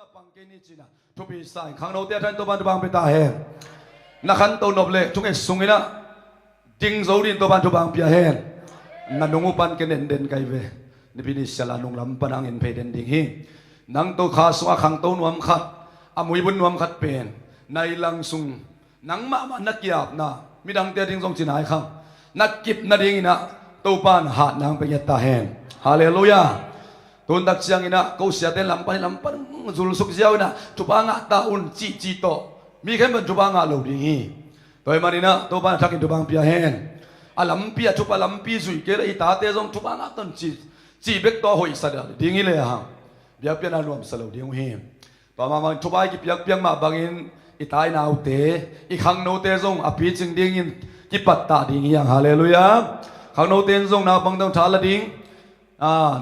มาปังเกนิจินะทุบีสายขังโนเตียทันตัวบันตัวบังไปตาเฮนักขันตัวนบเล่ทุกเอสุงเงินะจิงโซดินตัวบันตัวบังเปียเฮนันนุ่งปันเกนเด่นไกเวนี่พินิสลานุงลำปนังเอ็นเพเดนดิ่งฮินังตัวข้าสวะขังตัวนวมขัดอามุยบุญนวมขัดเป็นในลังสุงนังมานักกีฬานะมีดังเตียดิ่งทรงจินายขังนักกิบนัดดิ่งนะตัวปานหาดนางไปยัตตาเฮนฮาเลลูยาตุนดักเสียงนะเขาเสียเต้นลำปันจุลสุกเสียวนะจุบางะตาอุนจีโตมีแค่มันจุบางะเหล่านี้ตัวมันนี่นะตัวบ้านทักกินจุบางเปียเฮนอาลัมเปียจุบอาลัมปีสุยเกล้อีตาเตจงจุบางะต้นจีเบกตัวหอยสัตว์ดิ่งนี้เลยฮะเบียเปียนารวมสลาวดิ่งหิมต่อมามันจุบายกิเปียกมาบางอินอีตายนาวเตอีขังโนเตจงอภิจึงดิ่งอินกิปัตตาดิ่งยังฮาเลลูยาขังโนเตจงนาบังต้องทาละดิ่ง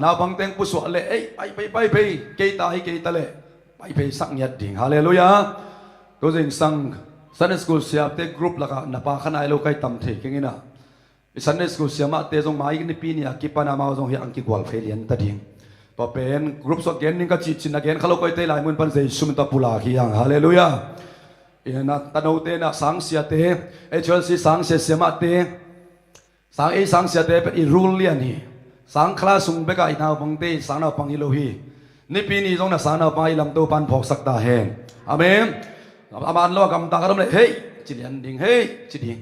นาบังเต็งปุสวะเล่ไปเกยตาให้เกยตาเล่ไปสักยัดดิ่งฮาเลลูยาตัวจริงสังซันเดสกูเสียเตกรุ๊ปละกันนับปะขณะไอ้ลูกไก่ตำเทกิงนะซันเดสกูเสียมาเตจงมาอีกนิปีนี่กิปานามาจงเฮียอังกิกวอลเฟลียนตัดดิ่งพอเป็นกรุ๊ปสกเกนนี่ก็จินนักเกนเขาลูกไก่เตะลายมือปันเซซุมตาปุลาขี้ยังฮาเลลูยาเอ็นะตันเอาเตนะสังเสียเตเอเชลซีสังเสียมาเตสังเสียเตเป็นอีรูเลียนี่สังคลาสุงเบกไอนาบังเตสังนาปังอิโลฮีนี่ปีนี้ตรงนั้นสังนาปังอิลำตัวปันพอกสักตาเฮนอาเมนอามันโลกำตากระดมเลยเฮ้ยจิเลียนดิ่งเฮ้ยจิดิ่ง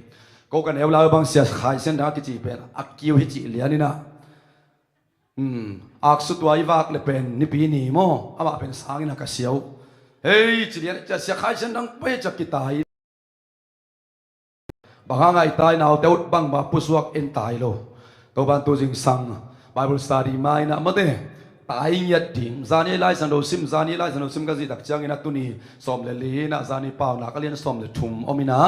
กูกันเอวลาบังเสียขายเส้นทางกิจิเป็นอักกิวฮิจิเลียนี่นะอักสุดวายวากเลยเป็นนี่ปีนี้โมอามาเป็นสังอินักเสียวเฮ้ยจิเลียนจะเสียขายเส้นทางไปจะกิตายบางไงตายนาวเตอุดบังบาปุสวกเอ็นตายโลตัวบันตัวจริงสังBible study mai na mate tai nyat ding zani lai san do sim ka zi dak chang ina tuni som le le na zani pau na kalian som le thum omina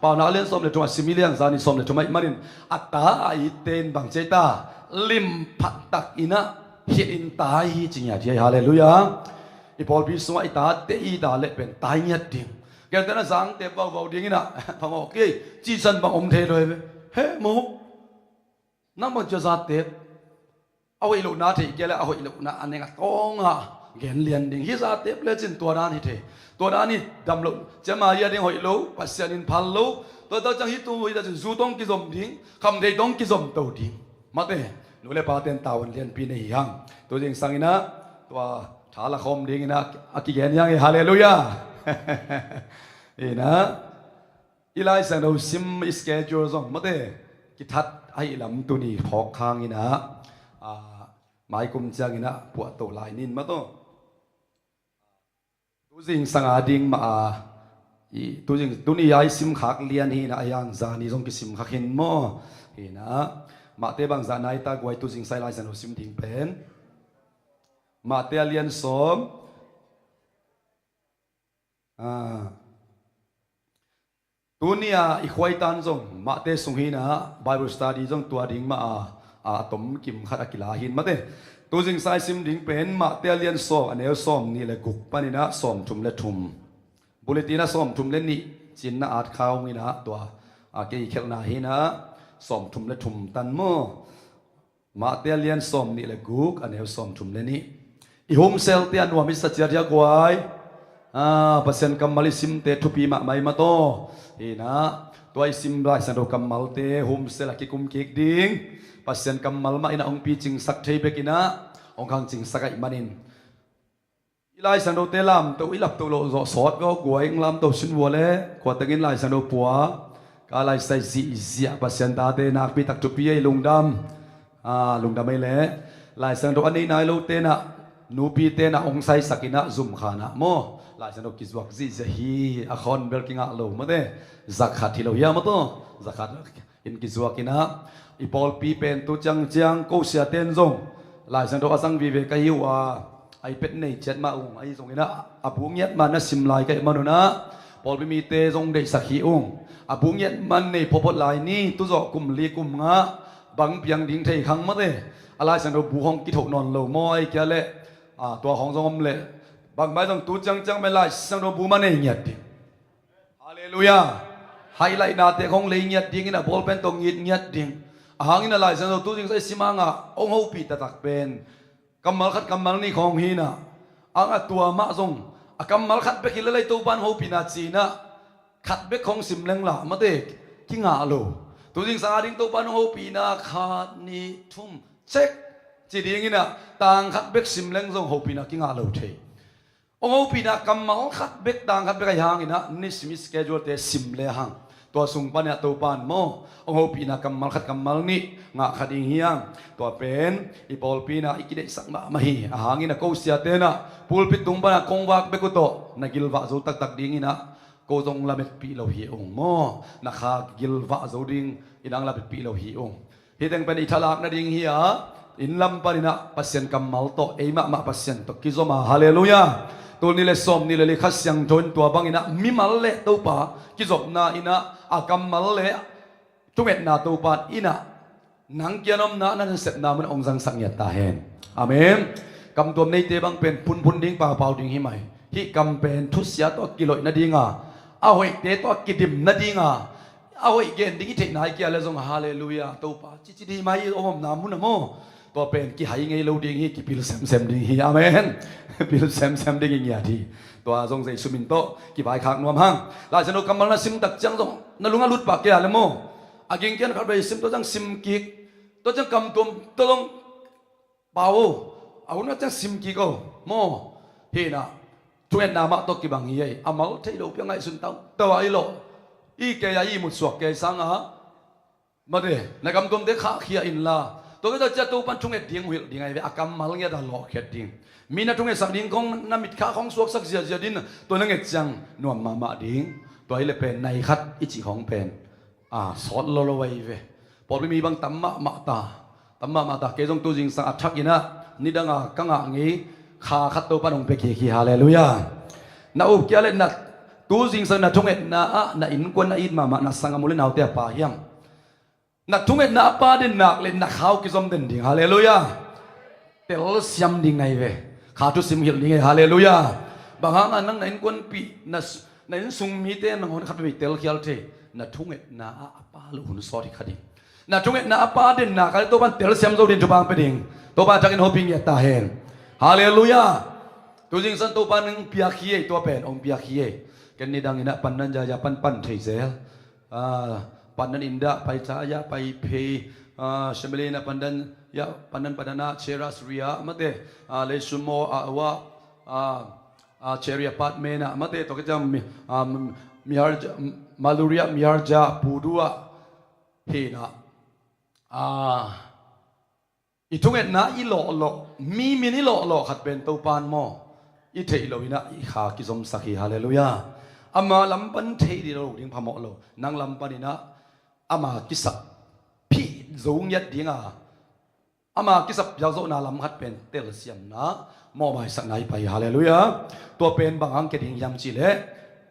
pau na kalian som le thum similian zani som le thum mai marin ata ai ten bang cheta lim phat tak ina hi in tai hi chinya ji hallelujah I pol bi so ita te I da le pen tai nyat ding ke ta na sang te bau ding ina phang okay chi san bang om the loi he mo nam mo cho za teเอาไอ้ลูกนาที่แกแล้วเอาไอ้ลูกนาอันนี้ก็ต้องอ่ะเกณฑ์เรียนดิ่งฮิซาเทปเลยจินตัวนั้นนี่เถตัวนั้นนี่ดำลูกจะมาเยอะดิ่งหอยลูกปัสสาวะพันลูกตัวจังฮิตัวจะจูต้องกิจสมดิ่งคำเดียต้องกิจสมตัวดิ่งมาเถลูกเลยพาเต้นตาวันเรียนปีนี้ยังตัวจริงสังอินะตัวฐานละคมดิ่งนะอากิเกณฑ์ยังฮาเลลูยาเอ็นะอีไลสังเราซิมอิสเกจูร์ซองมาเถกิทัดไอ้ลำตัวนี้พอกข้างอินะหมายกุมจังนะปวดตัวลายนินมาตัวจริงสังอาดิงมาตัวจริงตัวนี้ย้ายซิมขักเลียนฮีนะยังจานี่ทรงกิซิมขักเห็นมั้งเห็นนะมาเตบังจานายตากไว้ตัวจริงใส่ลายสันอุซิมดิ่งเป็นมาเตเลียนสมตัวนี้อีกไว้ตันจงมาเตสุงฮีนะ Bible study จงตัวดิ่งมาตมกิมขัดกีฬาหินมาเต้ตัวจริงสายซิมดิ่งเป็นมาเตเลียนซ้อมอันนี้ซ้อมนี่แหละกุกปนินะซ้อมทุ่มเล็ทุ่มบุลตินะซ้อมทุ่มเล็นี่จินนะอาจข้าวนี่นะตัวเกี่ยเขลนาหินะซ้อมทุ่มเล็ทุ่มตันโมมาเตเลียนซ้อมนี่แหละกุกอันนี้ซ้อมทุ่มเล็นี่อีโฮมเซลเตียนว่ามิสเจียร์กวยเปอร์เซ็นต์กำมะลิซิมเตทุปีมาไม่มาโตหินะตัวไอซิมไลสันโดกำมะลเตโฮมเซลกิกุมเกกดิ่งปัสเซนกำมัลมาอินะองปีจิงสักเทเบกินะองคังจิงสักไอมันินอีไลสันโดเตลามตัวอิลับตัวโลสอดก็กวยลามตัวชินวัวเล่กว่าตะกินไลสันโดปัวกาไลใส่ซีปัสเซนตาเตนักปีตักจุปีไอลุงดำลุงดำไม่เล่ไลสันโดอันนี้นายโลเตนะนูปีเตนะองไซสักินะซุมขานะโมไลสันโดกิจวักซีจะฮีอะคอนเบลกิงะโลมาเตซักขัดที่เรายามาโตซักขัดอินกิจวักินะอีพอลปีเป็นตัวจังกูเสียเต้นซงหลายสังตัวสังวิเวกยิวไอเป็ดในเจ็ดมาองไอซงนี่นะอาบุญเงียมันนะสิมลายกันมันนะพอลไปมีเตซงได้สักขีองอาบุญเงียมันในพอพลายนี่ตัวจอกลุ่มลีกลุ่มงะบังเพียงดิ่งไทยขังมาเตอะไรสังตัวบุห้องกิถกนอนเหลวมอยแกเละตัวของซงเละบางใบต้องตัวจังไม่ไล่สังตัวบุมันในเงียดดิฮาเลลูยาไฮไลท์นาเตของเลยเงียดดิ่งนะพอลเป็นตัวเงียดดิ่งหางนี่ลายสันตัวจริงใส่สิมังอ่ะองค์หูปีตะตักเป็นกำมัลขัดกำมัลนี่ของฮีน่ะ ang atua ma zong akam mal khat be kilai to ban ho pina china khat be khong sim leng la ma de ki nga lo tu jing sa ding to ban ho pina khat ni thum check chỉ đi na tang khát bếc sim leng zong ho pina ki nga lo the ông ho pina kam mal khát bếc tang khát bếc ai hang ina ni sim schedule te sim le hang tua sung pan ya to pan mo ông ho pina kam mal khat kam mal ni nga khading hiang tua pen i pol pina ikide sak ma hi hangin na ko sia te na pulpit tung pa kong wak be ko to na gilwa zo tak tak ding ina ko zong la met pi lo hi ong mo na kha gilwa zo ding inang la met pi lo hi ong hi teng pen i thalak na ding hi a in lam parina pasien kamal to eima ma pasien to kizoma hallelujah tu ni le som ni le khas yang thon tua bang ina mi mal le to pa kizop na ina akamal le tumet na to pa ina nang kianom na nan set na man ong jang sang ya ta hen amen kam tuam nei te bang pen pun pun ding pa pau ding hi mai hi kam pen thu sia to kiloi na dinga a hoi te to kidim na dinga a hoi gen ding the nai kia le jong hallelujah to pa chi chi di mai om na mun moตัวเป็นกี่หายไงเราดิ้งฮีกี่พิลเซมดิ้งฮีอาเมนพิลเซมดิ้งอย่างเงี้ยทีตัวทรงใส่สุมินโตกี่ใบขากนวมห้างลายสนุกกำมันนะซิมตักจังทรงนั่นลุงอ่ะลุดปากแกเลยโม่อากิงเกียนขับไปซิมตัวจังซิมกิกตัวจังกำตัวตัวลงเบาเอาหน้าจังซิมกิกก็โม่เฮียนะทุกอย่างนามาตัวกี่บางเฮียอามาเที่ยวเพียงไงสุนทรตัวไอ้โลอีแกยาอีมุดสวกแกสังอ่ะมาเด้ในกำตัวเด็กขาเขียอินลาตัวก็จะตัวปันทุ่งเอ็ดดิ้งวิลดิ้งไงเวอากำมัลเงี้ยดาหลอกเข็ดดิ้งมีนักทุ่งเอ็ดสักดิ้งของน้ำมิดขาของสวกสักเสียดิ้งตัวนั่งเอ็ดจังนวมมาดิ้งตัวไอ้เล็บเป็นในคัดอิจิของเป็นสอนเราไว้เวพอไม่มีบางตัมมะตาเกจงตัวจริงสังอัดชักยินะนี่ดังกังงี้ขาคัดตัวปันองเปกีฮาเลลูยานาอุบเกี่ยเล่นนัดตัวจริงสังนักทุ่งเอ็ดนาอินกวนนาอินมานาสังมุลินาเตียป่ายังนักทุ่งเอ็ดนักป้าดินนักเล่นนักข้าวกิจมเด่นดิ่งฮาเลลูยาเตลซิมดิ่งไงเวข้าทุสิมหิลดิ่งไงฮาเลลูยาบางครั้งนั่งในกวนปีในสุงมีเต้นคนขับไปเตลเขียลเทนักทุ่งเอ็ดนักป้าลูกหุ่นซอที่ขัดดิ่งนักทุ่งเอ็ดนักป้าดินนักอะไรตัวบ้านเตลซิมโซดินจุบางไปดิ่งตัวบ้านจากอินโฮปิงเอตาเฮนฮาเลลูยาตัวจริงสันตัวบ้านนึงเปียขี้ตัวเป็นองเปียขี้กันนี่ดังอินะปันนันจะปันเทเซลปันนันอินดาไปจ้ายาไปเพเชมเลนะปันนันยาปันนันปันนาเชราสเรียมาเตเลสุโมวะเชริยปัตเมนะมาเตตัวก็จะมีฮาร์จมาลูริยมีฮาร์จาปูดัวเฮนะอีทุ่งเอ็ดนะอีหล่อมีมินิหล่อขัดเป็นตัวปานโมอีเทอิโลวินะอีขากิซอมสักฮีฮาเลลูยาอามาลำปันเทดิโลดิ้งพามอโลนางลำปันนี่นะอามากิสับพี่โจงยัดดิ้งอามากิสับยาวโซนาลำขัดเป็นเตลเซียมนะมอไปสักไหนไปฮาเลลูยาตัวเป็นบางอังเกดิ้งยำจีเล่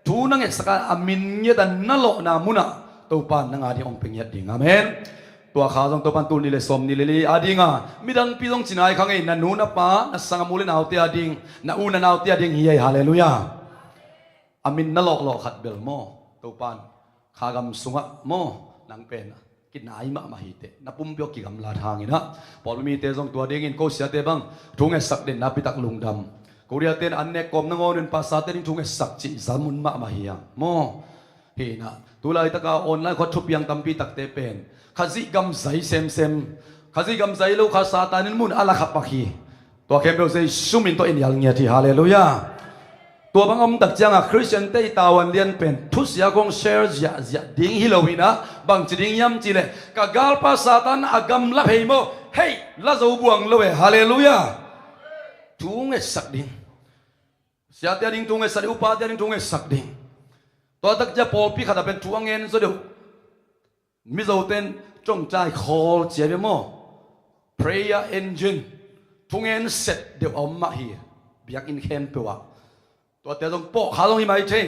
ทูนังเอกสักอามินยัดันนั่นโลนามุนะตัวปานนางอาดิองเป็นยัดดิ้งอาเมนตัวข้าจงตัวปันตูนี่เลยสมนี่เลยอาดิงมิดังพี่จงจินายขังเองนันนูนับป้านัสสังมูลินเอาเตียดิงนัอูนันเอาเตียดิงเฮียฮาเลลูยาอามินนั่นหลอกขัดเบลโมตัวปานข้ากำสุงะโมนังเป็นกินนายมาหิเตนับปุ่มเปียกกิกำลาทางอินะพอมีเตจงตัวเด้งอินโกเสียเตบังทุ่งเอสักเด่นนับปิตักลุงดำกูเรียเตนอันเนกกอมนังโอนินภาษาเตนิทุ่งเอสักจิสามุนมาหิยังโมเฮนะตัวลายตะกาออนไลน์ขดทุบยังตัมปีตักเตเป็นข้าจิกำใจเซมข้าจิกำใจลูกข้าซาตานินมุนอาลาขับปักฮีตัวเข้มเบลเซซุมินตัวอินยัลเงียที่ฮาเลลูยาตัวบางอมตักจังคริสเตียนเตยตาวันเลียนเป็นทุสยากงเชร์จะดิ้งฮิโลวินะบางจิดิ้งยำจีเลกะกาลปาซาตันอากำลับเฮโมเฮ้ยลาโจบวงเลวฮาเลลูยาทุ่งเอสักดิ้งเสียเตียดิ้งทุ่งเอสักอุปาเตียดิ้งทุ่งเอสักดิ้งตัวตักจะพอพี่ขัดเป็นทุ่งเงินสุดเดียวมิโซเตนจงใจคอลเจียบโม prayer engine ทุ่งเงินเสร็จเดี๋ยวเอามาฮีเบียกอินแคนเปว่าตัวแต่ต้องปอกขาลงที่ไม่ใช่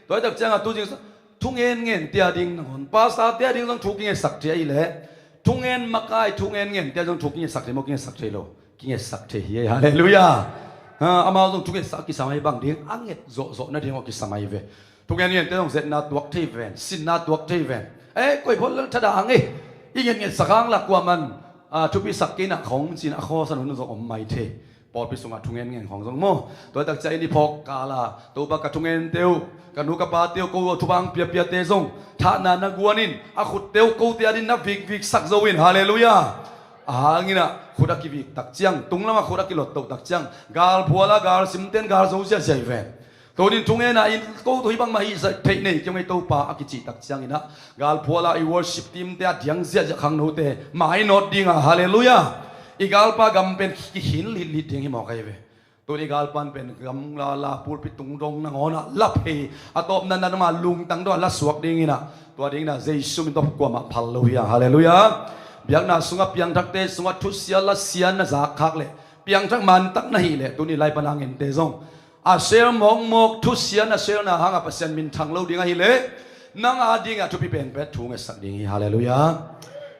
ตัวตักจังตัวจริงทุ่งเงินเตียดิ้งนั่งภาษาเตียดิ้งต้องถูกกินสักเจียอีเล่ทุ่งเงินมักไอทุ่งเงินเตียต้องถูกกินสักเจียมกินสักเจียโลกินสักเจียฮาเลลูยาอามาต้องถูกกินสักกิสมัยบางดิ้งอังเอ็ดโซนั่นเองว่ากิสมัยเวทุ่งเงินเตียต้องเสร็จนัดวักที่เวนสินนัดวักที่เวนก็พอแล้วถ้าด่างอีเงี้ยสักครั้งละกว่ามันทุบสักกินของจีนข้อสนุนส่งอมไม่เท ปอดไปส่งทุ่งเงินเงินของสงโมตัวตักใจนี่พอกกาลาตัวปากกทุ่งเงินเตียวกันนุกปาเตียวกูทุบังเปียเปียเตซงท่านานักวันินอาขุดเตียวกูเตียดินนับวิกวิกสักโจวินฮาเลลูยางี้นะขุดกิวิกตักเจียงตุงละมาขุดกิลดตกตักเจียงกาลพัวละกาลซิมเตนกาลโซเชียใจเวนตัวนี้ทุ่งเงินนะอินกูตัวที่บังมาอีสักเทคนิคยังไม่ตัวป่าอากิจิตักเจียงอินะกาลพัวละอีวอร์ชิปทีมเตียดิยังเสียจากข้างโน้ตเตไม่นอดดิ้งฮาเลลูยาอีกาลปากำเป็นหินลิดๆอย่างที่หมอกไอ้เวตัวอีกาลปันเป็นกำลาพูดไปตุงตรงนังonaลับเฮอตบนันมาลุงตั้งด้วยละสวกดิ่งนะตัวดิ่งนะเจสุมิตบกว่ามาพัลลูยาฮาเลลูยาเบียงน่ะสุงเปียงทักเตสุงทุเสียละเสียนนะจากคักเลยเปียงทักมันตักนะฮีเลยตัวนี้ไล่ปนังเงินเตซงอาเซลมองมกทุเสียนะเซลนะหางเปอร์เซ็นต์มินทางเราดิ่งฮีเลยนังอาดิ่งทุพิเป็นเป็ดถุงเอสักดิ่งฮาเลลูยา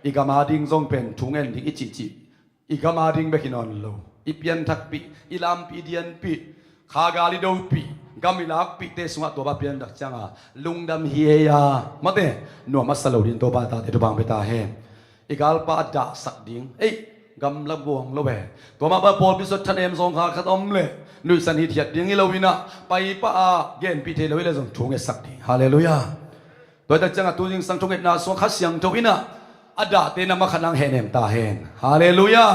อีกามาดิ่งซงเป็นถุงเงินดิ่งอิจิจิอีกามาดิ่งเบกินอนโลอีเปียนทักปีอีลามปีเดียนปีขากาลิโดปีกามิลักปีเตสุงตัวบาเปียนดักจังลุงดำเฮียมาเตนัวมัสลูดินตัวบาตาเตตุบังเปตาเฮอีกาลปาดาสักดิ่งเอ้กำลังบวงโลเบตัวมาบาปอลพิสุทธิ์ทันเอ็มสงขาขัดอมเลยนุสันหิตยัดดิ่งอิโลวินะไปป้าเกณฑ์ปีเทเลวิเลซงถุงเอสักดิ่งฮาเลลูยาตัวดักจังตัวจิงสังถุงเอนาสวงขัดเสียงทวินะอดาเตนามาขันังเฮเนมตาเฮนฮาเลลูยา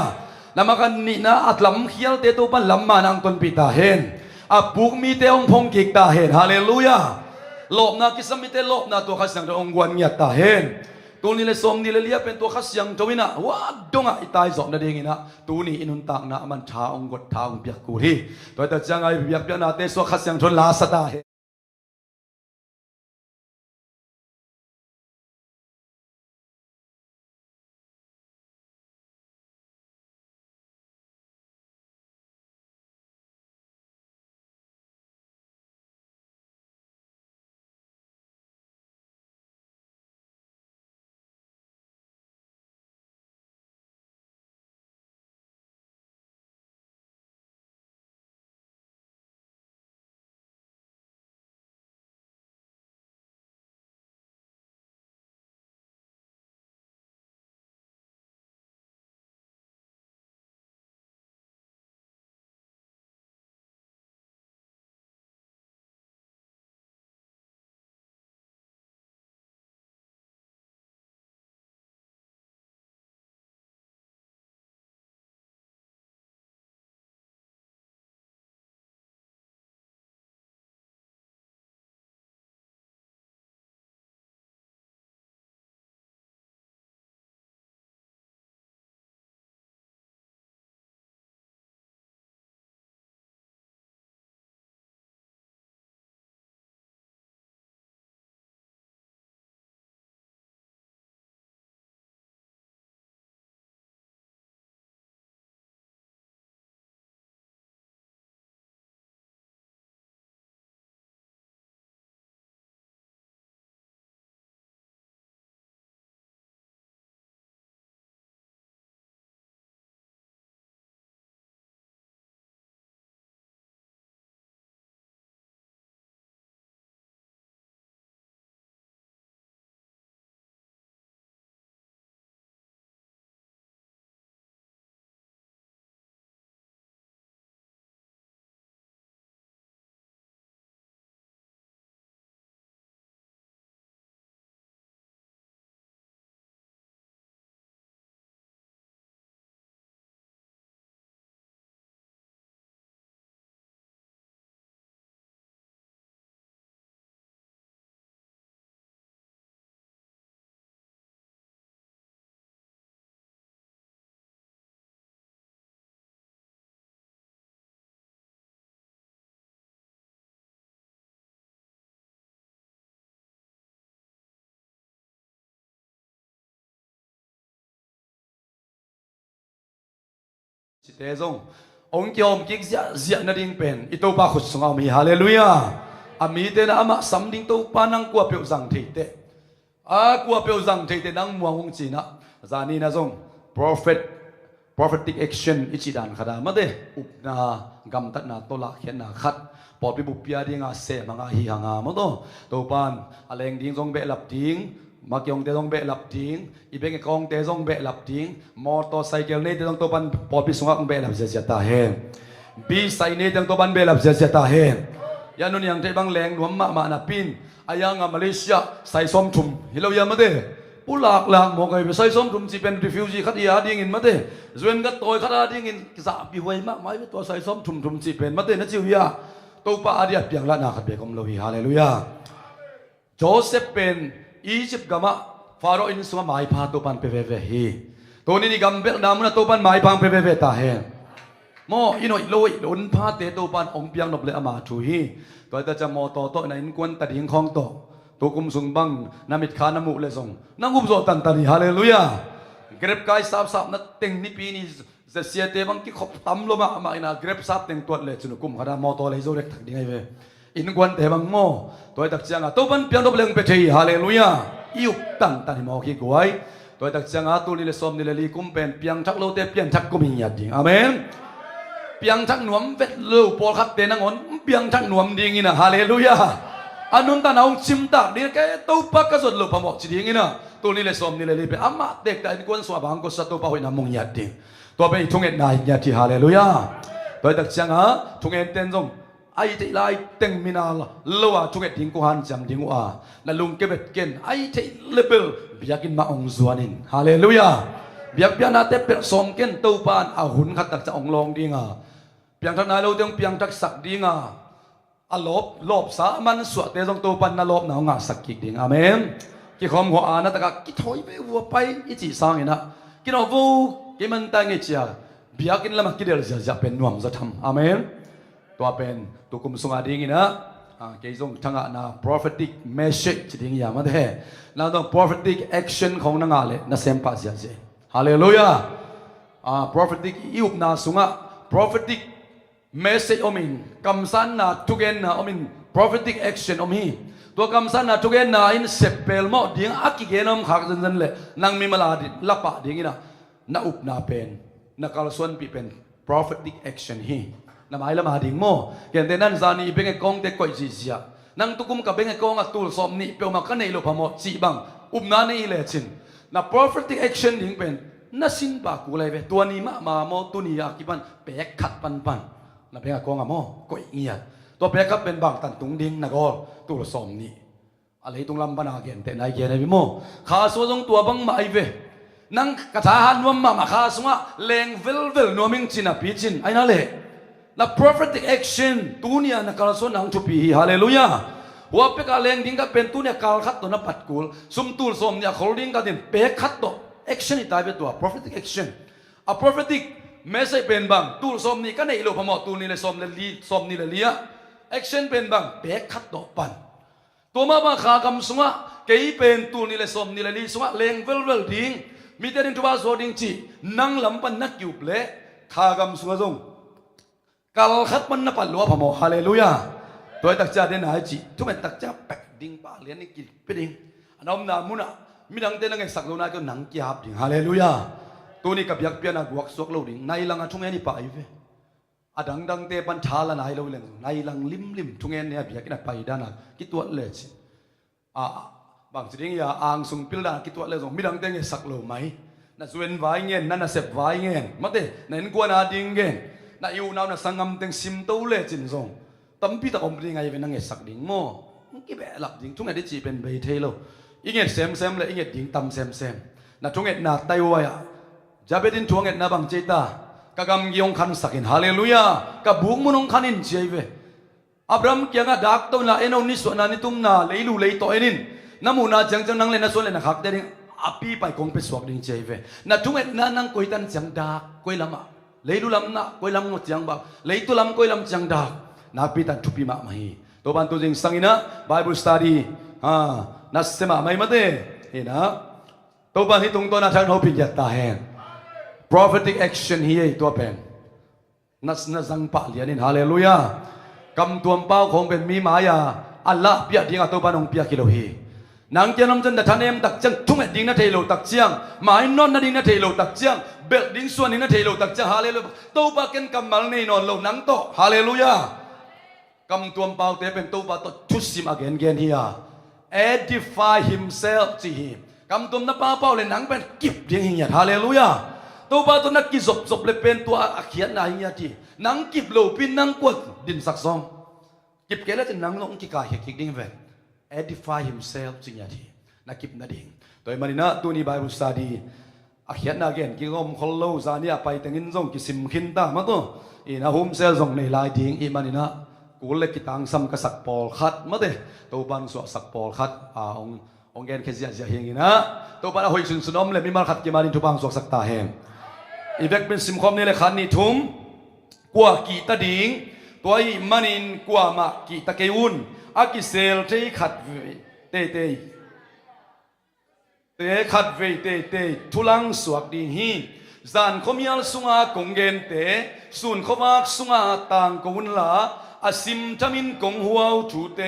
namakan ni na at lam khial te to pan lam manang ton pita hen apuk mi te ong phong kik ta hen hallelujah lop na kisamite lop na to khasyang to ong gwan nya ta hen tu ni le som ni le lia pen to khasyang to wina wa donga itai zop na ding ina tu ni inun tak na man tha ong got tha ong piak ku hi to ta changai piak piak na te so khasyang thon la sa ta heสิเตซงองค์ยอมกิกเสียนาดิ่งเป็นอิโตปาขุดสงเอามีฮาเลลูยาอามีเตนะอามาสัมดิ่งโตปานังกัวเปียวจังเทเตกัวเปียวจังเทเตนังมัวงจีนะจานีนะซง prophetic action อิจิดันขดามาเดอุปนากำตัดนาโตละเขียนนาขัดปอดไปบุปยาดิ่งอาเสมังอาฮีหางามโตโตปานอะไรดิ่งซงเบลับดิ่งมาเกี่ยงเตจงเบะหลับทิ้งอีเป็นกองเตจงเบะหลับทิ้งมอเตอร์ไซค์เนี่ยเตจงตัวปันปอดพิสุงอังเบะหลับเสียตาเฮ บีใส่เนตังตัวบันเบลับเสียตาเฮนยานุนยังใจบางแรงหนวมมานาปินอายังมาเลเซียใส่ส้มชุมฮิโลยามาเดผู้หลากมองไงไปใส่ส้มชุมจีเป็นรีฟิวจีขัดยาดิ้งินมาเดจวนกัดตัวขัดยาดิ้งินสาบีไว้มากไม่ตัวใส่ส้มชุมจีเป็นมาเดนั่นจิวยาตัวป้าอาเดียเปียงละนาขัดเบกอมโลหิฮาเลลูยาโจเซฟเป็นอียิปต์กามะฟาโรห์อินสวาไม้พาตัวปันเปเวเวฮีตัวนี้กัมเบลนามุนตัวปันไม้พังเปเวเวตาเฮนมออินอยลอยหลุนพาเตตัวปันองเปียงนบเลอามาทูฮีตัวแต่จะมอต่อในอินกวนตัดหิงของตัวกุมสุงบังนามิดขานามุเลซงนังกุมโซตันตันฮาเลลูยาเกร็บกายสับนัดเต็งนิปีนี่จะเสียเตบังกิขบตั้มลงมาอินาเกร็บสับเต็งตัวเลจุนกุมขดามอต่อเลยโซเล็กถักดิ้งไงเวอินกวนเตบังโมตัวตักเชียงตัวปันเปียงนบเลงเปทีฮาเลลูยาอิวตันตันมอขี้กวยตัวตักเชียงตัวนี้เลสอมนี่เลลีกุมเป็นเปียงชักโลเตเปียงชักกุมิญาดิอาเมนเปียงชักหนวมเวทลูปอลขัดเตนังอนเปียงชักหนวมดิ้งนะฮาเลลูยาอันนู้นตาน้องชิมตากนี่แกตัวปักกระสุนลูกพมอจีดิ้งนะตัวนี้เลยสอมนี่เลยลีเป็นอามาเด็กแต่ในกวนสวาบังก็สัตว์ตัวป่วยน้ำมุงญาดิตัวเป็นทุ่งเอ็ดนายญาติฮาเลลูยาตัวตักเชียงทุ่งเอ็ดเต็นจงไอ้ที่ไล่เต็งมินาลลัวทุ่งเอ็ดดิ้งกูหันจังดิ้งว่านั่นลุงเก็บเก็นไอ้ที่เลเบลเบียกินมาองซวนินฮาเลลูยาเบียกเบียนาเตเป็ดสมเก็นตัวปานอาหุนขัดตักจะองลองดิ้งเพียงท่านนายเราเตียงเพียงทักสักดิ้งอลบสามันสวดเตจงตัวปันนลบหนาวงาสักกิดิ้งอาเมนกี่คำหัวอานะตะกะกี่ถอยไปวัวไปอีจีสร้างเองนะกี่เราวูกี่มันตั้งเงียเบียกินละมันกี่เดือดจะเป็นหน่วมจะทำอาเมนตัวเป็นตัวกุมสุงอาดิ้งนะกี่จงทั้งอ่ะนะ prophetic message ดิ้งยามาเถอะแล้วต้อง prophetic action ของนางอาเลนะเซมปัสยาเจฮาเลลูยาprophetic ยุบนาสุงะ prophetic message อมินคำสั่งนะทุกเอ็นนะอมิน prophetic action อมินตัวคำสั่งนะทุกเอ็นนะอินเซปเปลโมดิ้งอักกิเกนอมขักจนเลยนางมีมาลาดิลับปะดิ้งนะน่าอุบน่าเป็นน่ากาลส่วนปีเป็น prophetic action ฮีน่าหมายละมาดิ้งโมเห็นแต่นั่นซานีเป็นไงกองเด็กก่อยจีเสียนางตุกุมกับเป็นไงกองอัตุลสมนี่เปียวมากันในโลกพมจีบังอุบนานี่เลยจินน่า prophetic action ดิ้งเป็นน่าสินปากูเลยเวตัวนี้มาโมตัวนี้อากิบันเปกขัดปันน่าเป็นกองอะโมก็เงียตัวเปกขัดเป็นบางตันตุงดิ้งนักอตัวสมนี่อะไรตรงลำบากเกินแต่นายเกินไอ้พี่โมข้าส่วนตัวบังมาไอเวนั่งกระถาหันวมมาข้าส่วนแรงเวลนัวมิงจินอะพีจินไอ้นั่นเลยแล้ว prophetic action ตัวนี้นักการส่วนนังทุบีฮาเลลูยาหัวเปกาแรงดิ้งก็เป็นตัวเนี่ยการขัดตัวนับปัดกูลซุ่มตูลสมเนี่ยเขาดิ้งก็ดิ้งเปกขัดตัว action นี่ตายไปตัว prophetic action prophetic ไม่ใช่เป็นบางตูลสมนี่ก็ในโลกพมตูลนี่เลยสมเลยลีสมนี่เลยเลีย action เป็นบางเปกขัดตัวปันตัวมาบังขากำสงะเกี่ยเป็นตูนี่เลยสมนี่เลยลีสงะเลงเวลดิ้งมีแต่ดินทุบาโซดิ้งจีนั่งลำปันนักอยู่เปล่ขากำสงะจงกัลขัดมันนับปันลัวพมฮาเลลูยาตัวตักจ่าเดินหายจีทุกเป็นตักจ่าแปกดิ้งปาเลี้ยนนี่กินไปดิ้งอันนั้นนามุนะมีดังเต้นไงสักโลนาก็หนังกียบดิ้งฮาเลลูยาตัวนี้กับยักษ์เปียนักวักสวกโลดิ้งในหลังช่วงนี้ไปเว้อดังเตปันชาละนายเราเลยนายลังลิมทุ่งเงินเนี่ยเบียกินไปด้านนั้นกิตัวเล็กบางสิ่งอย่าอ่างส่งพิลดากิตัวเล็กส่งมีดังเตงสักโลไหมน่ะส่วนวายเงินนั่นน่ะเสพวายเงินมาเตนั่นกวนอาดิงเงินน่ะอยู่น้ำน่ะสังกำเตงซิมตัวเล็กจินส่งตั้มพี่ตะอมดิ้งไงเป็นนั่งสักดิ้งโม่กี่แบบหลับดิ้งทุ่งเงินที่จีเป็นใบเทโลอีเงินเซมเลยอีเงินดิ้งตั้มเซมน่ะทุ่งเงินน่ะไตวายจะเป็นทุ่งเงินน่ะบางเจตากำยงขันสักินฮาเลลูยากับบุ้งมุนงขันินเจเวอับรามเกียงดักตัวน่ะเอ็นเอานิสวนานิตุมน่ะเลยลูเลยตัวเอ็นินน้ำมูน่ะจังนั่งเล่นน่ะส่วนเล่นน่ะขักเดนิอปีไปคงไปสวกดิ้งเจเวน่ะทุ่งเอ็ดน่ะนั่งคุยตันจังดักคุยลำอ่ะเลยลูลำน่ะคุยลำงดจังบักเลยตุลำคุยลำจังดักน่ะปีตันทุปีมาไม่ตัวบันตัวจริงสังอินะ Bible study น่ะเสมาไม่มาเต้เห็นนะตัวบันที่ตรงตัวน่ะทางโนปิญญาตาแหงprophetic action เฮียตัวเป็นนัสนัสังปะเลียนินฮาเลลูยากำตัวเป้าคงเป็นมีมายาอัลลาเปียดิ้งอัตโบานองเปียกิโลฮีนางเจนอมจันดัชเนมตักจังทุ่งเอ็ดดิ้งนัทเทโลตักเจียงหมายนอนนัดดิ้งนัทเทโลตักเจียงเบลดิ้งส่วนดิ้งนัทเทโลตักเจียงฮาเลลูตัวปาเกนกำมัลเนนอนโลนังโตฮาเลลูยากำตัวเป้าเตเป็นตัวปาโตทุสิมอเกนเกนเฮีย edify himself จีฮีกำตัวนับเป้าเลยนังเป็นกิบดิ้งเฮียฮาเลลูยา ตัวบ้าตัวนักกิจบเลยเป็นตัวอักเขียนนายเนี่ยที่นังกิบโลปินนังกวดดินสักซอมกิบเกล้จะนังลงกิกาเฮกิกดิ้งเว edify himself จริงอย่างที่นักกิบนัดดิ้งตัวมันนะตัวนี้ Bible study อักเขียนนักเรียนกิกอมคนโลซานี่ไปแต่งินส่งกิสิมขินตามาตัวอีน่าโฮมเซลส่งในลายดิ้งอีมันนะกูเล็กกิตังซัมกษักปอลขัดมาเด้ตัวบ้านสวสักปอลขัดองเกนเคเซียเสียเฮงนะตัวบ้านหอยสุนสนอมเลยมีมาขัดกิมาดินทุบางสวสักตาเฮงอีเวกเป็นสิมคอมนี่เลยขันนี่ทุ่มกว่ากีตาดิ้งตัวอีมันอินกว่ามากีตาเกยุนอากิเซลที่ขัดเตขัดเวเตทุลังสวกดิ้งฮีจานขมีอัลสุงากงเกนเตสุนขมากสุงาต่างกุนลาอาซิมทมินกงหัวถูเต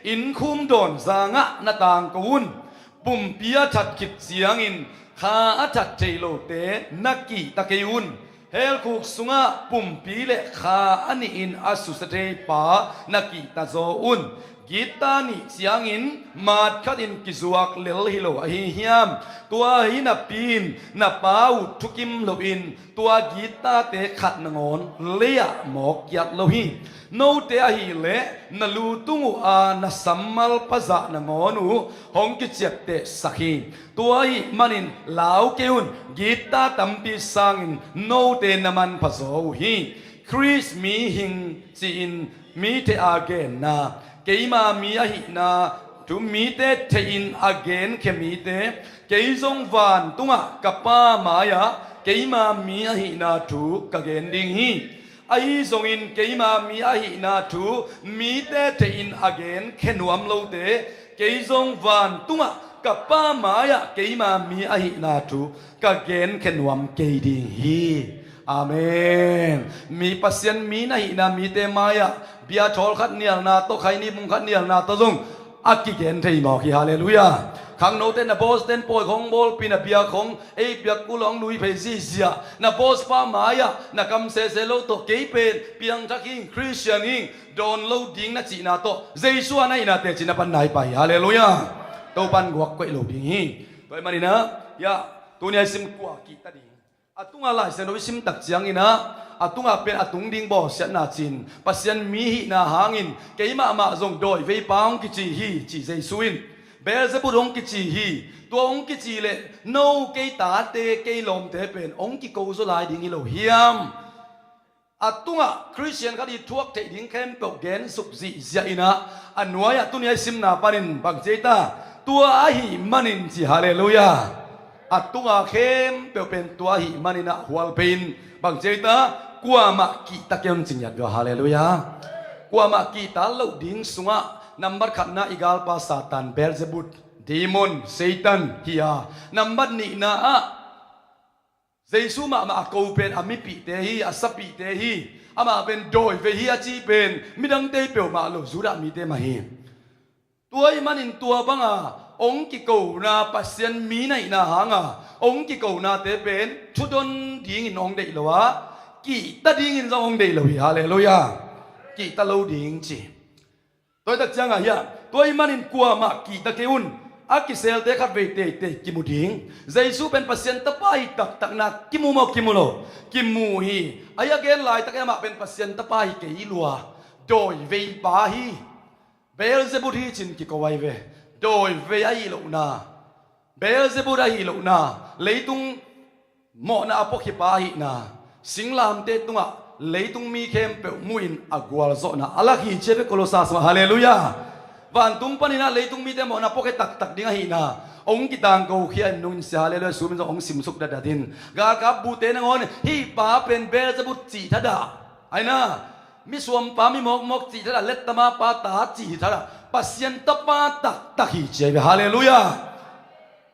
อินคุมโดนจางะนาต่างกุนปุ่มเปียทัดขิดเสียงอินข้าทัดเจโลเตนักกีตะเกยุนเฮลคุกสุงะปุ่มปีเลข้าอันอินอาสุสเตปานักกีตะโซอุนกีตานิเสียงอินมาดขัดอินกิจวักเลลฮิโลอหิฮิมตัวหินับปีนนับปาวทุกิมโลอินตัวกีตาเตขัดนงอนเลียหมอกยัดโลหิโนเตอหิเลนลูตุงอาณสัมมัลปะจะนงอนูฮงกิเจ็บเตสักฮีตัวหิมันินลาวเกอุนกีตาตัมปีสังอินโนเตนมันปะโซฮีคริสมีหิงจีอินมีเตอาเกนนาเกยมามีอหินาทุมีเตเทอินอาเกนเคมีเตเกยซงวานตุงะกับป้ามายาเกยมามีอหินาทุกะเกนดิงฮีไอซงอินเกยมามีอหินาทุมีเตเทอินอาเกนเขนวมโลเตเกยซงวานตุงะกับป้ามายาเกยมามีอหินาทุกะเกนเขนวมเกยดิงฮีอาเมนมีปัสยันมีนะหินามีเตมายาเบียทอลขัดเนียลนาโตไคนี่มุงขัดเนียลนาโตซุงอักกิเกนเทยมอกีฮาเลลูยาขังโนเตนะบอสเตนปอยของบอลปีนะเบียของเอเบียกุลองลุยเพซิเซียนะบอสปามายานะกัมเซเซโลโตเกยเป็นเปียงทักฮิงคริสเตียนฮิงโดนโลดิงนะจีนาโตเจสัวนะอินาเตจินะปันไหนไปฮาเลลูยาโตปันกวกกวยโลดิงฮิตัวมันนี่นะยาตัวนี้ซิมกวากีตาดิatung alai sen oisim tak chiang ina atung a pen atung ding bo sia na chin pasien mi hi na hangin keima ma zong doi vei paung ki chi hi chi sei suin belzebu dong ki chi hi to ong ki chi le no ke ta te ke lom te pen ong ki ko zo lai ding i lo hiam atung a christian ka di thuak te ding kem pe gen sup zi zia ina anwai atunia sim na panin bang jeta tua a hi manin chi hallelujah atunga khem pe pen tua hi manina hual pein bang jeita kwa ma ki takem jingyat go hallelujah kwa ma ki ta lo ding sunga number khatna igal pa satan beelzebub demon satan hiya number ni na a jesu ma ma ko pen ami pi te hi asapi te hi ama pen doi ve hi achi pen midang te pe ma lo zura mi te ma hi tua hi manin tua bangaองค์กิโกนาปัสยันมีในนาหางองค์กิโกนาเตเป็นชุดนดิ้งอินองเดลวะกีตาดิ้งอินจองเดลวิฮาเลลูยากีตาโลดิ้งจีตัวตักจังอะตัวอิมันอินกัวมากีตาเกอุนอากิเซลเตขัดเวเตกิมูดิ้งเจสูเป็นปัสยันตะไปตักนักกิมูโมกิมูโลกิมูฮีอายะเกนไลตักยามาเป็นปัสยันตะไปเกยิลัวโดยเวบาฮีเบลเซบุทีจินกิโกไวเวโดยเวียอีลูนาเบลเซบูราอีลูนาเลยตุงหมอนาอพอคิปาหินาสิงลามเตตุงะเลยตุงมีเข้มเปมุอินอากวาลโซนาอัลลอฮีเชเปโคโลซาสมาฮาเลลูยาวันตุงปนินาเลยตุงมีเตหมอนาพอคิตักดิ้งหินาองค์กิตังกูเขียนนุนเสียฮาเลลูยาสูเป็นองค์สิมสุกดัดดินกากับบูเตนงอนฮีปาเป็นเบลเซบูจีทัดาไอ้น่ามิสวมปามิมกจีทัดาเล็ตตมาปาตาจีทัดาpasien tepat tak hijau haleluya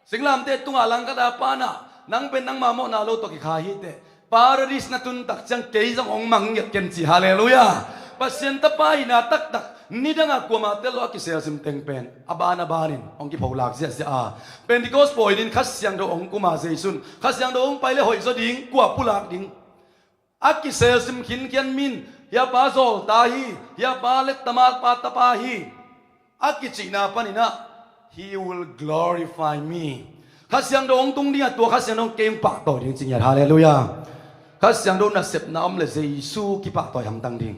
singlam te tung alang kada pana nang pen nang mamo na lo to ki khahi te paradis na tun tak chang kei jang ong mang yat ken chi haleluya pasien tepai na tak nidang aku ma te lo ki sel sim teng pen abana banin ong ki pholak sia sia a pentecost poin khas siang do ong kuma jaisun khas siang do ong pai le hoi zo ding kwa pulak ding aki sel sim khin kian min ya ba zol tahi ya ba lek tamal pa tapahi Akichina panina, He will glorify me. ข้าเสียงดงตรงนี้ตัวข้าเสียงดงเกมปะต่อจริงๆอย่าฮาเลลูยาข้าเสียงดงน่ะเสพน้ำเลยเยซูกี่ปะต่อยังตั้งดิ่ง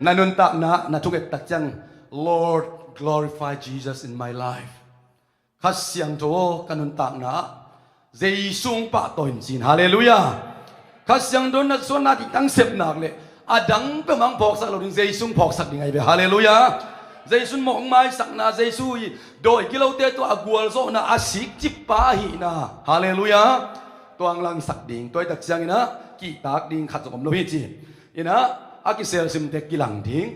นั่นนุนตักนะทุกเอกตักจัง Lord glorify Jesus in my life ข้าเสียงโตกันนุนตักนะเยซูปะต่อจริงๆฮาเลลูยาข้าเสียงดงน่ะส่วนนาที่ตั้งเสพนักเลยอาดังก็มังพอกสักเราดึงเยซูพอกสักยังไงเบฮาเลลูยาเยซูมองไม่สักนาเยซูโดยกิโลเตตัวอากวลโซนาอาศิกจิปาหินาฮาเลลูยาตัวอังลังสักดิ่งตัวตักเสียงนะกีตากดิ่งขัดสมโลหิตจีอินะอากิเซลซิมเตกิลังดิ่ง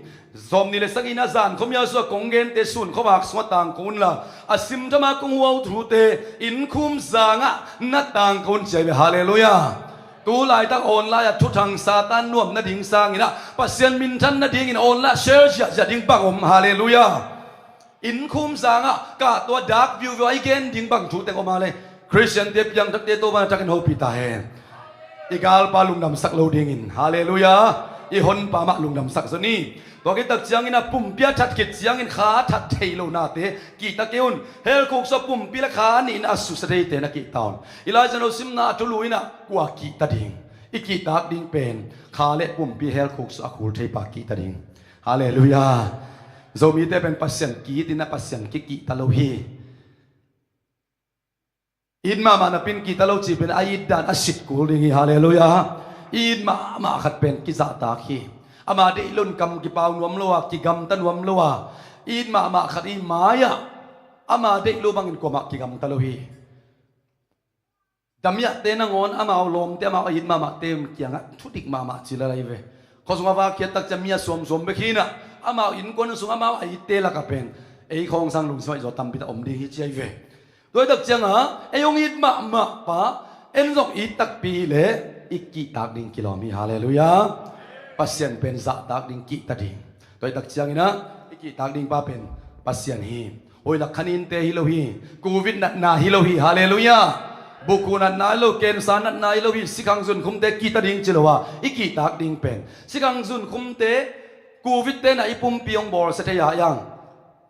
ซอมนี่เลสักอินาจานเขามีอาศัยกงเกนเตสุนเขาบอกสวดต่างคนละอาซิมจะมากงวัวทูเตอินคุมจางะนัดต่างคนใจเบฮาเลลูยาตัวลายตักออนไลน์ทุกทางซาตานน่วมนัดดิ่งสร้างอินะปัสเซียนมินทันนัดดิ่งอินออนไลน์เชื่อจะดิ่งปังอมฮาเลลูยาอินคุมสางะกะตัวดักวิวไอเกนดิ่งบังถูแต่ก็มาเลยคริสเตียนเดียบยังทักเตโตมาทักกันโฮปิตาเฮอีกาลปาลุงดำสักโลดิ่งอินฮาเลลูยาอีหนปามะลุงดำสักสนี่ตัวกิตักเสียงอินะปุ่มเปียทัดกิดเสียงอินขาทัดเทโลนาเตกีตะเกอุนเฮลคุกสปุ่มปีละขานี่อินอสุสเดเตนักกีตอนอีลาจันโอซิมนาทุลุยนะกว่ากีตาดิ่งอีกีตากดิ่งเป็นขาเละปุ่มปีเฮลคุกสอคูลเทปากีตาดิ่งฮาเลลูยาโซมีเตเป็นปัสยันกีตินะปัสยันกิตาโลฮีอินมานะเป็นกิตาโลจีเป็นอายิดดานอสิตกูลิงฮาเลลูยาอินมาขัดเป็นกิจาตาคีอามาได้ลุนกำกิปาวนวมลัวกิกำตันวมลัวอินมาขัดอินมายะอามาได้ลูบังอินกวมากิกำตาโลฮีดำยะเตนังอนอามาเอาลมเตมาอินมาเตมกี่ยงทุติกมาจิลอะไรเวขอสมว่าเกียรตักจะมีสวมไปขี้นะอามาอินคนสุงอามาไอเตละกับเป็นไอของสังลุงสมัยจะทำพิธีอมดีฮิตใจเวโดยตักจังไอยงอินมาปะเอ็นจงอิตักปีเล่อีกกี่ตักดิ่งกิโลมีฮาเลลูยาปัสยันเป็นสัตตักดิ่งกี่ตักดิ่งโดยตักจังนะอีกกี่ตักดิ่งป้าเป็นปัสยันฮีโอ้ยลักขันินเตฮิโลฮีกูวิดนาฮิโลฮีฮาเลลูยาบุคุนันนาโลเกนสานันนาฮิโลฮีสิกังซุนคุมเตกี่ตักดิ่งจิโลวะอีกกี่ตักดิ่งเป็นสิกังซุนคุมเตกูวิดเตนะไอปุ่มปียงบอลเสถียยัง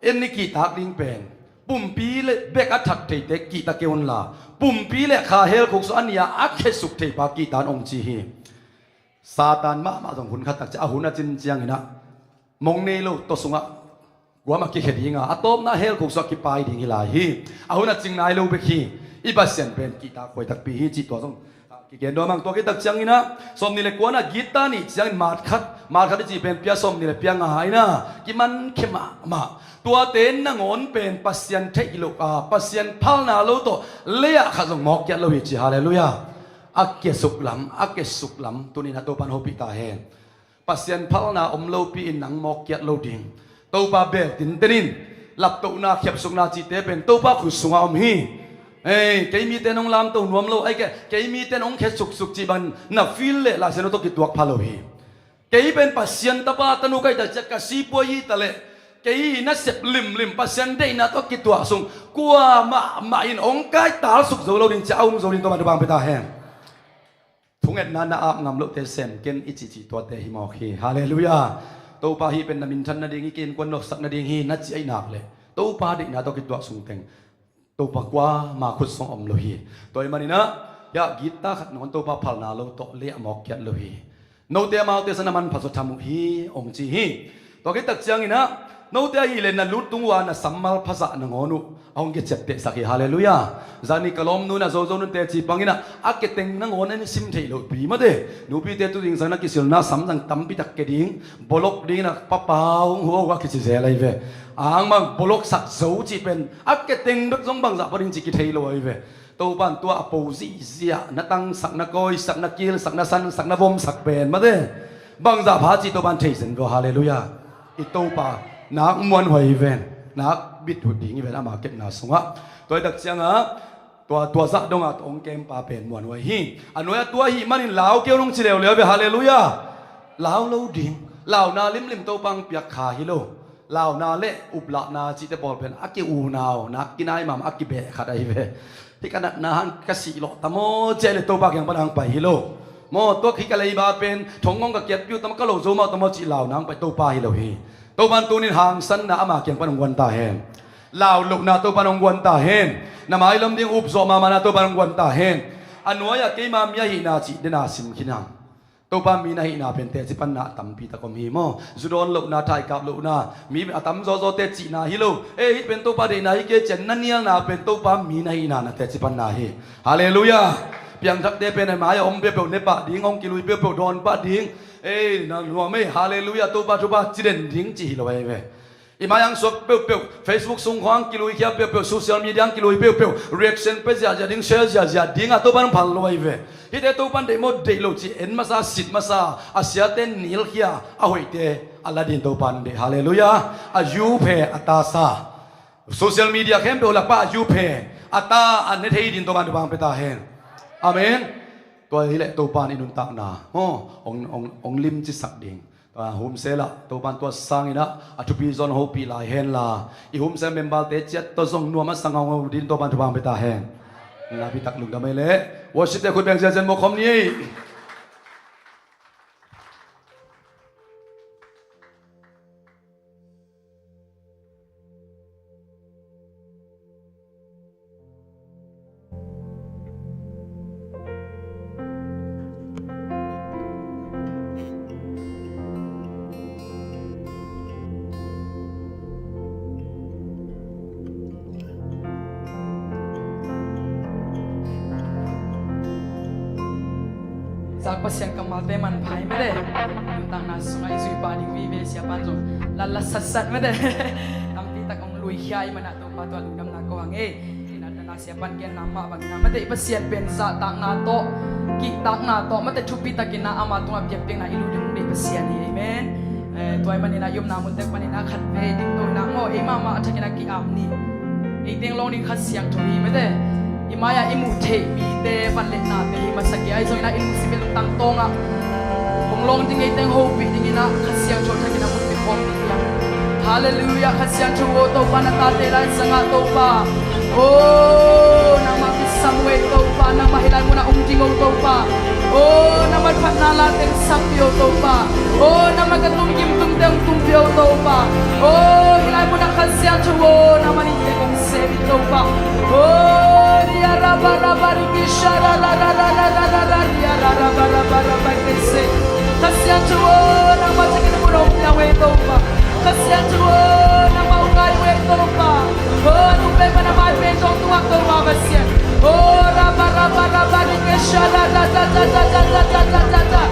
เอ็นนี่กีตากดิ่งเป็นปุ่มปีเลเบกอัดถักเตะกีตาเกวนลาปุ่มปีเลขาเฮลคุกสอันยาอักเคสุกเทปากีตานองจีฮีซาตานมาส่งคุณขัดตักจะอาหุนจินเจียงนะมงเนโลตสุงะกัวมากิเขดิงะอัตโตมนาเฮลคุกสกิปายดิ่งฮิลาฮีอาหุนจิงนายโลเบคีอีบัสเซนเป็นกีตาคอยตักปีฮีจิตตัวส่งกิเกนโดมังตัวกิตักจังอินะสมนี่เลกัวนะกีตานี่จังมาดคัดจีเป็นเปียสมนี่เลเปียงหายนะกิมันเข้มมาตัวเต้นนังอนเป็นปัสยันเทกิโลปัสยันพัลนาโลโตเลียขัดงมอกยัดโลหิตฮาเลลูยาอักเกสุกลัมตัวนี้นะตัวปันโฮปิตาเฮนปัสยันพัลนาอมโลปีนังมอกยัดโลดิงตัวปาเบตินเตนินหลับตัวนาเขียบสุกนาจีเตเป็นตัวปาขุสุงอาอมฮีเอ้แกมีแต่น้องลามตัวนวมโลไอ้แกมีแต่น้องแค่สุกจีบันนับฟิลเล่ลาเซนโตกิตัวพาโลฮีแกเป็นปัสยันตาปาตนุกัยแต่จะกสีปวยตะเลแกนัสเซบลิมปัสยันได้นะตัวกิตัวส่งกัวมาอินองกายตาสุกโซโลดินจะเอาโซลินตัวมาดูบางไปตาแห้งทุกเอ็ดนั้นนะอาบงามโลเตเซมเกนอิจิตัวเตหิมอคีฮาเลลูยาตัวปาฮีเป็นนามินชันนาดิงอีเกนกวนนกสักนาดิงฮีนัดจีไอนักเลยตัวปาดินะตัวกิตัวส่งเต็งตัวปากว่ามาขุดส่งอมโลฮีตัวมันนี่นะยากีตาขัดนอนตัวปาพัลนาโลโตเลี้ยมอกยัดโลฮีโนเตียมาเตสนามันผสมทามุฮีอมจีฮีตัวกิตักจังอินะโนเตียฮีเลนะลุตุงวานะสัมมาภาษาหนังอนุเอาเกจเตสักฮาเลลูยาจานิกลอมนูนะโซนุนเตจิปังอินะอักเกติงหนังอนันซิมเทโลปีมาเดนูปีเตตุดิงสังนักกิสิลนะสัมสังตัมปิตักเกดิงบล็อกดิงนะปะปาวหัวว่ากิสิเซอะไรเวอ่างมังบล็อกสักโซจิเป็นอักเกติงดึกสงบังสักปริญจิกิเทโลไอเวตัวปันตัวอโปซิเซียนัตังสักนักกอยสักนักกิลสักนักสันสักนักวมสักเป็นมาเดบังสักพาจิตัวปันเทสันก็ฮาเลลูยาอิตัวปานักมวนหอยเวนนักบิดหุดดิ่งเวลามาเก็บนาสงะตัวดักเสียงตัวสักดงอ่ะองเกมปาเป็นมวนหอยหิอันนู้นตัวหิมันลาวเกี่ยวลงเฉลียวเหลียวไปฮาเลลูยาลาวโลดิ่งลาวนาลิมตัวปังเปียกขาฮิโลลาวนาเละอุบละนาจิตบอลเป็นอักกิอูนาวนักกินายมามอักกิเบะขัดไอเวที่กันนาฮันกสิโลตะโมเจเลตัวปักยังปะดังไปฮิโลโมตัวขี้กะเลยบาเป็นถงงงกับเกียรติอยู่ตะมกะโลโซมาตะโมจิลาวนางไปตัวปาฮิโลฮีตัวมันตัวนี้ห่างสันนะอามาเกียงปะดังวันตาแหม ลาวลุกนาตัวปานองวันตาเฮนนามายลมดิ้งอุบโซมามานาตัวปานองวันตาเฮนอันวัยกี่มามียหินาจิเดนาสิมขินังตัวปามีนาหินาเป็นเตจิปันนาตัมปีตะกมหิโมจุดอนลุกนาไทยกับลุกนามีตัมโซโซเตจินาฮิโลฮิเป็นตัวปาเดนาฮิเกเจนนันเนียนาเป็นตัวปามีนาหินานาเตจิปันนาฮิฮาเลลูยาเพียงทักเดเป็นไอ้หมายอมเปียวเนปะดิ้งองกิลุยเปียวดอนปะดิ้งนั่นหัวไม่ฮาเลลูยาตัวปาทุบาจิเดนดิ้งจิฮิโลไปเว้อีมายังสวบเปียวเฟซบุ๊กส่งของกิลุยเขียเปียวโซเชียลมีเดียกิลุยเปียวเรีแอคชั่นไปจะดิ้งแชร์จะดิ้งตัวปานพันโลไปเว้ฮิเดตัวปันเดโมเดโลจิเอ็นมาซาสิทมาซาอาเซียเตนนิลเขียอาหอยเตอัลลาดินตัวปันเดฮาเลลูยาอายูเพอัตาซาโซเชียลมีเดียเข้มเปียวหลักป้าอายูเพอัตาอันเนเทยดินตัวปันตัวบางเปตาเฮนอาเมนตัวนี้แหละตัวปานอินุนตักนาองลิมจิสักดิ่งตัวโฮมเซล่ะตัวปานตัวสังอินะอัตุปีซอนโฮปีลายเฮนล่ะอีโฮมเซเมมบาลเตจิตตัวส่งนัวมาสังเอาดินตัวปานตัวบางเปตาเฮนนาพิตักลุงทำไมเละวอชิตเตคุณแบงเซนโมคอมนี้จากประเสียงกำมาเตมันไพ่ไม่ได้ยุตังนาสุนัยสุยบาดิวีเวเสียปันจงลัลลัสสัดไม่ได้ทำปีตะกงลุยขี้ายมันตัวปาตัวลุดำนาโกหังนันนาเสียปันเกนนามาบางนาไม่ได้ประเสียงเป็นสะตังนาโตกิตังนาโตไม่ได้ชุบปีตะกินนาอามาตัวเปียกเปียงนาอิลูดึงได้ประเสียงนี่เมนตัวมันนี่นายุมนามุนเตมันนี่นาขัดเวดิ้งตัวนางโง่มาอัจฉริยะกิอามนี่เตียงลงดิ้งขัดเสียงถุยไม่ได้imaya imu te mi te pan le na te masaki ai soina imu sibil tang tonga bonglong ding ai teng ho pi ding ina khasiang chot thakina mun pe pon ya hallelujah khasiang chu to pana ta te lai sanga to pa oh nama ki samwe to pa nama hilai muna ding to pa oh nama phat na la teng sak pio to pa oh nama ka tum kim tum teng tum pio to pa oh hilai muna khasiang chu nama ni te kong se to pa oh ya raba raba ri shara la la la la la la la ya raba raba raba kese kasian chuo na ma chikin mo ro ya we to pa kasian chuo na ma ugai we to pa oh tu pe mana ma pe to tu ak to ma basian oh raba raba raba ri shara la la la la la la la la la la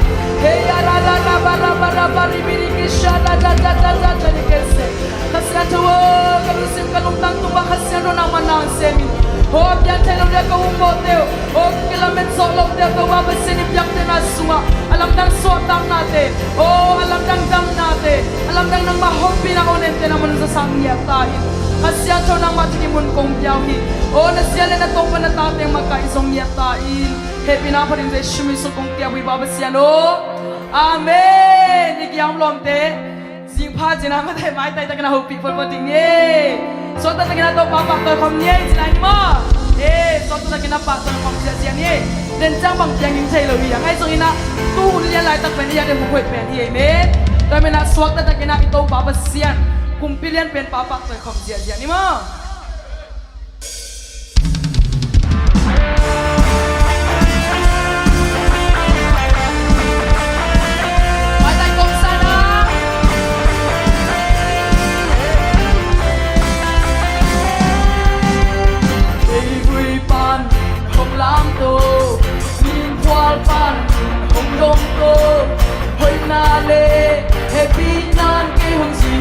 hey ya raba raba raba raba ri shara la la la la la ni kese kasian chuo ka sim ka lung tang tu ba kasian ro na ma na semi oh biar telur dia kau umpoteo oh kilamet solok dia kau apa sini biar tena semua alam dan suatang nate oh alam dan dang nate alam dan nang mahompi na onen tena manusia sangya tahin kasihan conang mati di mun kong piahi oh nasiale na tong panatate maka isong niya tahin happy na pa rin sa shumi so kong piahi babasian oh amen ikiyam lomte sing pa jina mate mai tai takna hopi for poting ye so ta takna to papa to kom ye jina ni mo so ta takna pa to kom sia ni den chang bang piang ning chai lo yang ai song ina tu lian lai tak pen ya de hoi pen ye me ta mena swak ta takna ito papa sian kumpilian pen papa to kom sia ni mo lam to min kwal pan hong dong to hoi na le happy nan ke hong si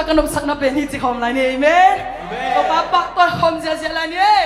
กันนบสักนับเป็นที่จิคอมไรนี่เมนตัวป้าปักตัวคอมเสียเสียไรนี่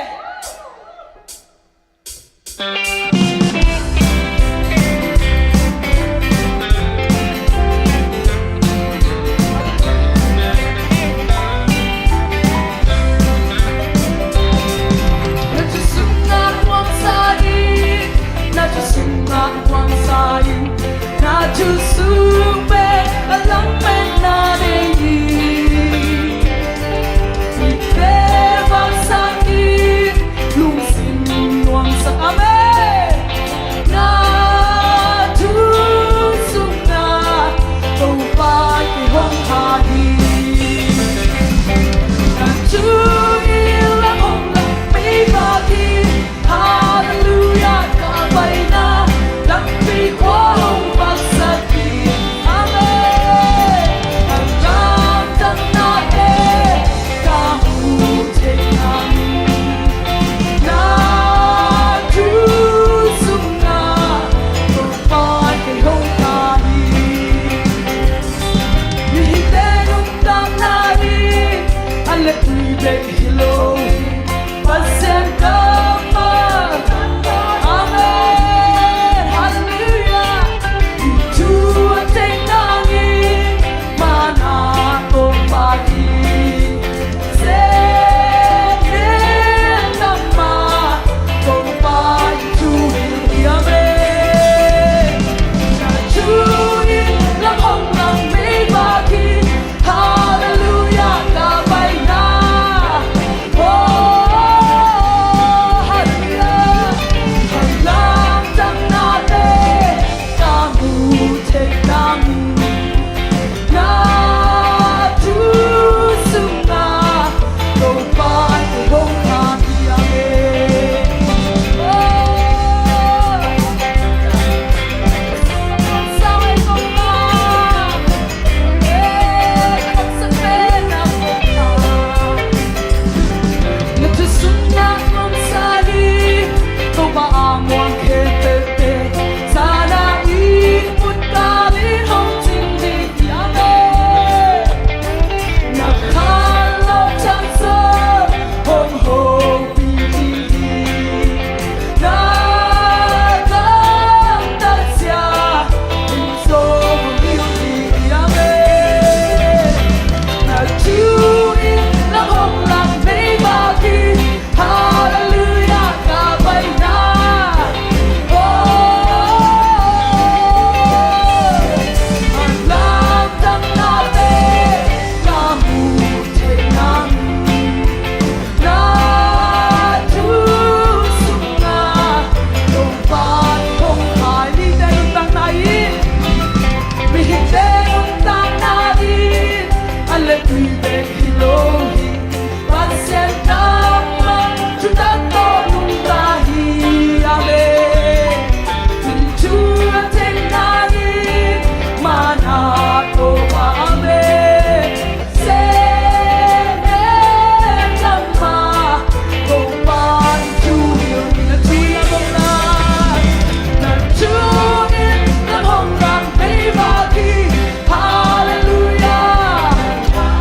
Hallelujah.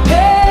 Hey,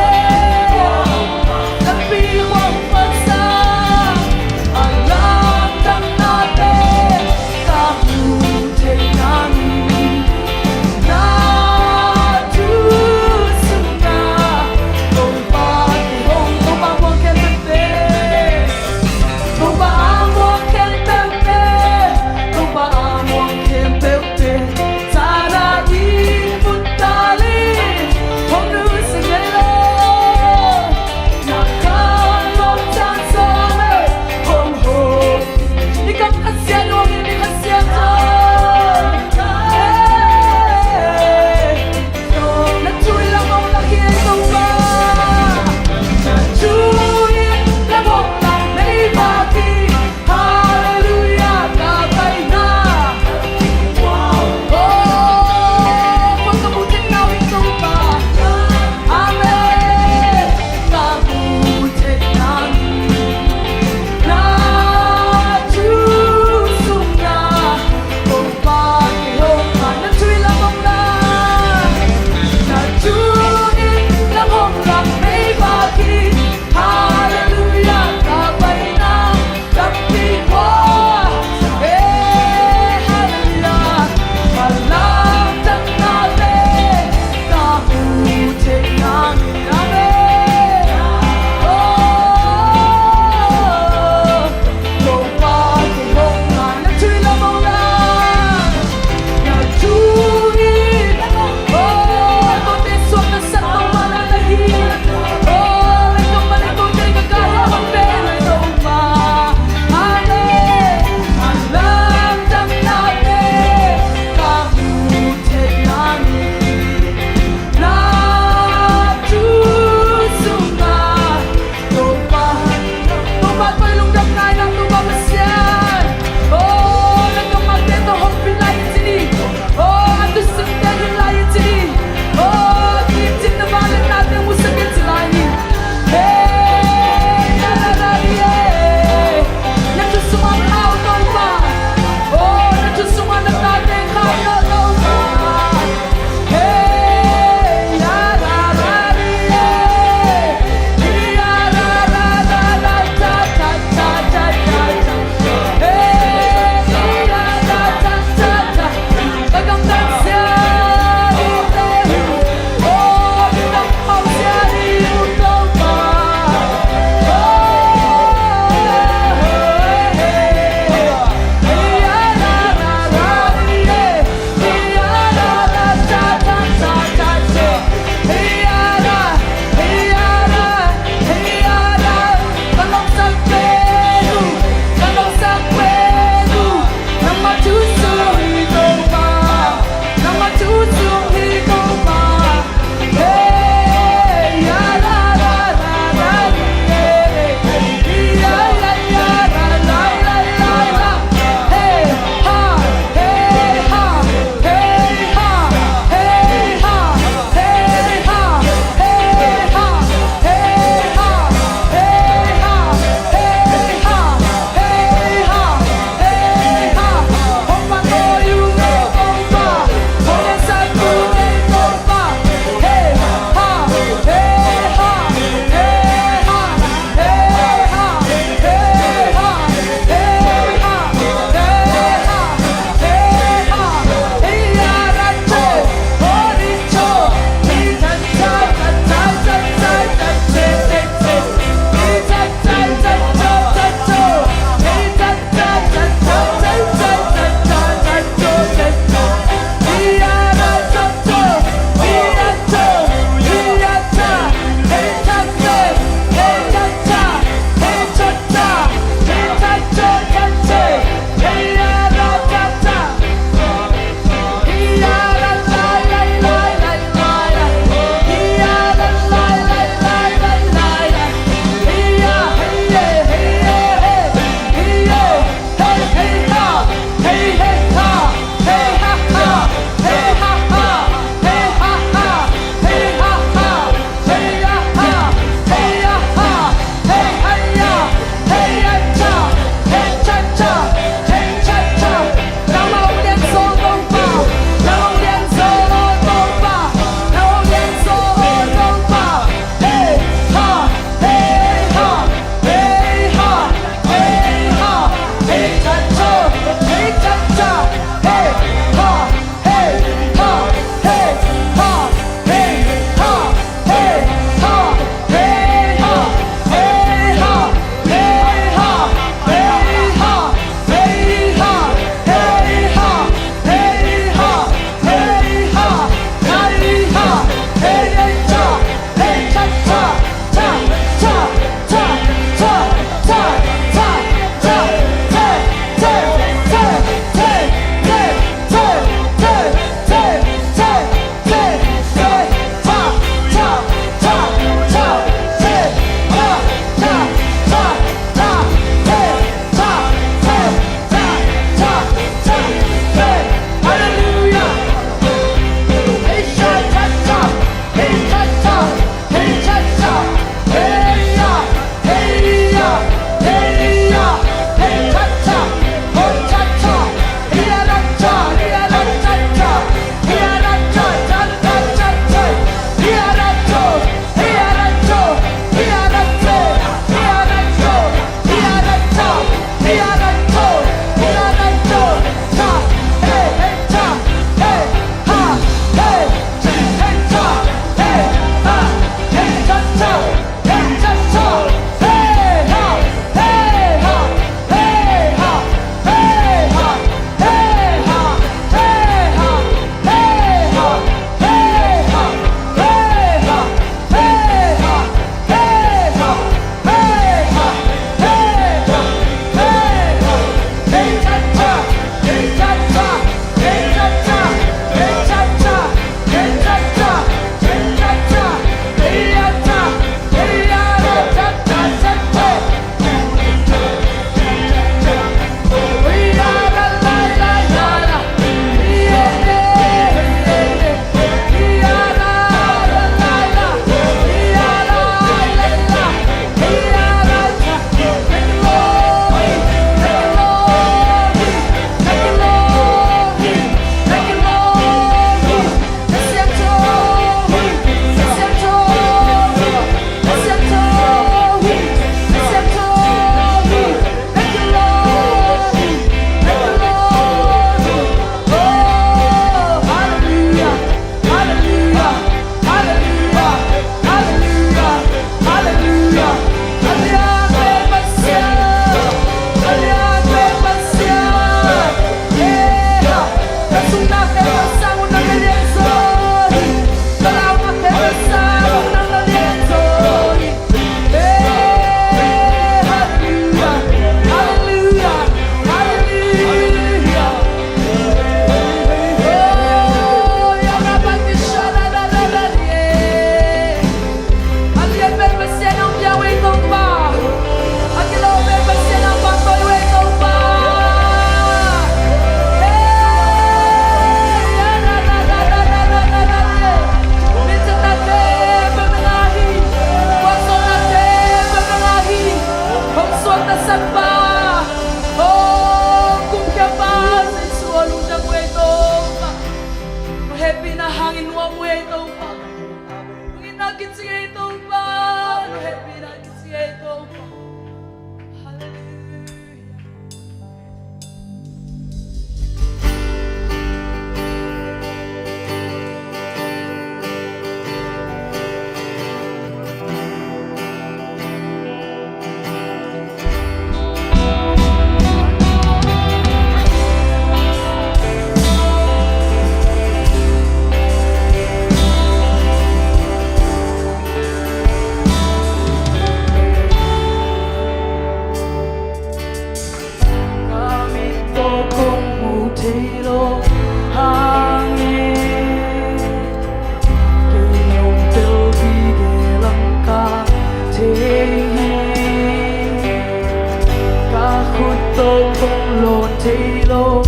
thấy lô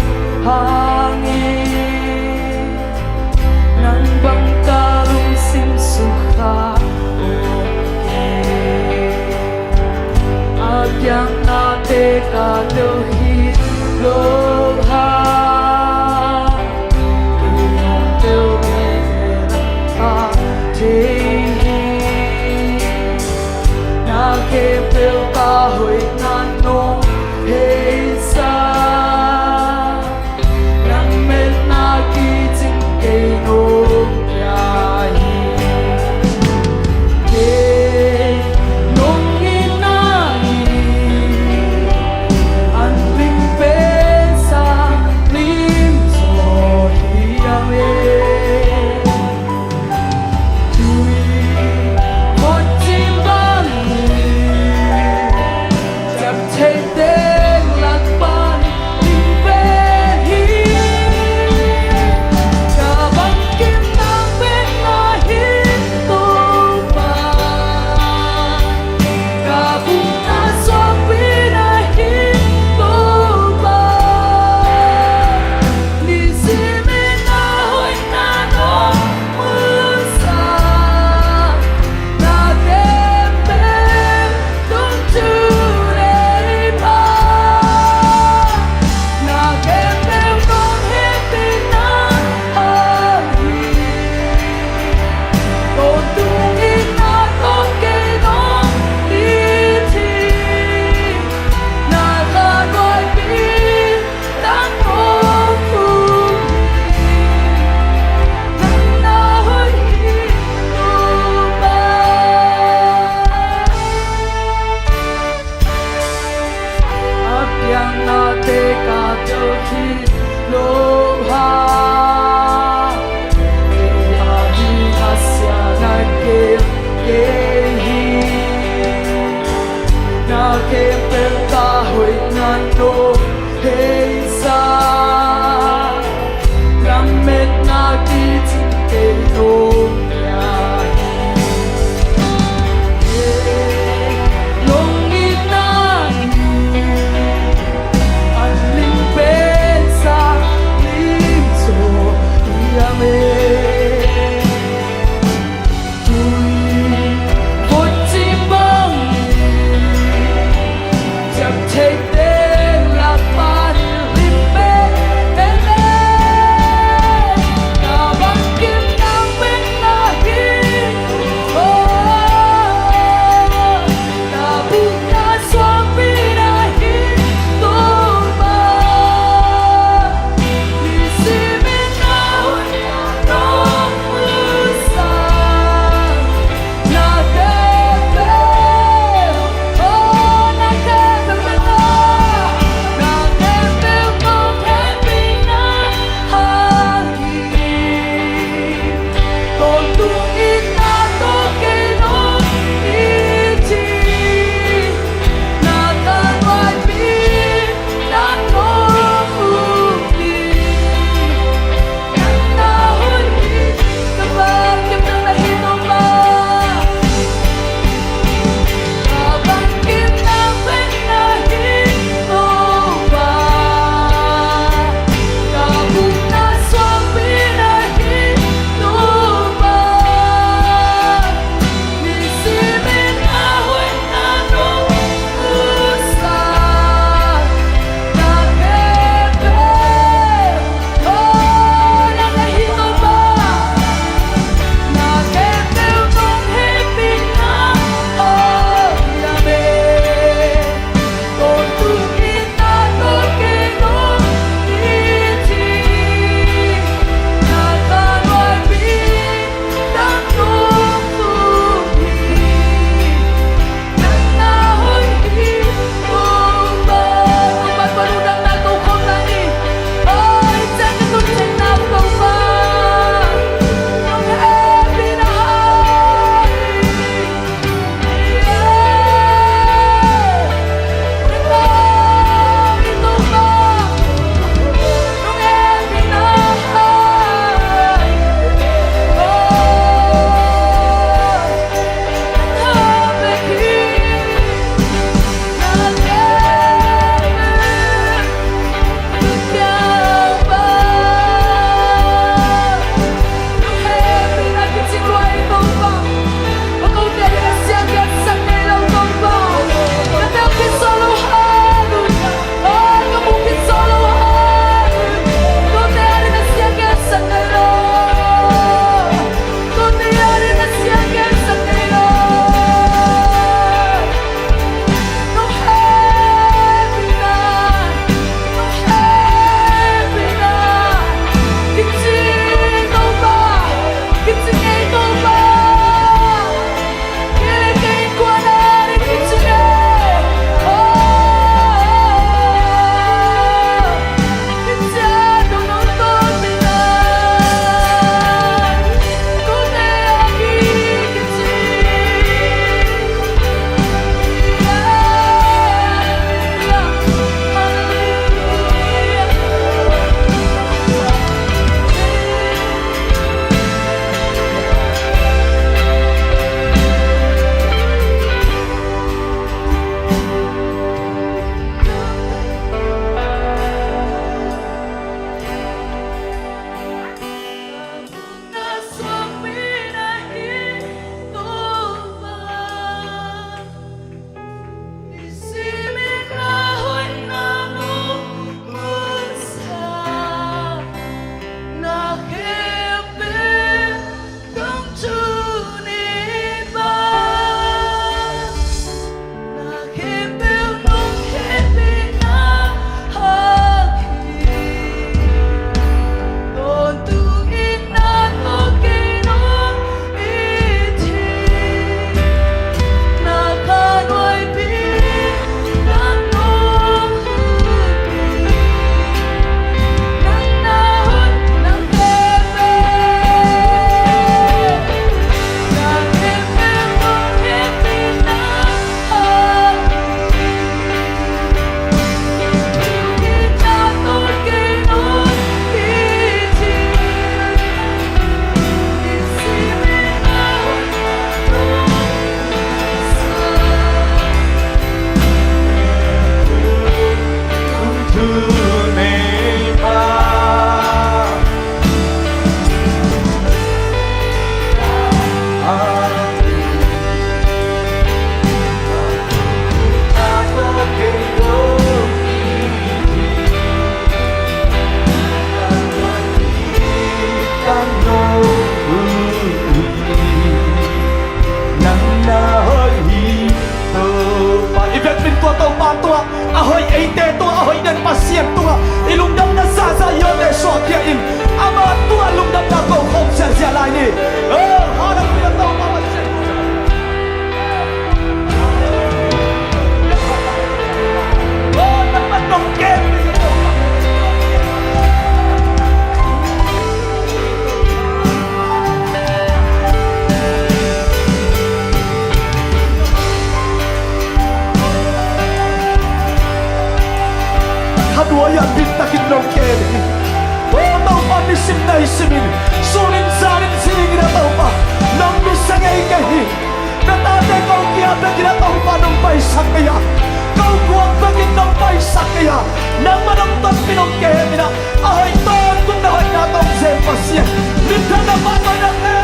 hangin nang bang tarong simsukha agyang nate ka dohit loha kiyong tewera ka nakepil kahoy nanong hesa nang men nakiting kainong yahi nung inahi ang limpesa limso hiyame kadua ya bitakin nong kene oh tau pa ni sim na isimin sunin zanin singin na tau pa nang bisangay kahi natate kau kia begin na tau pa nang paisak kaya kau kuwag begin nang paisak kaya nang manamtan pinong kene na ay ton kung nahoy na tong zempas yan nita na patoy na kene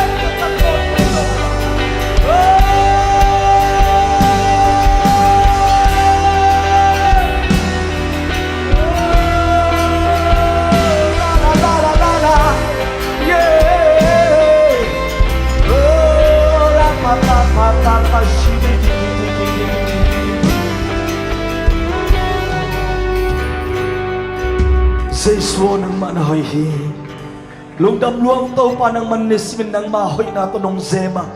sa iswo ng manahoy lungdam luang tau pa ng manismin ng mahoy na to nung zema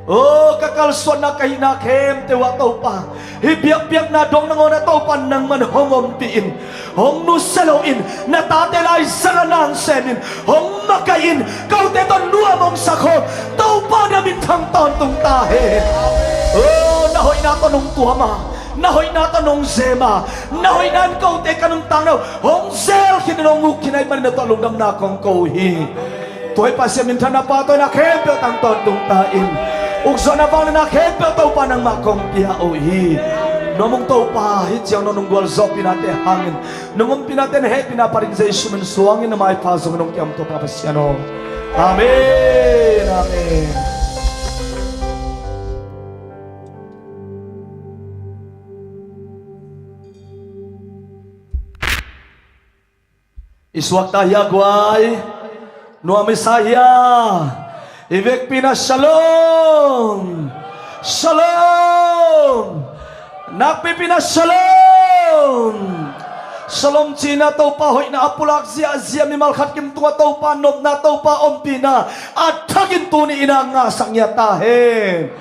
oh kakalswan na kayo na kem tewa tau pa hibiyak-biyak na dong nang na tau pa ng manhongom piin hong nusaloin natatelay sa ranang semin hong makain kau teton nuwa mong sako tau pa na bintang tontong tahe oh nahoy na to nung tuwama nahoy nato nung zema nahoy nan kau te kanong tangnaw hong zel kinanong kinay man na talong dam na kong kauhi tuhay pa siya mintan na pato na kempel tang tontong tain ugso na bang na kempel tau pa ng makong piauhi nomong tau pa hitsiyang nonong gwalzo pinate hangin nungong pinate na he pinaparin sa isumin suwangin na maipasong nung kiyam to papasyano amen amen iswak tayo guay no Mesaya ivek pina shalom shalom nakpipina shalom shalom china tau pa hoy na apulak zia zia mi malkhat kim tunga tau pa nob na tau pa ompina at tagin tuni ina nga sangya tahen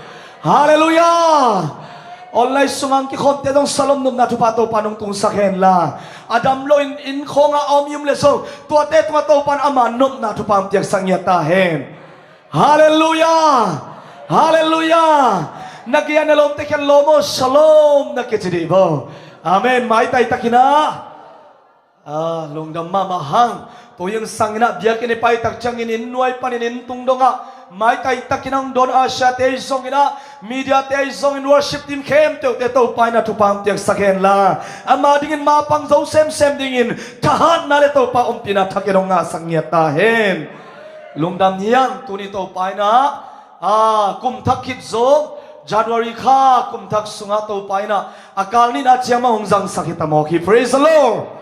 hallelujah online sungang ki konte dong salom num na tupato panong tung sakhen la adam lo in khonga omyum leso tuate tumato pan ama num na tupam tiak sangya tahen hallelujah hallelujah nagian lom tekan lomo shalom nakechidi bo amen mai tai takina longdam mamahang toyang sangina biakin pai tak changin nuai panin tungdonga mai tai takinang don asya te songina media te songin worship team kem te to pai na tupang tiak sakhen la ama dingin mapang zo sem dingin tahan na le to pa umpina thakinong nga sangya tahen lungdam niyang tuni to pai na kum thakit zo January kha kum thak sunga to pai na akal ni na chiama hongjang sakita mo ki praise the Lord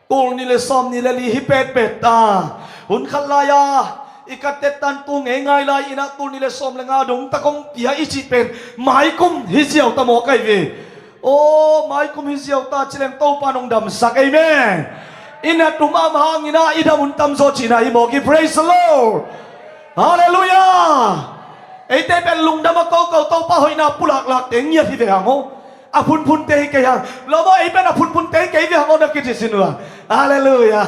tul ni le som ni le li hipet pet ta hun khalaya ikatetan tu ngai la ina tul ni le som le nga dong takong pia ichi pen mai kum hijiao ta mo kai ve o mai kum hijiao ta chileng to panong dam sak amen ina tuma mahang ina ida mun tam zo china i mo ki praise the Lord hallelujah ete pen lung dam ko ko to pa hoina pulak lak teng nya hi ve hango apun pun te ke yang lobo ai pen apun pun te ke ve hango na ki sinua hallelujah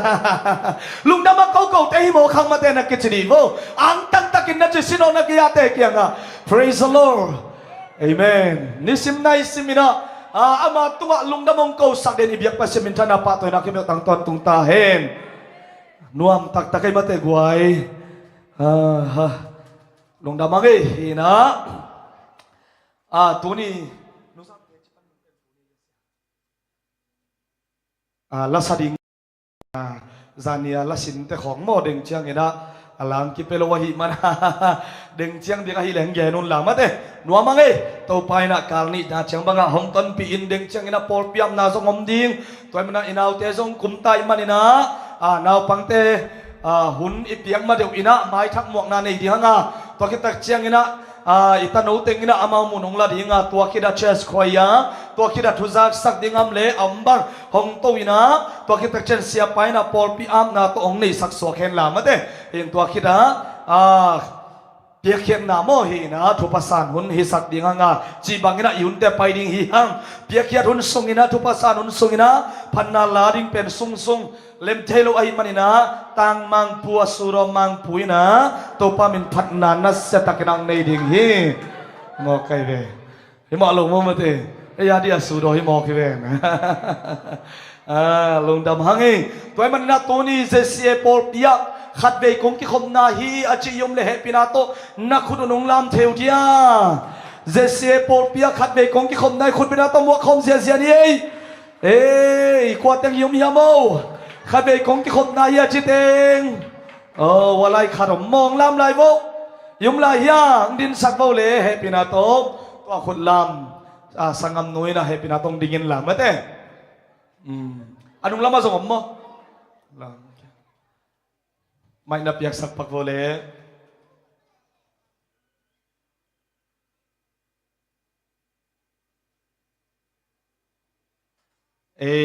lung dam ko te hi mo khang ma te na ki chini mo ang tang takin na chi sino na ki ya te ke nga praise the Lord amen nisim na isimina ama tunga lung dam ko sak den ibyak pa siminta na pa to na ki tang ton tung ta hen nuam tak takai mate guai lung dam nge hina tuni lasading zania lasin te khong mo deng chiang ina alang ki pelo wahi man deng chiang bi ka hi leng ge non la ma te nuam nge to pai na kalni na chiang banga hong ton pi in deng chiang ina por piam na zong om ding toy mana inau te zong kum tai man ina naw pang te hun ipiang ma deu ina mai thak muak na nei di hanga to ki tak chiang ina ita no teng ina amau munong la dinga tua kida chess khoya tua kida thuzak sak dingam le ambang hong to ina tua kita chen sia pai na por pi am na to ong nei sak so khen la ma te in tua kida piakhen na mo hi na thupasan hun hi sak dinga nga chi bangina yun te pai ding hi hang piakhiat hun sungina thupasan hun sungina phanna la ding pen sung sung lem thelo ai manina tang mang pu asuro mang puina to pa min phatna na se takinang nei ding hi mo kai ve hi mo lo mo mate ya dia sudah mau kibeng lung dam hangi toy man na toni jesie pol piak khat ve kong ki khom na hi achi yom le he pinato na khudunung lam theu dia jesie pol piak khat ve kong ki khom nai khud pinato mo khom zia zia ni ei kwa teng yom yamo khat ve kong ki khom na hi achi teng walai kharom mong lam lai vo yom la ya din sak vo le he pinato to khud lam sangam noi na he pinatong dingin lam mate anong lama song mo lang may napiyak sak pak vo le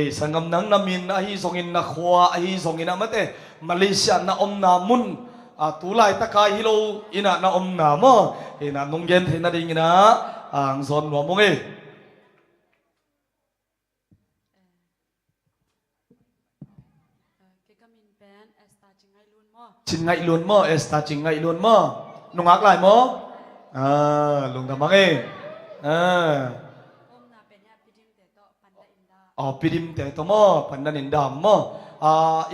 sangam nang namin ahi songin na khwa ahi songin na mate Malaysia na na mun tulay taka hilo ina na na mo ina nunggen thina ding ina ang zon wa mong chin ngai luôn mo esta chin ngai luôn mo nung ak lại mo lung tamang pidim te to mo pandan indam mo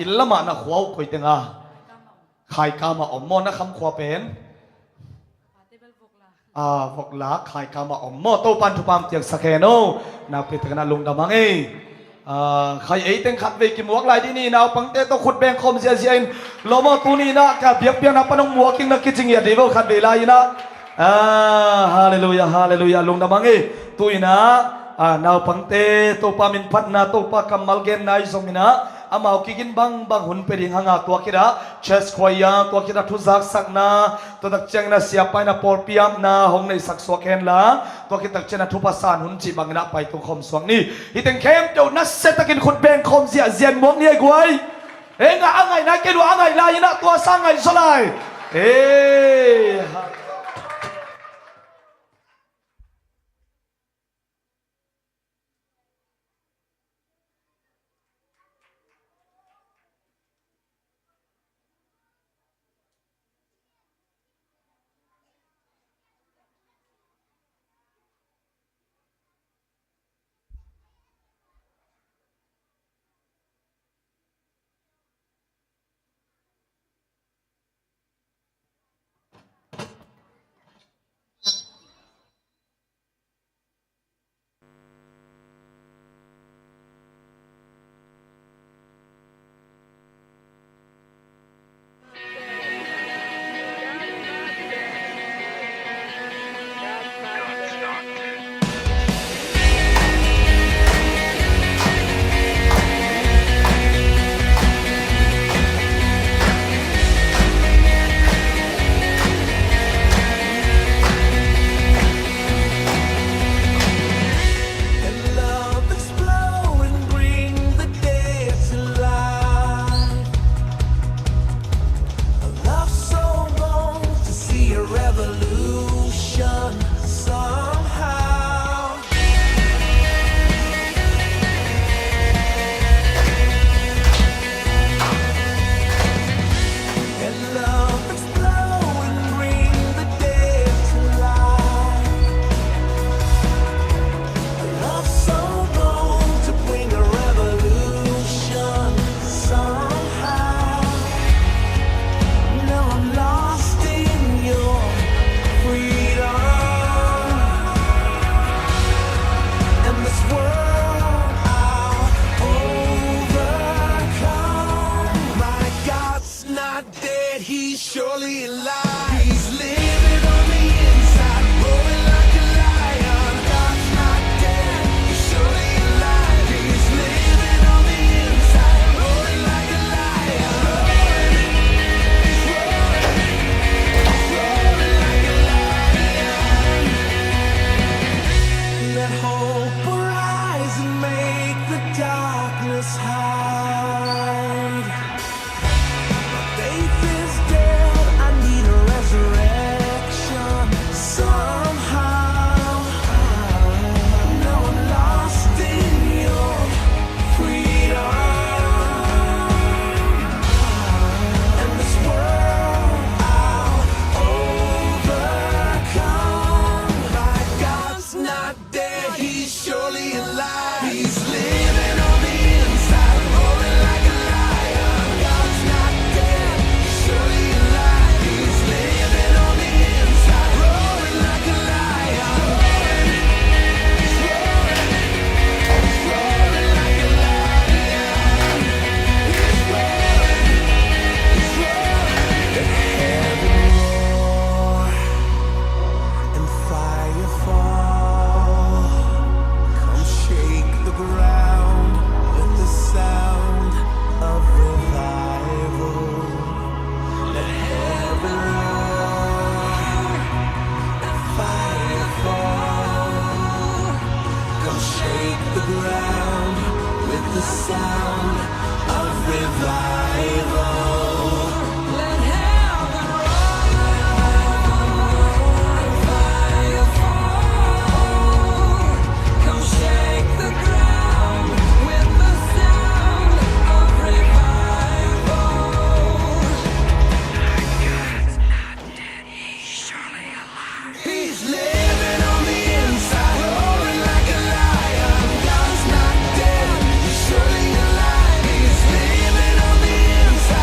ilama na khwau khoi tenga khai kama ommo na kham khwa pen vok la khai kama ommo to pan thu pam tiak sakeno na petena lung damang khai ấy tên khát về kim muak lại đi ni nào bằng tê to khut beng khom zia zia in lo mo tu ni na ka biak biak na panong muak king na kitching ya di vo khát về lại na hallelujah hallelujah lung damang tu ina nào bằng tê to pa min phat na to pa kamal gen nai song ina amau kigin bang hun peding hanga tua kira chest khoya tua kira thu zak sak na to tak chang na siapa na por piam na hong nei sak swak hen la tua ki tak chena thu pasan hun chi bang na pai tu khom swang ni hiteng khem to na set takin khut beng khom zia zian mok ni ai gwai nga angai na ke lu angai la ina tua sang ngai solai surely alive. He's living on the inside, roaring like a lion. God's not dead, he's surely alive. He's living on the inside, roaring like a lion. He's roaring like a lion. He's roaring. Let heaven roar and fire fall. Come shake the ground with the sound of revival. Let heaven roar and fire fall. Come shake the ground with the sound of revival. Let heaven fire fall. Come shake the ground with the sound of revival. He's living on the inside, roaring like a lion. God's not dead, he's surely alive. He's living on the inside.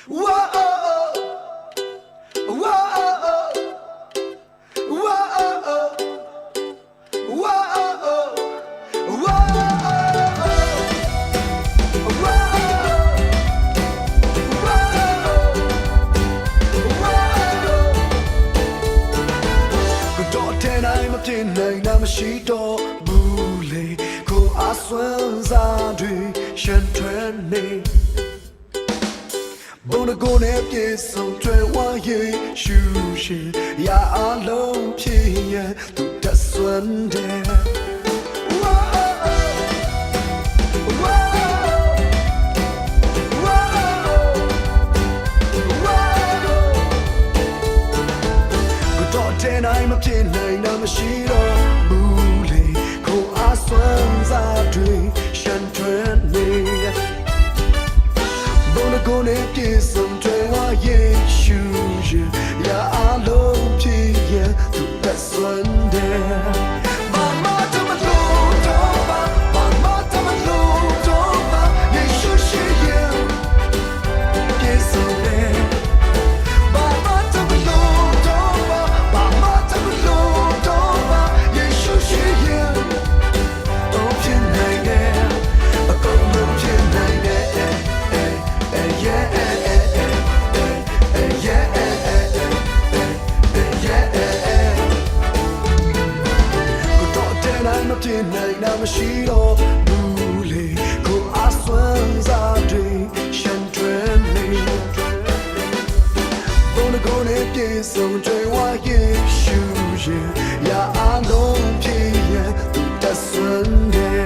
Whoa, whoa, She don't bully, go as well as I do, shen training. Bona go ne pie some train wa ye, shoo she, ya alone pie, to das one day. I'm a tin, I'm a sheet of bully. Go as ones I drink, shan training. Bona go ne kiss some train while ye shoes. Yeah, I love you, yeah, to that Sunday. Mama, to my Lord, Mama, to my Lord, yeah, shoes, yeah, yes, so there. I'm a sheet of bully, go as ones I drink, shan training. Bona go ne pie some train while ye shoes, yeah, I know pie, that's one day.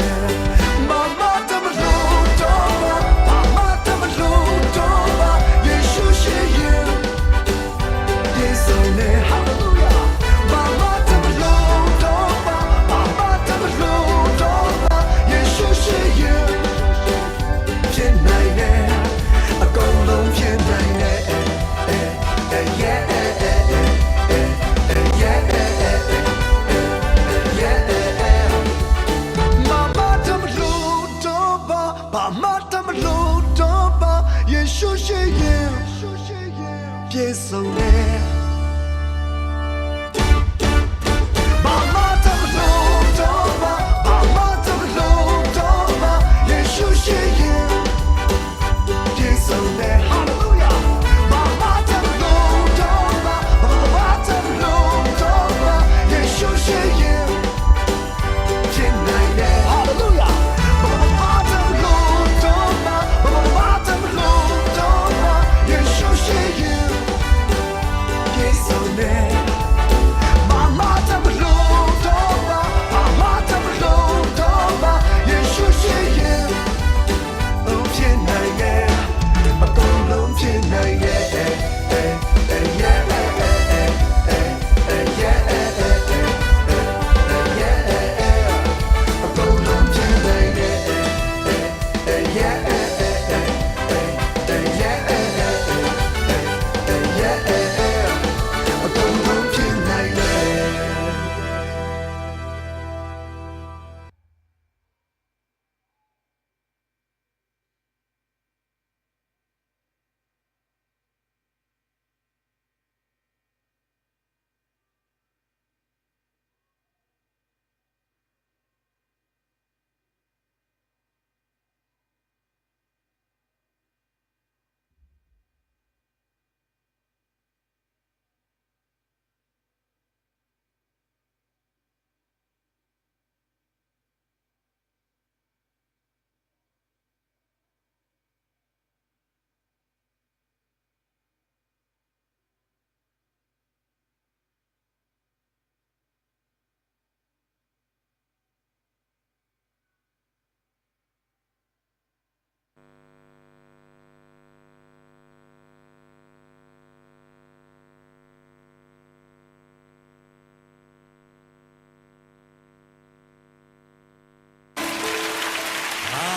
Mama, tell me look over, Mama, tell me look over, ye shoes, yeah, yes, on there, hallelujah. Mama, tell me look over, Mama, tell me look over, ye shoes, yeah, pie night, I go long pie night. Yes, so there.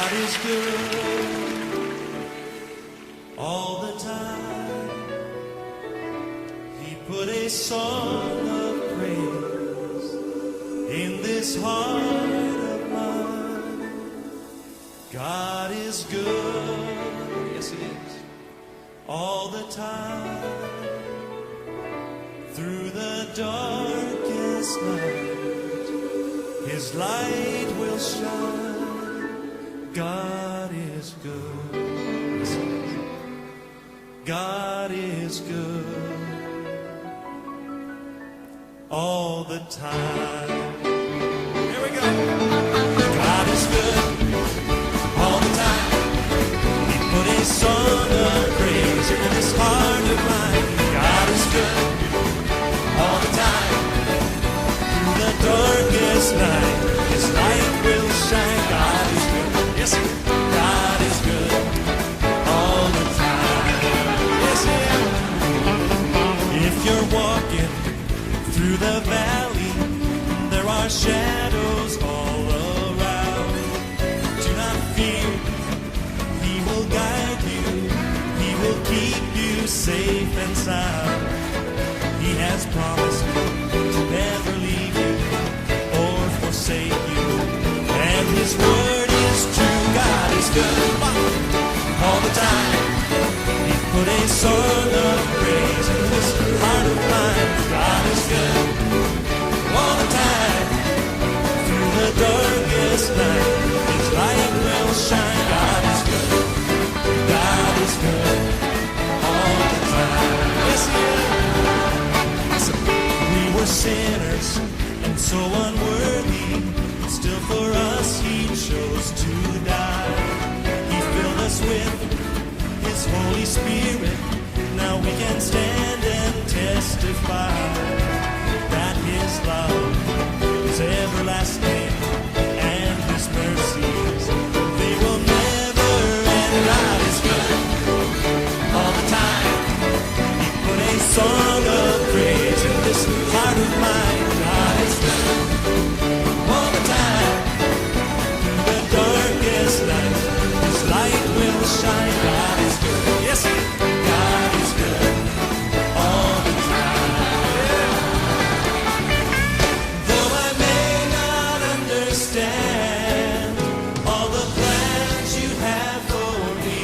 God is good all the time. He put a song of praise in this heart of mine. God is good, yes He is, all the time. Through the darkest night, His light will shine. God is good. God is good all the time. Here we go. God is good all the time. He put a song of praise in this heart of mine. God is good all the time. Through the darkest night, His light will shine. God is good. Yes, God is good all the time. Yes, He is. If you're walking through the valley, there are shadows all around. Do not fear, He will guide you. He will keep you safe and sound. He has promised to never leave you or forsake you. And His word is true. God is good all the time. He put a song of praise in this heart of mine. God is good all the time. Through the darkest night, His light will shine. God is good. God is good all the time. Yes, He is. Listen, we were sinners and so unworthy. Still for us He chose to die. He filled us with His Holy Spirit. Now we can stand and testify that His love is everlasting and His mercies, they will never end. God is good all the time. He put a song of praise in this heart of mine. God is good all the time. Through the darkest night, His light will shine. God is good. Yes, God is good all the time. Though I may not understand all the plans You have for me,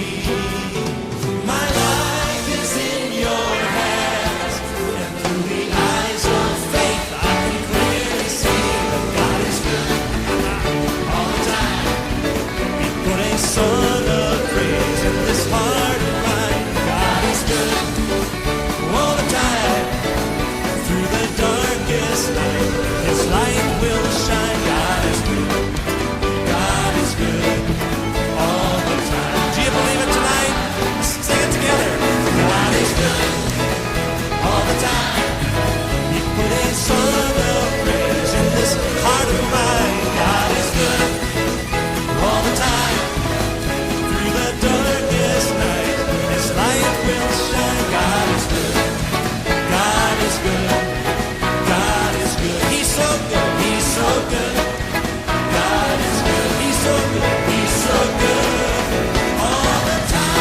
my life is in Your hands. And through the eyes of faith, I can clearly see that God is good all the time. He put a song of praise in this heart of mine. God is good all the time. Through the darkest night, His light will shine. God is good. God is good all the time. Do you believe it tonight? Let's sing it together. God is good all the time. He put a song of praise in this heart of mine. God is good all the time. Through the darkest night, His light will shine. God is good. God is good. God is good. He's so good. He's so good. God is good. He's so good. He's so good all the time.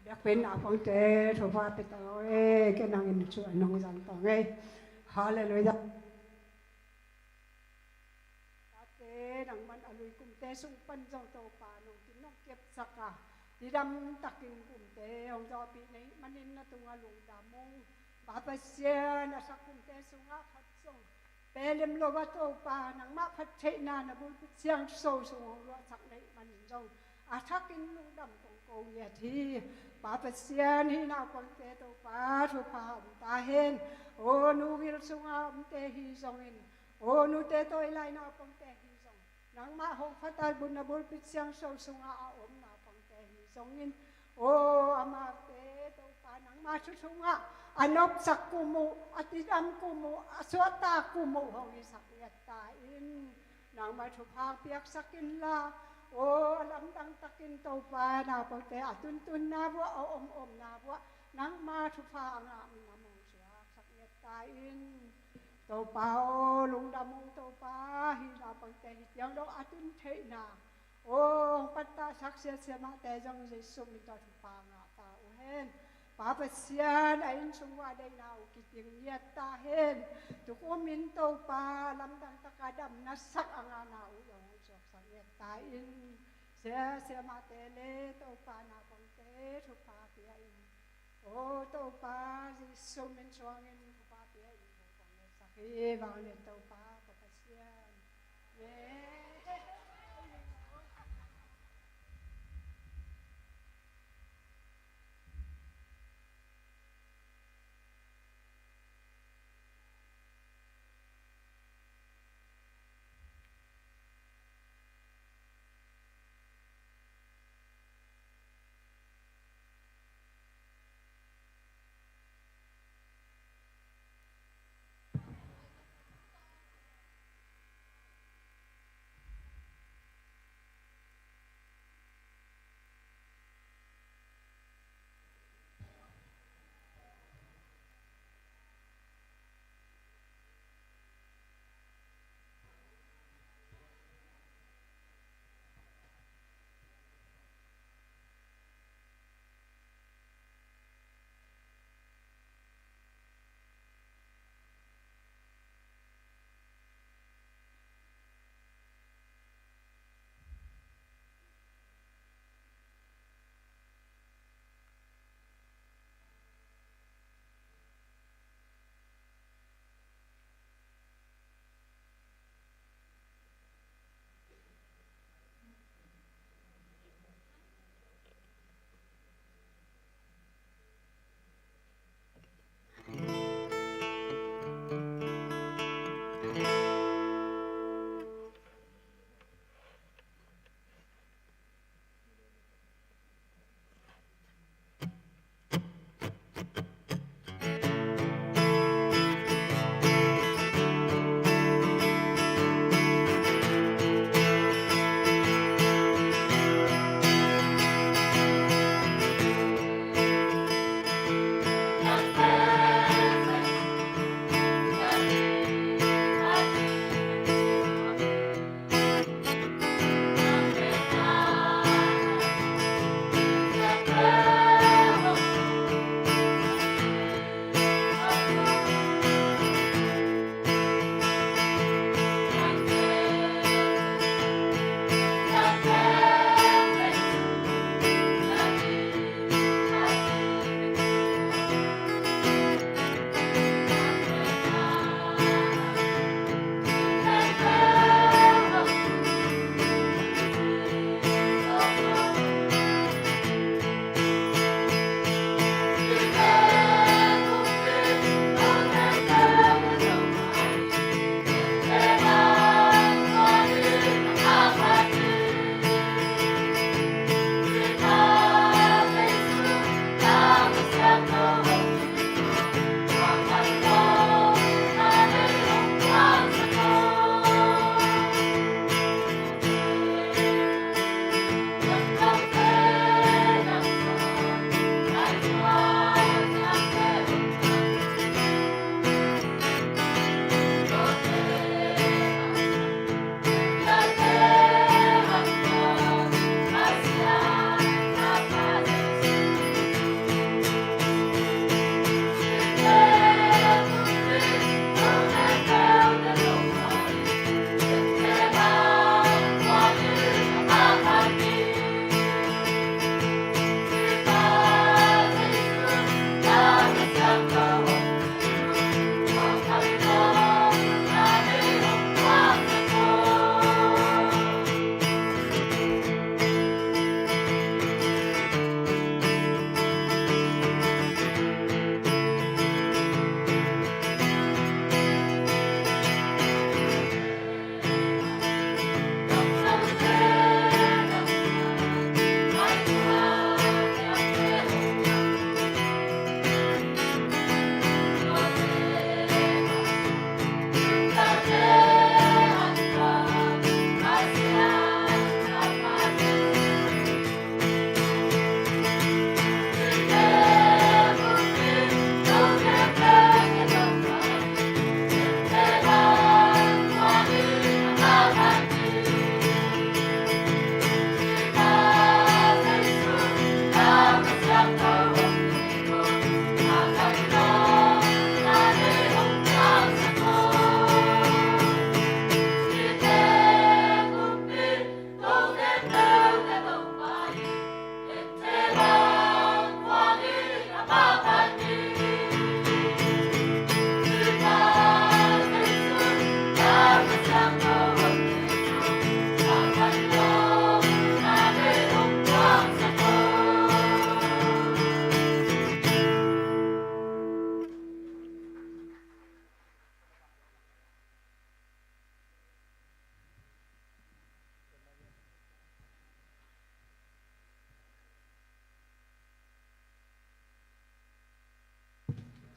đặc biệt là phong tế thủ pháp bị tao ấy cái năng in chuột nông dân tao ấy hallelujah tế năng man alui kum tế sung pan trong tàu pa nông tin nông kiếp saka đi đâm tắc kinh kum tế ông do bị này man in na tung alung đam mong bà sia na sắc kum tế sung á phát sung belem lo ba tàu pa năng ma phát thế na na bul siang sâu sung lo sắc này man in trong thắc kinh lung đâm tông cầu nhà thi bà sia ni na quan tế tàu pa thu pa ông ta hen ô nu vil sung á ông tế hi song in ô nu tế tôi lại na quan tế hi song nang ma hong fatal bun na bul siang sâu sung á om na quan tế hi song in ô ama tế tàu pa nang ma sung á anop sak kumu atidam kumu aswata kumu hong isak yatta in nang ma thu pa piak sakin la ô alam tang takin tàu pa na pang te atun tun na bo om na bo nang ma thu pa anga mi na mong sia sak yatta in tàu pa lùng đam mong tàu pa hi na bằng tè yang đâu atun thế na ô bắt ta sắc xe mà tè trong dây sum mình cho pa ngã ta ô hen pa pa xian ai sung qua đây nào kí tiếng nhiệt ta hen tụi cô min tàu pa làm đằng ta cả đầm na sắc ang nào yang chọc sang nhiệt ta in xe mà tè lê tàu pa na bằng tè thu pa pia in ô tàu pa dây sum mình choang in thu pa pia in Ê, vào liền tàu pa của bà Sian. Yeah.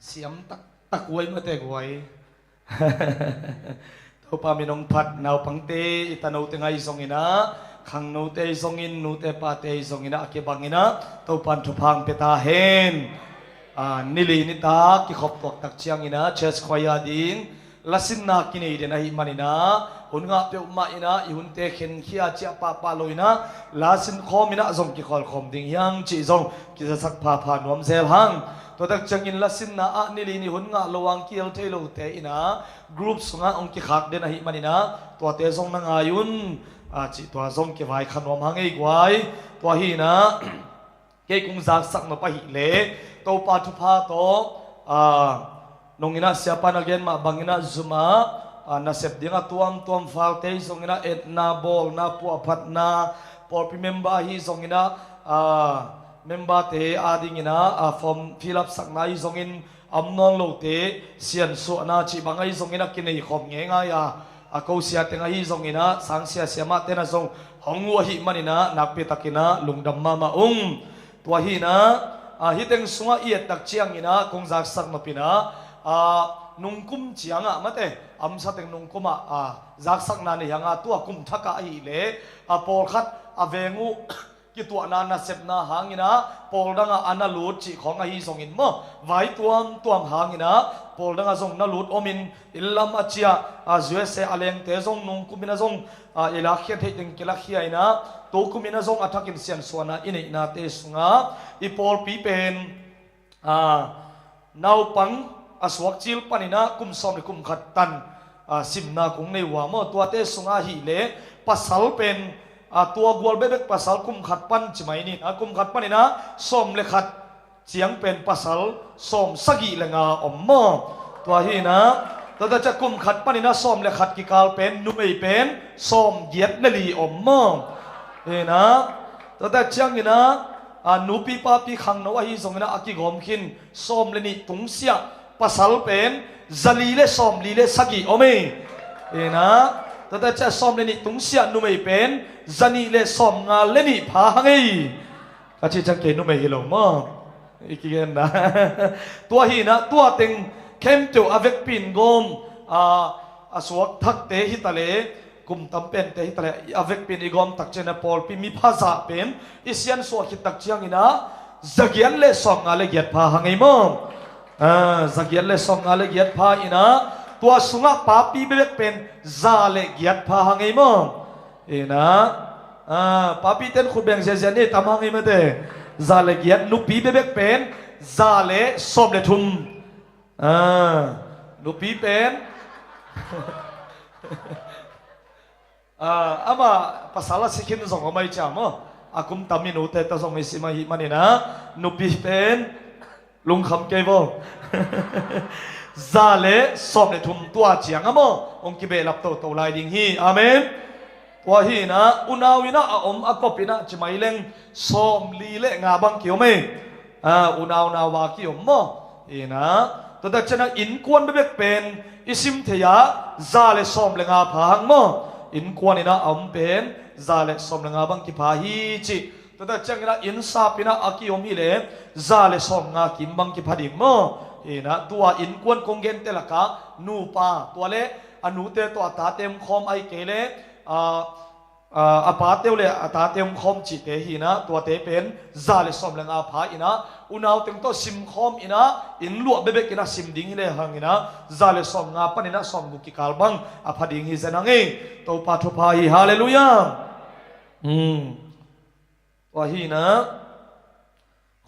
เสียมตักไว้เมื่อแต่ไว้ เท่าปามีน้องพัดนาวปังเตอิตานูเตงไงสงอินะขังนูเตสงอินนูเตปาเตสงอินะอคิบังอินะเท่าปันทุพังเปตาเฮนนิลีนิตากิขบตกตักเชียงอินะเชสควายาดิงลาสินนากินีเดนะฮิมันอินะหุ่นงาเปียวมาอินะอิหุ่นเตเข็นขี้อาเจียปาปาโลอินะลาสินคอมินะซงกิขอลคอมดิงยังจีซงกิจะสักพาพานวมเซลหังตัวตักจังอินลาสินนาอะนิลีนิหุ่นงาโลวังกิลเทโลเตอินะกรุ๊ปสงาองกิขักเดนะฮิมันอินะตัวเตซงนังอายุนจีตัวซงกิไว้ขนวมหังไอ้ไว้ตัวฮีนะเกกุงจากสักนปะหิเลตัวปาทุพาโตนงอินะเสียปานักเรียนมาบังอินะซุมานาเสพดิ้งตัวฟาลเตยส่งอินะเอ็ดนาบอลนาปัวพัดนาพอพี่เมมเบอร์ฮีส่งอินะเมมเบอร์เตอาดิงอินะฟอร์มฟิลับสักนายส่งอินอัมนองโลเตเสียนสุนาจีบังไอส่งอินะกินไอขอมเงี้ยง่ายเขาเสียเต็งไอส่งอินะสังเสียเสียมาเตนะส่งหงวัวหิมันอินะนักเปตักินะลุงดำมาตัวฮีนะฮิเต็งสุงะเอียดตักเชียงอินะคงจากสักมาปีนะนุ่งคุ้มเจียงมาเตอัมสัตงนุ่งคุ้มจากสักนานยังตัวคุ้มทักไอเล่ปอลขัดเวงูกิตัวนานาเสพนาหางินะปอลดังอานาลูดจีของไอส่งอินมั้งไว้ตัวหางินะปอลดังส่งนาลูดอมินอิลลัมอาเจียจวเสอเลงเตส่งนุ่งคุ้มินะส่งเอลักเขียดถึงกิลักเขียนะตัวคุ้มินะส่งอัฐกินเสียนส่วนนะอินินาเตสุงะอีปอลปีเป็นนาวปังสวกจิลปนินะกุมสอมในกุมขัดตันสิมนาคงในหัวมอตัวเตสุงาหิเลปัสสาวเป็นตัวกวลเบบกปัสสาวกุมขัดปันจิไหมนี่กุมขัดปันนี่นะสอมเลขัดเสียงเป็นปัสสาวสอมสกีเลงาอมมอตัวฮีนะตัวจะกุมขัดปันนี่นะสอมเลขัดกิกาลเป็นนุ่มเป็นสอมเย็ดนลีอมมอเฮนะตัวจะเชียงนี่นะนูปีปาปีขังนวะฮีสงนะอากิกอมขินสอมเลนี่ตุงเสียpasal pen zalile som lile sagi ome ena tata cha som le ni tungsia nu mei pen zani le som nga le ni pha hangai kachi chang ke nu mei hilong mo ikigen na tua hi na tua teng kem to avek pin gom aswak thak te hi tale kum tam pen te hi tale avek pin igom tak chena pol pi mi phaza pen isian so hi tak chiang ina zagian le som nga le giat pha hangai mo zagiat le som nga le giat pha ina tua sunga papi bebek pen za le giat pha hangai mo ina papi ten khut beng je ni tam hangai ma te za le giat nu pi bebek pen za le som le thum nu pi pen ama pasala sikhin zong amai cha mo akum taminu te ta zong isi ma hi manina nu pi penลุงคำเกย์บ่ซาเลสอบในทุ่มตัวเจียงอ่ะมั้งองค์กิเบลับโตโตลายดิ่งฮีอาเมนตัวฮีนะอุณาวินะอมอากบินะจิไม่เล่งสอมลีเล่งาบังเกี่ยวไหมอุณาวาวากิอมมั้งฮีนะตัวแต่ชนะอินกวนเบกเป็นอิสิมเทียซาเลสอมเลงาพังมั้งอินกวนนี่นะอมเป็นซาเลสอมเลงาบังกิพาฮีจิตัวแต่จังนะอินซาปินะอากิอมฮีเลซาเลสอมงากิมบังกิพาดิมมั้งฮีนะตัวอินกวนคงเกนเตละกะนูปาตัวเลอนุเตตัวตาเต็มคอมไอเกเลอาปาเตวเลตาเต็มคอมจิเตฮีนะตัวเตเป็นซาเลสอมเลงาพาอินะอุณาวเต็งโตซิมคอมอินะอินลวกเบเบกินะซิมดิงเลหังอินะซาเลสอมงาปนินะสอมกุกิกาลบังอพาดิงฮิเซนังเอตัวปาทุพาฮีฮาเลลูยาตัวฮีนะ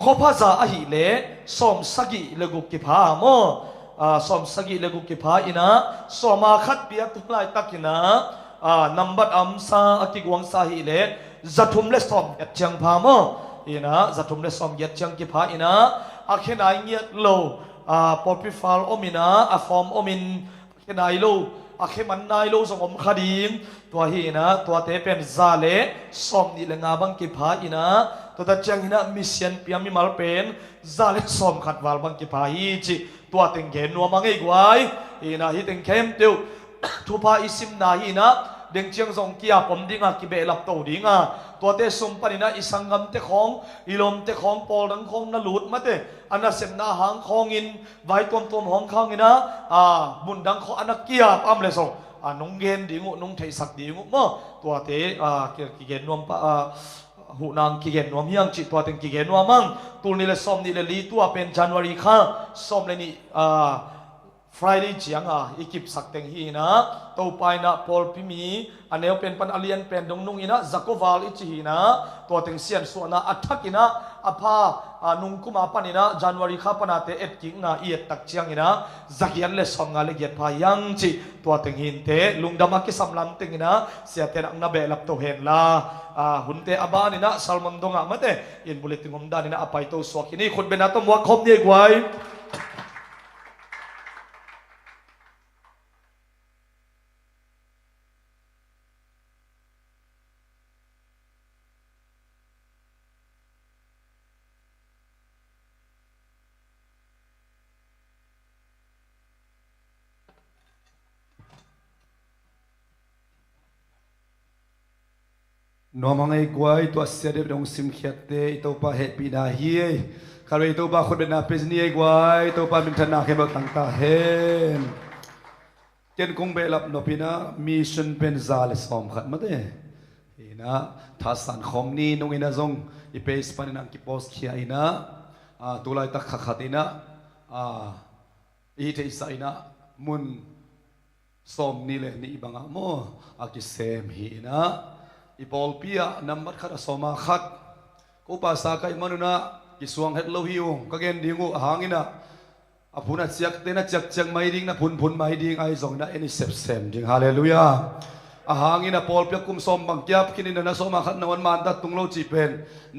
ขอพระจาอหิเลสอมสกิเลกุกิพาโมสอมสกิเลกุกิพาอินะสอมาคัดเปียตุลายตักินะนัมบัดอัมซาอกิกวังซาหิเลจัตุมเลสอมยัดเชียงพาโมอินะจัตุมเลสอมยัดเชียงกิพาอินะอาเขนายเงียดโลปอปิฟาลอมินะฟอมอมินอาเขนายโลอาเขมันนายโลสงมคดีมตัวฮีนะตัวเตเป็นซาเลสอมนี่เลงาบังกิพาอินะตัวตัดจังหินะมิเซียนเปียมิมาลเป็นซาเลสอมขัดวาลบังกิพาฮีจิตัวเต็งเกนัวมังไอ้กวายฮีนะฮีเต็งเข้มเตียวทุพาอิสิมนาฮีนะ เด้งเชียงสงเกียผมดิ้งกิเบลับโตดิ้งตัวเตสุมปนินะอิสังกัมเตของอิลมเตของปอลังของนลุดมาเตอันนั้นเสมนาหางของอินไว้ตัวของข้างอินะบุญดังของอนักเกียปั๊มเลยส่งนงเงินดิ้งนงไทยสักดิ้งมั้งตัวเตกิเกนนวมหูนางกิเกนนวมยังจิตตัวเต็งกิเกนนวมมั่งตัวนี้เลยส้มนี่เลยลีตัวเป็นจันวารีข้าส้มเลยนี่Friday เจียงอีกิบสักเต็งฮีนะตัวไปนะพอลพิมีอันเนี้ยเป็นปันอเลียนเป็นดงนุ่งอีนะจักรวาลอิจิฮีนะตัวเต็งเสียนส่วนนะอัฐกินะอภานุ่งกุมาปันอีนะจันวารีข้าปนาเตเอ็ดกิงนะเอียดตักเจียงอีนะจักยันเลสองงาเลเกียดพายังจีตัวเต็งหินเตลุงดามากิสัมลันเต็งอีนะเสียเตนังนาเบลับตัวเห็นละหุ่นเตอบานีนะซัลมันดงมาเตอินบุเลติงผมดานีนะอภัยตัวสวกินี่คนเป็นนัตมวคมเนี่ยไว้ น้องมังไอ้กวยตัวเสียเด็บดงซิมเขียดเตยตัวป้าเฮปีนาเฮียคาร์ตัวป้าคนเป็นนาเปซนี่ไอ้กวยตัวป้าเป็นธนาเขมตั้งตาเฮนเจนคงเบลับนพินะมิชชั่นเป็นซาเลสอมขัดมาเตอีนะท้าสันคอมนี่นุ่งอินะซงอีเปสปานินังกิปอสเขียอีนะตัวลายตักขัดอีนะอีเทอิสายนะมุนสอมนี่เลยนี่บังอ่ะโมอากิเซมฮีนะอีพอลปีอะนัมบัดขัดสมาขัดกูภาษาไกมันนะกิสวงเฮดโลฮิวก็เกณฑ์ดิ้งหางินะอาพูนัดเสียกเตนะจักไม่ดิ้งนะพุนไม่ดิ้งไอ้สองนะเอ็นเซปเซมดิ้งฮาเลลูยาหางินะพอลปีกุมสมบังยับคินินะสมาขัดนวันมันตัดตุงโลจีเป็น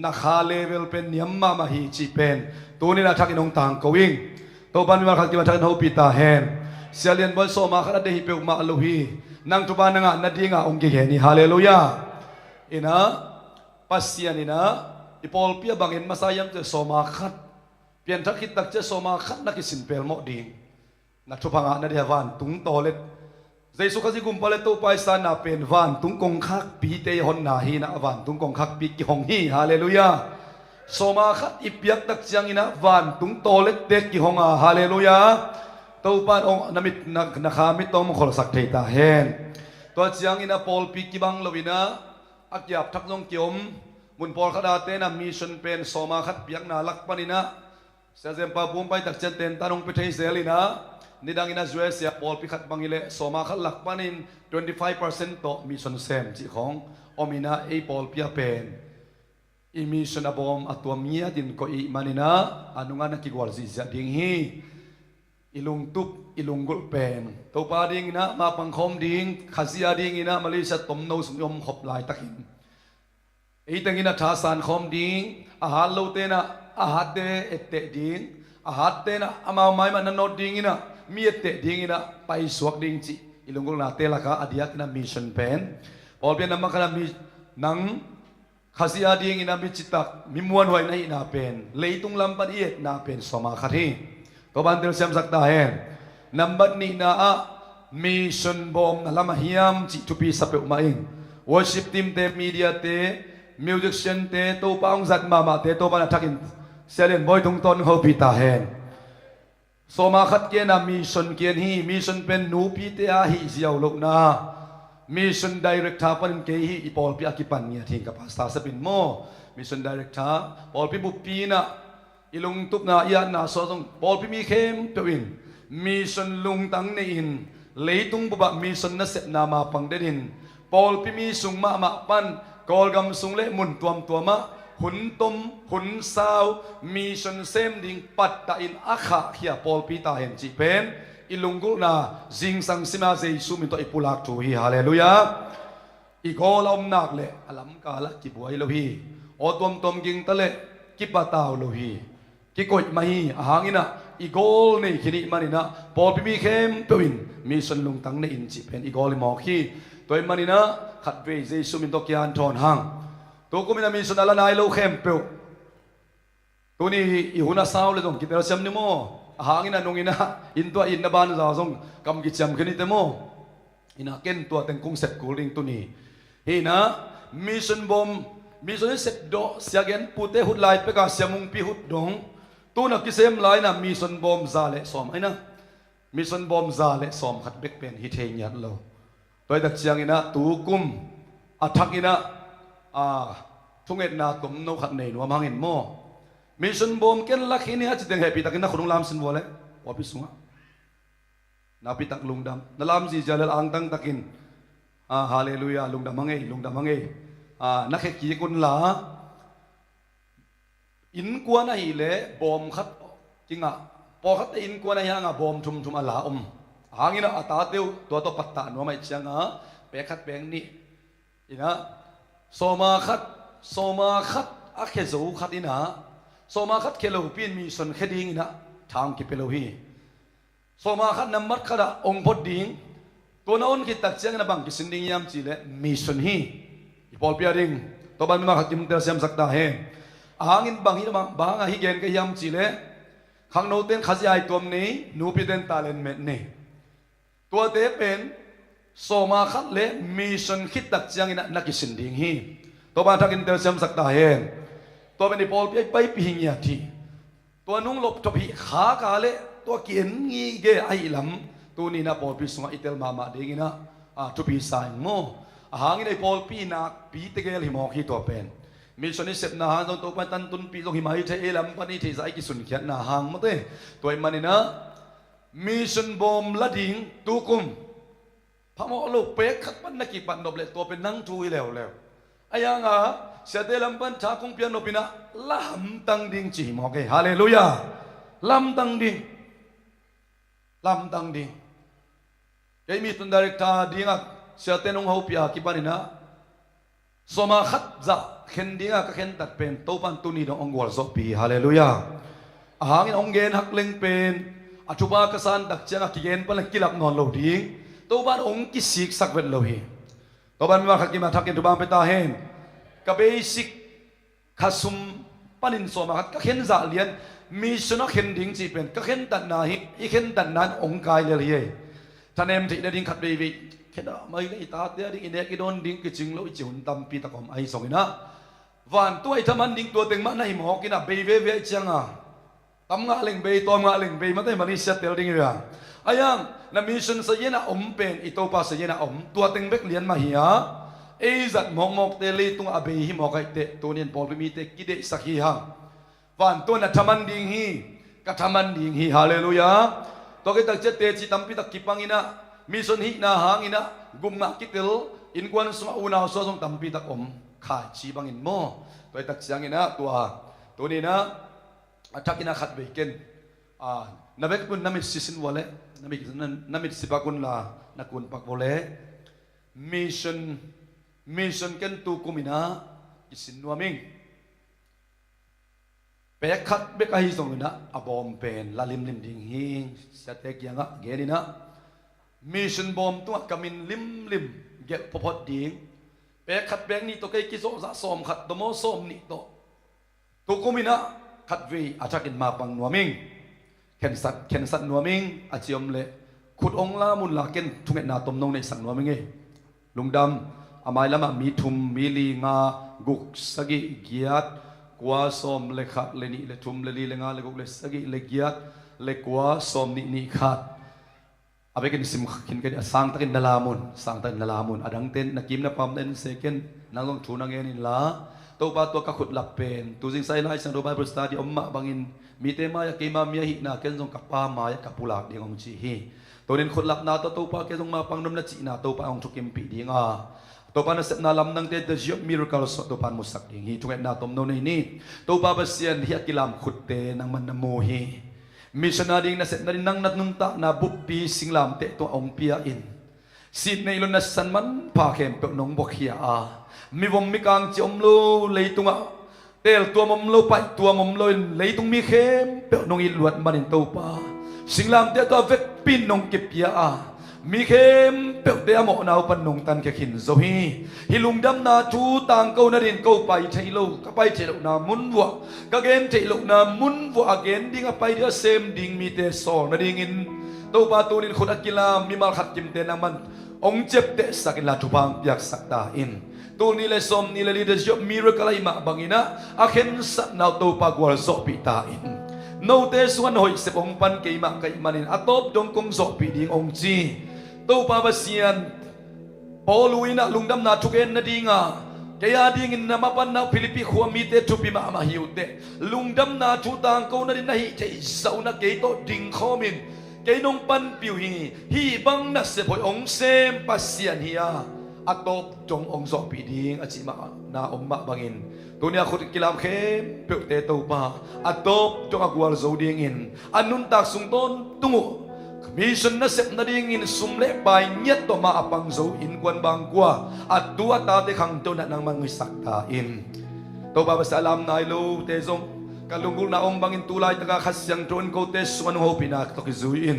นักฮาเลเวลเป็นยมมาฮีจีเป็นตัวนี้นะทักอินองต่างก็วิ่งตัวบันวิมาขัดกิมาทักอินหูปีตาเฮนเสียเลียนบอลสมาขัดเดฮิเปอุมาอลูฮีนั่งทุบานังนัดดิ้งองกิเฮนี่ฮาเลลูยาina pasian ina ipol pia bangin masayam te soma khat pian thakit tak che soma khat na kisin pel mo ding na thupanga na dia van tung tolet jaisu khaji gum pale to paisa na pen van tung kong khak pi te hon na hi na van tung kong khak pi ki hong hi hallelujah soma khat ipiak tak chiang ina van tung tolet te ki honga hallelujah to pan ong namit na khamit tom khol sak thei ta hen to chiang ina pol pi ki bang lovina akyap thak nong kiom mun por khada te na mission pen soma khat piak na lak panina sa jem pa bum pai tak chen ten tanong pe thei selina nidang ina zwe sia pol pi khat bangile soma khat lak panin 25% to mission sem chi khong omina e pol pia pen i mission abom atwa mia din ko i manina anunga na kigwal zi za ding hi ilung tup ilung gul pen to pa ding na ma pang khom ding khazia ding ina malaysia tom no sum yom khop lai takin ei tangina tha san khom ding a hal lo te na a hat de ette ding a hat te na ama mai man no ding ina mi ette ding ina pai suak ding chi ilung gul na te la ka adiak na mission pen ol pen na makala mi nang khazia ding ina mi chitak mi muan hoi na ina pen leitung lampan iet na pen soma khathi to bandel siam sakta hen number ni na mission bom na lama hiam chi to pi sa pe umaing worship team te media te musician te to pa ong zat mama te to pa na thakin selen boy tung ton ho pi ta hen so ma khat ke na mission ken hi mission pen nu pi te a hi ziaw lok na mission director pan ke hi ipol pi akipan nia thing ka pasta sa pin mo mission director pol pi bu pi na ilung tup na iya na so song pol pi mi khem pewin mission lung tang ne in leitung buba mission na set na ma pang denin pol pi mi sung ma ma pan kol gam sung le mun tuam tuama hun tom hun sao mission sem ding pat ta in akha khia pol pi ta hen chi pen ilungul na jing sang sima jesu min to ipulak tu hi hallelujah i gol om nak le alam ka la ki buai lo hi o tom ging ta le ki pataw lo hi ki koi mai ahangina igol nei khini manina pol pi mi khem pewin mission lung tang ne in chi pen igol mo khi toy manina khat ve jesu min to kian thon hang to ko mina mission ala nai lo khem pe to ni i huna saw le dong ki pero sem ni mo ahangina nungina in to in na ban za song kam ki cham khini te mo ina ken tua teng kung set kuling tu ni hina mission bom mission set do siagen pute hut lai pe ka siamung pi hut dong tu na kisem lai na mission bom zale som aina mission bom zale som khat bek pen hi thei nyat lo toy dak chiang ina tu kum athak ina thunget na tum no khat nei no mangin mo mission bom ken lakhini ha chiteng happy takin na khurung lam sin bole wapi sunga napi tak lungdam nalam ji jalal ang tang takin hallelujah lungdam mangai nakhe ki kun la in kwa na hi le bom khat kinga po khat in kwa na ya nga bom thum ala hangina ata teu to patta no mai changa pe khat peng ni ina soma khat akhe zo khat ina soma khat khelo pin mi son kheding ina thang ki pelo hi soma khat namat khada ong pot ding to na on ki tak chiang na bang ki sinding yam chi le mi son hi ipol pia ding to ban ma khakim tel siam sakta he ahangin bang hi bang hi gen ka yam chi le khang no ten khazi ai tom ni nu pi den talent met ni to te pen soma khat le mi son khit tak chiang ina na ki sinding hi to ban thakin tel siam sakta he to ben ipol pi pai pi hingya thi to nung lop to pi kha ka le to kien ngi ge ai lam tu ni na pol pi sunga itel mama ding ina to pi sai mo ahangin ai pol pi na pi te gel hi mo khi to pen mission ni sep na han to pan tan tun pi lo hi mai the elam pani the sai ki sun khiat na hang mo te toy manina mission bom lading tu kum phamo lo pe khat pan na ki pan nob le to pen nang thui lew ayanga sia te lam pan tha kung pian no pina lam tang ding chi mo ke hallelujah lam tang ding cái mi tuần đại ta đi ngạc sẽ tên ông hậu pia kí bani na soma khát dạ khen đi ngạc khen đặt pen tàu pan tu ni dong ông gwal zo pi hallelujah ahangin ông gen hak leng pen achuba kasan dak chang ki gen pan kilap non lo ding tàu pan ông ki sik sak vet lo hi tàu pan ma khaki ma thakin tu bang pe ta hen ka basic khasum panin soma khat ka khen dạ lian mission nó khen ding chi pen ka khen tan na hi khen tan nan ong kai le yeท่านเอ็มที่ได้ดิ้งขัดดีวิแค่นั้นไม่ได้ตาเดียดิ้งอินเดียกิโดนดิ้งกิจิงโลอิจิหุนตัมปีตะกอมไอสองนะวันตัวไอ้ทมันดิ้งตัวเต็งมันในหมอกินอ่ะเบย์เวเชียงอ่ะตั้มงาเล่งเบย์ตัวงาเล่งเบย์มันได้มันนี่เสียเตลดิ้งเลยอ่ะไอ้ยังนั่นมิชชั่นเสียนะอมเป็นอิโตปาเสียนะอมตัวเต็งเบกเลียนมาเหียไอ้จัดมองเตลีตุงอาเบย์หิมอกไอเตตัวเนียนบอลไปมีเตกิเดสักฮีฮังวันตัวนั้นทมันดิ้งฮีกับทมันดิ้งฮีฮาเลลูยาตัวกิตักเจตเตจิตัมปีตักกิปังอินะmission hi na hang ina gumna kitil in kwan suma una so song tampi tak kha chi bangin mo toy tak siang ina to ni na athak ina khat be ken nabek pun namit sisin wale namit sipakun la nakun pak wale mission ken tu kumina isin nuaming pe khat be ka hi song ina abom pen lalim lim ding hi satek yanga genina mission bomตัวกามินลิมเก็บพอดีเป๊ะขัดแบงนี่ตัวใกล้กิโซสะสมขัดตัวโมสมนี่ตัวกุมินะขัดวีอาจจะกินมาปังนัวมิงเข็นสัตนัวมิงอาเจียมเละขุดองลามุนลาเกนทุกเอ็นนาตมนงในสังนัวมิงลุงดำอามายละมามีทุมมีลีงากุกสกิเกียดกว่าสมเลขัดเลนี่เลทุมเลลีเลงาเลกุกเลสกิเลเกียดเลกว่าสมนี่ขัดอาไปกันสิมขินกันสังตักินนาลามุนอดังเต้นนักกิมนักปั๊มเต้นเซกันนักลงทุนนักเงินละตัวปาตัวกักขุดหลับเป็นตัวสิ่งใส่ไล่สังโดบายบริสตาดิอมมะบางอินมีเตมายาเกมามีหินาเกนซงกับป้ามายกับปุลากดีของจีฮีตัวนี้ขุดหลับนาตัวปาเกนซงมาปังนมนัจีนาตัวปาองทุกิมปีดีงาตัวปานัสนาลำนังเตเดจิอมิรุคัลสตัวปานมุสักดีฮีทุกเอ็นนาตมโนในนี้ตัวปาเบเซียนฮิอากิลามขุดเตนังมันนโมฮีmissionary na set na rin nang natnunta na bupi singlam te to ong pia in sit na ilon na sanman pa kem pe nong bokhia mi bom mi kang chi omlo leitunga tel tua mom lo pai tua mom lo leitung mi khem pe nong iluat manin to pa singlam te to vek pin nong kipia mi khem pe te amo nau pan nong tan ke khin zo hi hilung dam na chu tang ko na rin ko pai thailo ka pai thelo na mun wa ka gen thelo na mun wa again ding a pai dia same ding mi te so na ding in to pa tu nin khut akila mi mal khat kim te na man องเจ็บเตะสักอินลาทุพังอยากสักตาอินตัวนี้เลยสมนี่เลยลีเดอร์ชิพมิราเคิลอะไรมาบังอินะอาเข็นสักนาวตัวปากวอลโซปิตาอินโนเตสวันหอยเสพองปันเกยมาเกยมันินอัตบดงกงโซปิดิงองจีตัวปาบเซียนปอลุยนะลุงดำนาทุกเอ็นนาดีงาแกยาดีงินนามาปันนาฟิลิปปิขวามีเตทุปิมามาหิวเตลุงดำนาทุตังกูนาดินนาฮิใจเศร้านาเกยโตดิงข้อมินเกยนงปันปิวฮีบังนัสเสพอยองเซมปัสเซียนเฮียอัตบจงองโซปิดิงอจิมานาอมมาบังอินตัวนี้ขุดกิลามเข้มเปิดเตตัวป่าอัตบจงอากวาลโซดิงินอันนุนตักสุงต้นตุงมิชนนัสเซปนาดิงินสุมเละไปเนียตัวมาอปังโซอินกวนบางกว่าอัดตัวตาเตขังตัวนั้นนางมังมิสักตาอินตัวบาบสลามนายลูเตซงกัลุงกุลนาองบังอินตุลายตะกาขัดยังจนโกเตสวันโฮปินักตกิซุอิน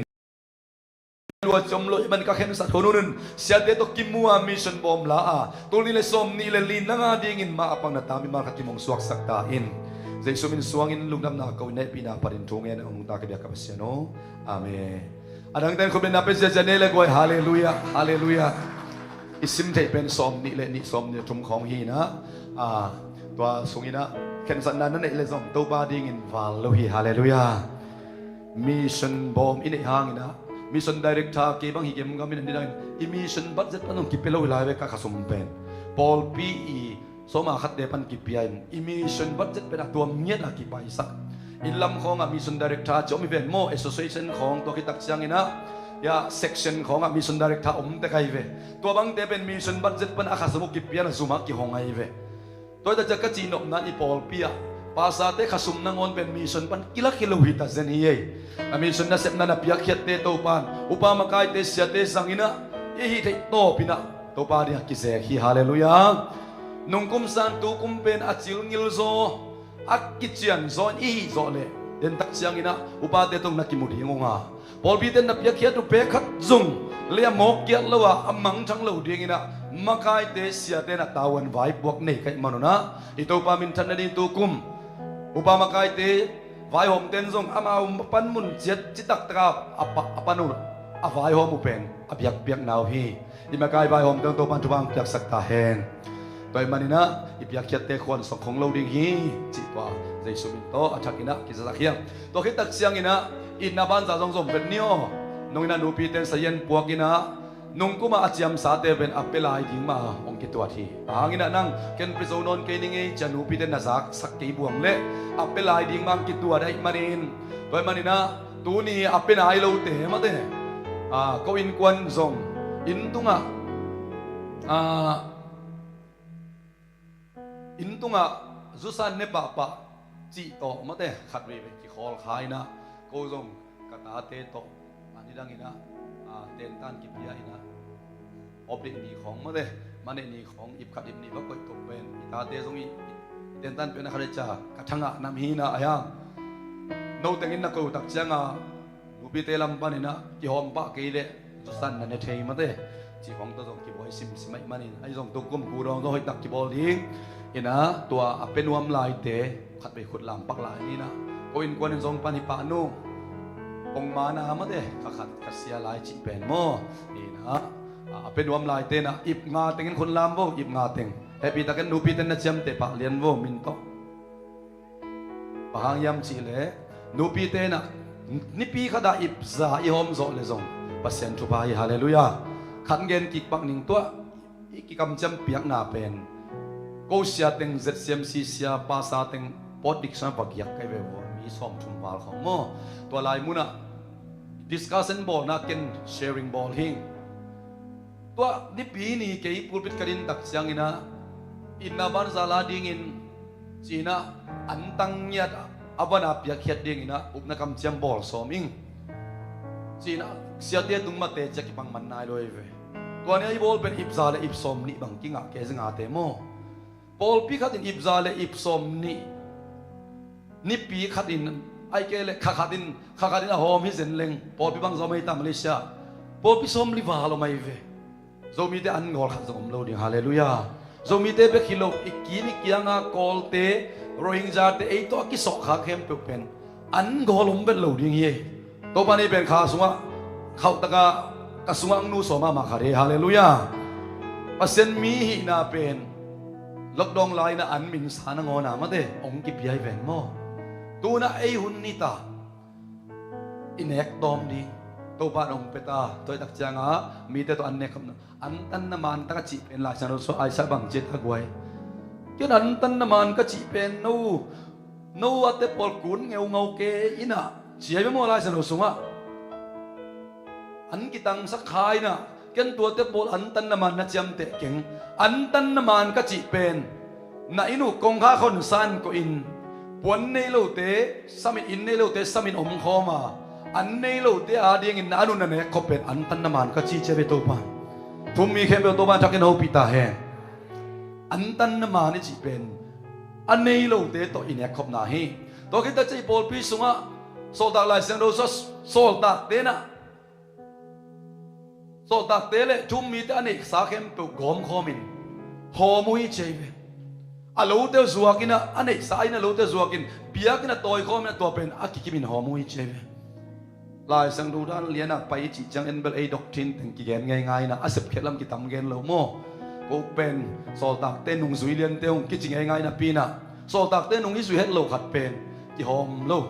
ลัวจมลอยมันก็เห็นสัตว์คนนึงเสียเดตกิมัวมิชนบอมลาตัวนี้เลยสมนี่เลยลินนางดิงินมาอปังนาตามิมาขัดจิมงสวกสักตาอินใจสุมินสวงอินลุงดำนาเกาในปีนาปรินทงเงินองตาเกียกับเสียโนอาเมนอันนั้นแต่คนเป็นนับเป็นเจเนเลยกวยฮาเลลูยาฮาเลลูยาอิสิมเทเป็นสมนี่เลยนี่สมเนี่ยทุ่มของฮีนะตัวสุงินะเข็นสันนันนั่นเองเลยสมตัวบาดิงินวาลโลฮีฮาเลลูยามิชชั่นบอมอินเอฮังนะมิชชั่นดีเรกเตอร์เก็บบังฮีเก็บก็มีนั่นได้อิมิชชั่นบัตเจ็ตปันต้องกิบเปโลวิลาเวก้าขสมเป็นพอลปีสมาขัดเดปันกิบเปียนอิมิชชั่นบัตเจ็ตเป็นตัวเมียดกิบไปสักอินลำของมิชชั่นดีเรกเตอร์จะมีเป็นโมเอสโซเชชันของตัวคิดตักเชียงอินะยาเซกชันของมิชชั่นดีเรกเตอร์แต่ใครเวตัวบางเดเป็นมิชชั่นบัตเจ็ตเป็นอาคาสมุกิบเปียนซูมากิฮองไอเวตัวจะกระจีนอนั้นอีพอลปียภาษาเตะขสุมนังอนเป็นมิชชั่นปันกิลักกิโลหิตาเซนีเอมิชชั่นนั้นเสพนันพิยักเขียดเตตัวปันอุปมาไกเตเสียเตสังอินะยี่เทโตปินะตัวปาริฮักกิเซฮีฮาเลลูยานุ่งกุมสันตุกุมเป็นอาจิลงิลโซอักกิจิอันโซนอีโซเลเดินตักเสียงอินะอุปาเตตรงนักกิมุดีงงาพอลปีเตนนับยักเขียดตุเปขัดซุงเลียมกเกียร์ละวะอมังชังเหลวดีงินะมาไกเตเสียเตนะตาวันไว้บวกเนกไกมันนะอิโตปามินทันนันตุกุมอุปมาไกเตไว้หอมเต้นซงอามาปันมุนเจ็ดจิตักตราอปานุอาไว้หอมอุเป็นอภิยักเปียกนาวฮีอิมาไกไว้หอมเต้นตัวปันทุบังเปียกสักตาเฮนตัวมันนี่นะอิพิยักเขียดเตะคนส่งของเราดิ่งฮีจิตว่าใจสุมินโตอาชักอินะกิจสักเฮียงตัวคิดตักเสียงอินะอินนาบันจะส่งสมเป็นเนียวนงอินะนูปีเต้นเสียนปวกอินะนุ่งกุมาอาจยมสาเตเป็นอัปเปลายดิ่งมาองกิตัวทีอินะนั่งเกินพิโซนนเกนิงจะนูปีเต้นนาซักสักกีบวงเละอัปเปลายดิ่งมากิตัวได้มันอินตัวมันนี่นะตัวนี้อัปเปลายเราเตะมาเตะก็อินควันส่งอินตุงอินตุงจุสันเนปะปะจีโตมาเตะขัดเวเวกิขอลขายนะก็ส่งกตาเตโตอันนี้ดังอินะเต้นตันกิบยาอินะอบเด็กนี่ของมาเตะมันนี่ของอิบขัดอิบนี่ว่าก็ตกเป็นตาเตส่งอีเต้นตันเป็นอะไรจ้ากระชังน้ำฮีนะอายังโน้ตเงินนักกูตักเชียงนูบิเตลัมปันนะกิหอมปะกีเลจุสันนั่นเทมาเตะจีของตัวส่งกิบอยซิมไม่มันนี่ไอ้ส่งตัวกุมกูรองตัวให้ตักกิบอลดิ้งอินะตัวเป็นวมลายเตะขัดไปขุดลำปักลายนี่นะก็อินกวนส่งปันหิปานูองมานามาเตะขัดกัสยาลายจีเป็นโมนี่นะเป็นวมลายเตะนะอิบงาเต็งคนลำโวอิบงาเต็งแต่ปีตะกันนูปีเตนะเจียมเตะปะเลียนโวมินโตปะหางยำจีเลนูปีเตนะนิปีขดาอิบซาอิหอมโซเลซงปัสเซนทุบายฮาเลลูยาขันเกนกิกปักหนึ่งตัวอีกกำจำเปียกนาเป็นกูเสียตึงเจ็ดเสียมซีเสียภาษาตึงปอดดิกชันปักยักไกเววมีสมทุนวาลของโมตัวลายมุนะดิสคัสเซนบอลนักเก็นแชร์ริงบอลหิงตัวนิปีนี่เกี่ยพูดเป็นกระดินตักเสียงอินะอินนาบานซาลาดิงินจีน่าอันตังยัดอาบานาเปียกเขียดดิงินะอุปนักกำจำบอลสมิงจีน่าเสียเดียตุงมาเตะจะกิบังมันนายเลยเวตัวนี้ไอ้บอลเป็นอิบซาเลอิบสมนี่บังกิงะเกซึงอาเตโมบอลปีขัดอินอิบซาเลอิบสมนี่ปีขัดอินไอเกเลขัดอินอะโฮมิเซนเลงบอลปีบังซอมไม่ตามมาเลเซียบอลปีสมลิวาลไม่เวโซมีเตอันกอลขัดสมโลดิฮาเลลูยาโซมีเตเบคิโลอีกกีนี่กียงากอลเตโรฮิงญาเตไอตัวกิสอกขาเข้มเป็นอันกอลมเป็นโลดิงเย่ตัวปานี้เป็นขาสวะเขาตะกา kasungang nu so ma makhare hallelujah pasien mi hi na pen lokdong lai na an min sa na ngona ma de ong ki piai ven mo tu na ei hun ni ta inek tom di to pa ong peta toy tak changa mi te to an ne kham an tan na man ta ka chi pen la chan so ai sa bang jet agwai cái an tan na man ka chi pen no ate pol kun ngeu ngau ke ina chi ai mo la chan so nga an kitang sa khai na ken tua te pol an tan na man na cham te keng an tan na man ka chi pen na inu kong kha khon san ko in pon nei lo te samin in nei lo te samin om khoma an nei lo te a ding in anu na ne khopet an tan na man ka chi che be to pa thum mi khem be to ba takin ho pita he an tan na man ni chi pen an nei lo te to in khop na hi to kita chi pol pi sunga so da lai sang do so ta te na so tak tele chum mi te anik sa khem pe gom khomin ho mui cheve alo te zuakina anik sa ina lo te zuakin biakina toy khom na to pen akikimin ho mui cheve lai sang du dan liana pai chi chang en bel a doctrine teng ki gen ngai ngai na asep khelam ki tam gen lo mo ko pen so tak te nung zui lian te ong ki ching ngai ngai na pina so tak te nung i zui het lo khat pen ki hom lo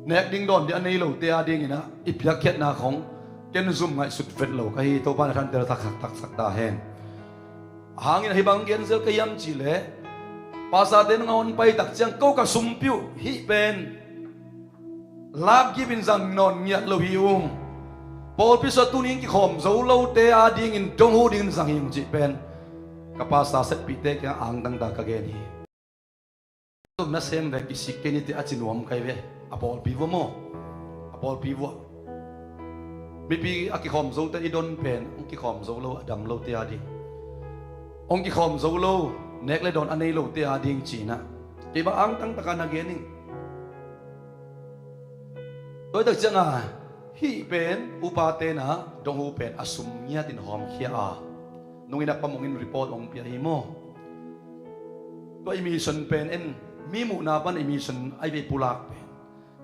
nek ding don di anei lo te a ding ina i piak khet na khong ken zoom ngai sut vet lo ka hi to pa na than ter tak sak ta hen hangin hi bang gen zel ka yam chi le pa sa den ngon pai tak chang ko ka sum piu hi pen lab giving zang non nyat lo hi pol pi so tuning ki khom zo lo te a ding in dong hu ding zang him chi pen ka pa sa set pi te ka ang dang da ka gen hi tum na sem ve ki sikeni te achinuam kai ve apol pi vo mo apol pi vo mi pi aki khom zo te idon pen ong ki khom zo lo adam lo te adi ong ki khom zo lo nek le don anei lo te ading china ke ba ang tang taka na gening toy tak changa hi pen upa te na dong hu pen asum nya tin hom khia a nungina pamongin report ong pi hi mo to emission pen en mi mu na pan emission ai be pulak pen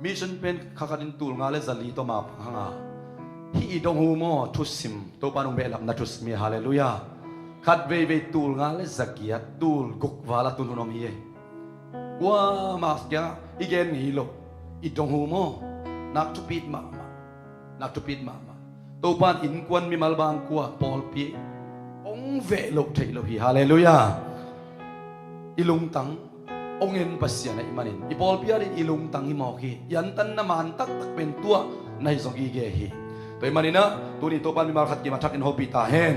mission pen khakarin tul nga le zali to ma hanga hi dong hu mo thusim to panung be lam na thus mi hallelujah khat ve tul nga le zakia tul guk wala tul nom hi wa mas kya igen ni lo i dong hu mo nak tupit ma to pan in kwan mi malbang kwa pol pi ong ve lo thei lo hi hallelujah ilung tang ong en pasya na imanin i pol pi ari ilung tang hi mo ki yan tan na man tak pen tua nai zong gi ge hi toy manina tuni to pan mi mal khat ki ma thak in hopi ta hen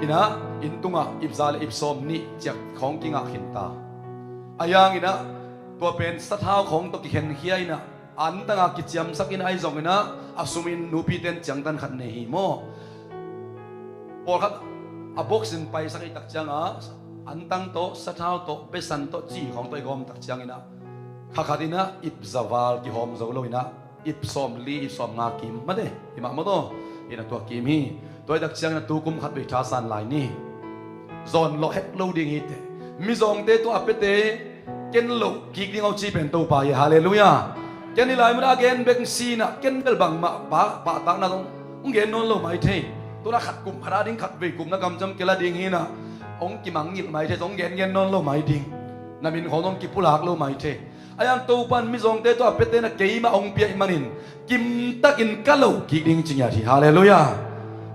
ina intunga ibzal ibsom ni chak khong ki nga khin ta ayang ina to pen sathau khong to ki khen hiai na an tanga ki chiam sakin ai zong ina asumin nupi ten chang tan khat ne hi mo por khat a boxin pai sakai tak changa an tang to sathau to besan to chi khong toy gom tak chang ina khakhatina ibzawal ki hom zo lo ina ipsom li ipsom nga kim ma de ima mo to ina to kim hi toy dak chiang na tu kum khat be tha san lai ni zon lo het lo ding hi te mi zong te to apete ken lo ki ding au chi pen to pa ye hallelujah ken ni lai ma gen bek si na ken bel bang ma ba ta na dong ung gen non lo mai the to na khat kum phara ding khat be kum na gam jam kela ding hi na ong ki mang ngil mai the dong gen non lo mai ding na min khonong ki pulak lo mai the ayang to pan mi zong te to apete na keima ong pia imanin kim takin kalo ki ding chingya thi hallelujah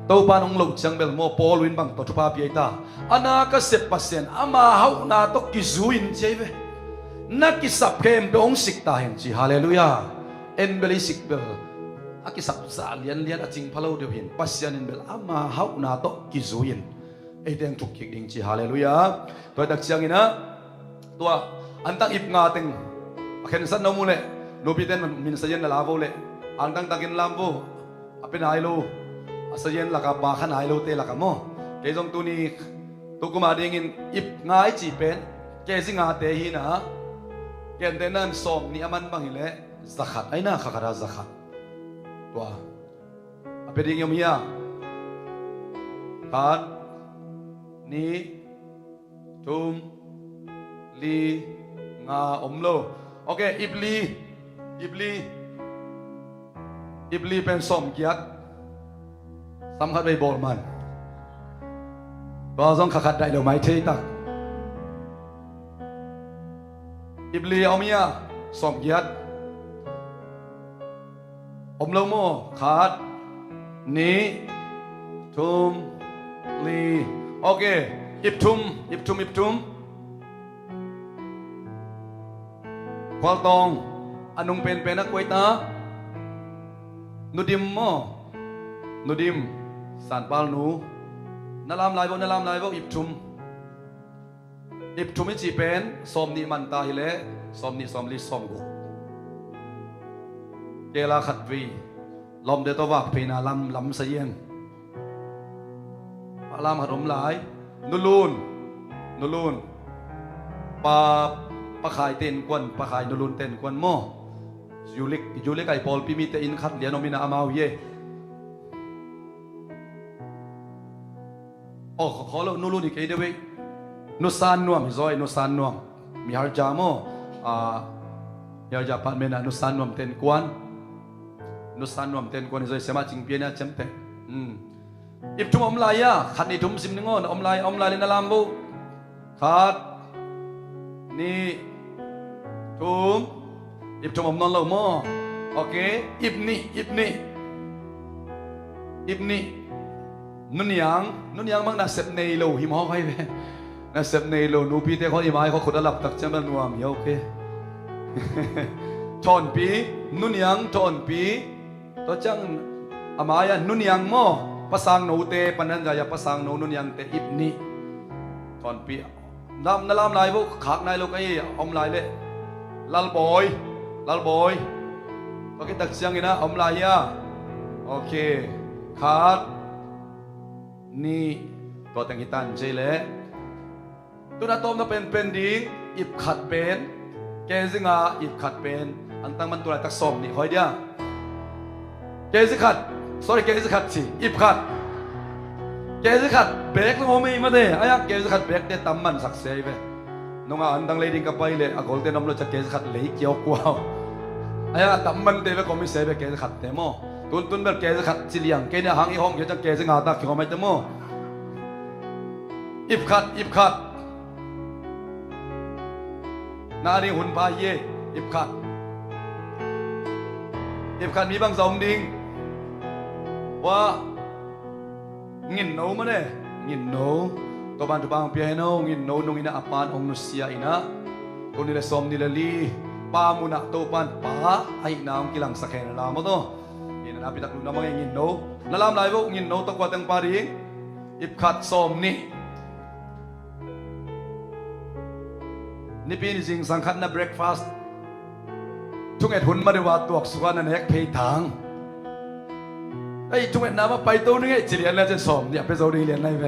to pan ong lo chang bel mo pol win bang to thupa pi ta ana ka sep pasen ama hau na to ki zuin cheve na ki sap kem dong sik ta hen chi hallelujah en beli sik bel aki sap sa lian aching phalo de hin pasyan in bel ama hau na to ki zuin e deng thuk ki ding chi hallelujah to dak chiang ina to antang ip nga teng khen san no mu le no pi ten min sayen na lavo le ang tang takin lambo apin ai lo asayen la ka ba khan ai lo te la ka mo ke jong tu ni to kuma ding in ip ngai chi pen ke singa te hi na ken te nan som ni aman bang ile zakhat ai na khakara zakhat to apeding yom ya kan ni tum li nga omlo okay ibli pen som kiat สำคัญไปบอกมันก็ต้องขัดได้เดี๋ยวไม่เทตักอิบลีเอาเมียสมเกียรติอมเลโมขาดนี้ทุมลีโอเคอิบทุมควาลตองอันนุงเป็นนักไว้ตานุดิมโมนุดิมสันปาลนูนาลามลายบอกอิบทุมอิจีเป็นสมนิมันตาฮิเลสมนิสมลิสมกุเกลาขัดวีลมเดตวักพีนาลำเสียงอาลามหัดอมหลายนุลูนปะขายเต้นกวนปะขายนุลูนเต้นกวนโมยูเล็กไอพอลพิมิเตอินขัดเลียนอมินาอามาวเยโอ้ขอแล้วนุลูนอีกไอเดวินุสานนวมซอยนุสานนวมมีฮาร์จาโมฮาร์จาพันเมนะนุสานนวมเต้นกวนนุสานนวมเต้นกวนซอยเสมาจิงเปียนะจำเต้อิบทุมอมลายะขัดนี่ทุมซิมนึงอมลายลินาลามบุขัดนี่ทุมอิบทุมอมนอนเลวโมโอเคอิบนี่นุนยังมังน่าเสพเนยโลหิมฮอกให้เว้น่าเสพเนยโลนูปีเตเขาอีไม้เขาขุดหลับตักจะมันนัวมีโอเคทอนปีนุนยังทอนปีตัวจังอามายะนุนยังโมpasang no te panan jaya pasang no nun yang te ibni ton pi nam nalam lai bu khak nai lo kai om lai le lal boy to cái đặc siang ina om lai ya okay khat ni to tang hitan je le tu na tom na pen ding ip khat pen ke zinga ip khat pen ang tang man tu la tak som ni hoi dia ke zi khat sorry แกจะขัดสิอิบขัดแกจะขัดเบรกต้องมีมาเด้ไอ้ยังแกจะขัดเบรกเด้ตำมันสักเซยไปน้องอันดังเลยดิ้งกับไปเลยอ่ะคนเต้นน้ำรถจะแกจะขัดเลยเกี่ยวกว่าไอ้ยังตำมันเด้ไปก็ไม่เซยไปแกจะขัดเต็มอตุนแบบแกจะขัดสิเลียงแกเนี่ยหางอีห้องแกจะแกจะงาตาเกี่ยวไม่เต็มอิบขัดนาดีหุ่นพายเย่อิบขัดมีบางสองดิ้งว่างินโนมาเนี่ยงินโนตัวบ้านตัวบางเปียโนงินโนนงอินะอปานองนุเซียอินะตัวนี้เลยสมนี่เลยลีปามุนะตัวบ้านป้าไอ้น้ำกิลังสักแค่นั้นละมั้งตัวนี่นะพี่ตักลุงน้ำมันงินโนนั่นลำไรพวกงินโนตัวกว่าตั้งปารีอิบขัดสมนี่ปีนี้จริงสังขัดนะเบรกฟาสต์ทุกเอ็ดหุ่นมาด้วยว่าตัวสุวรรณเนกเพย์ทางไอ้ทุกเม็ดน้ำมาไปตัวนึงไอ้จีเรียนแล้วจะสอบเนี่ยไปโซดีเรียนอะไรไป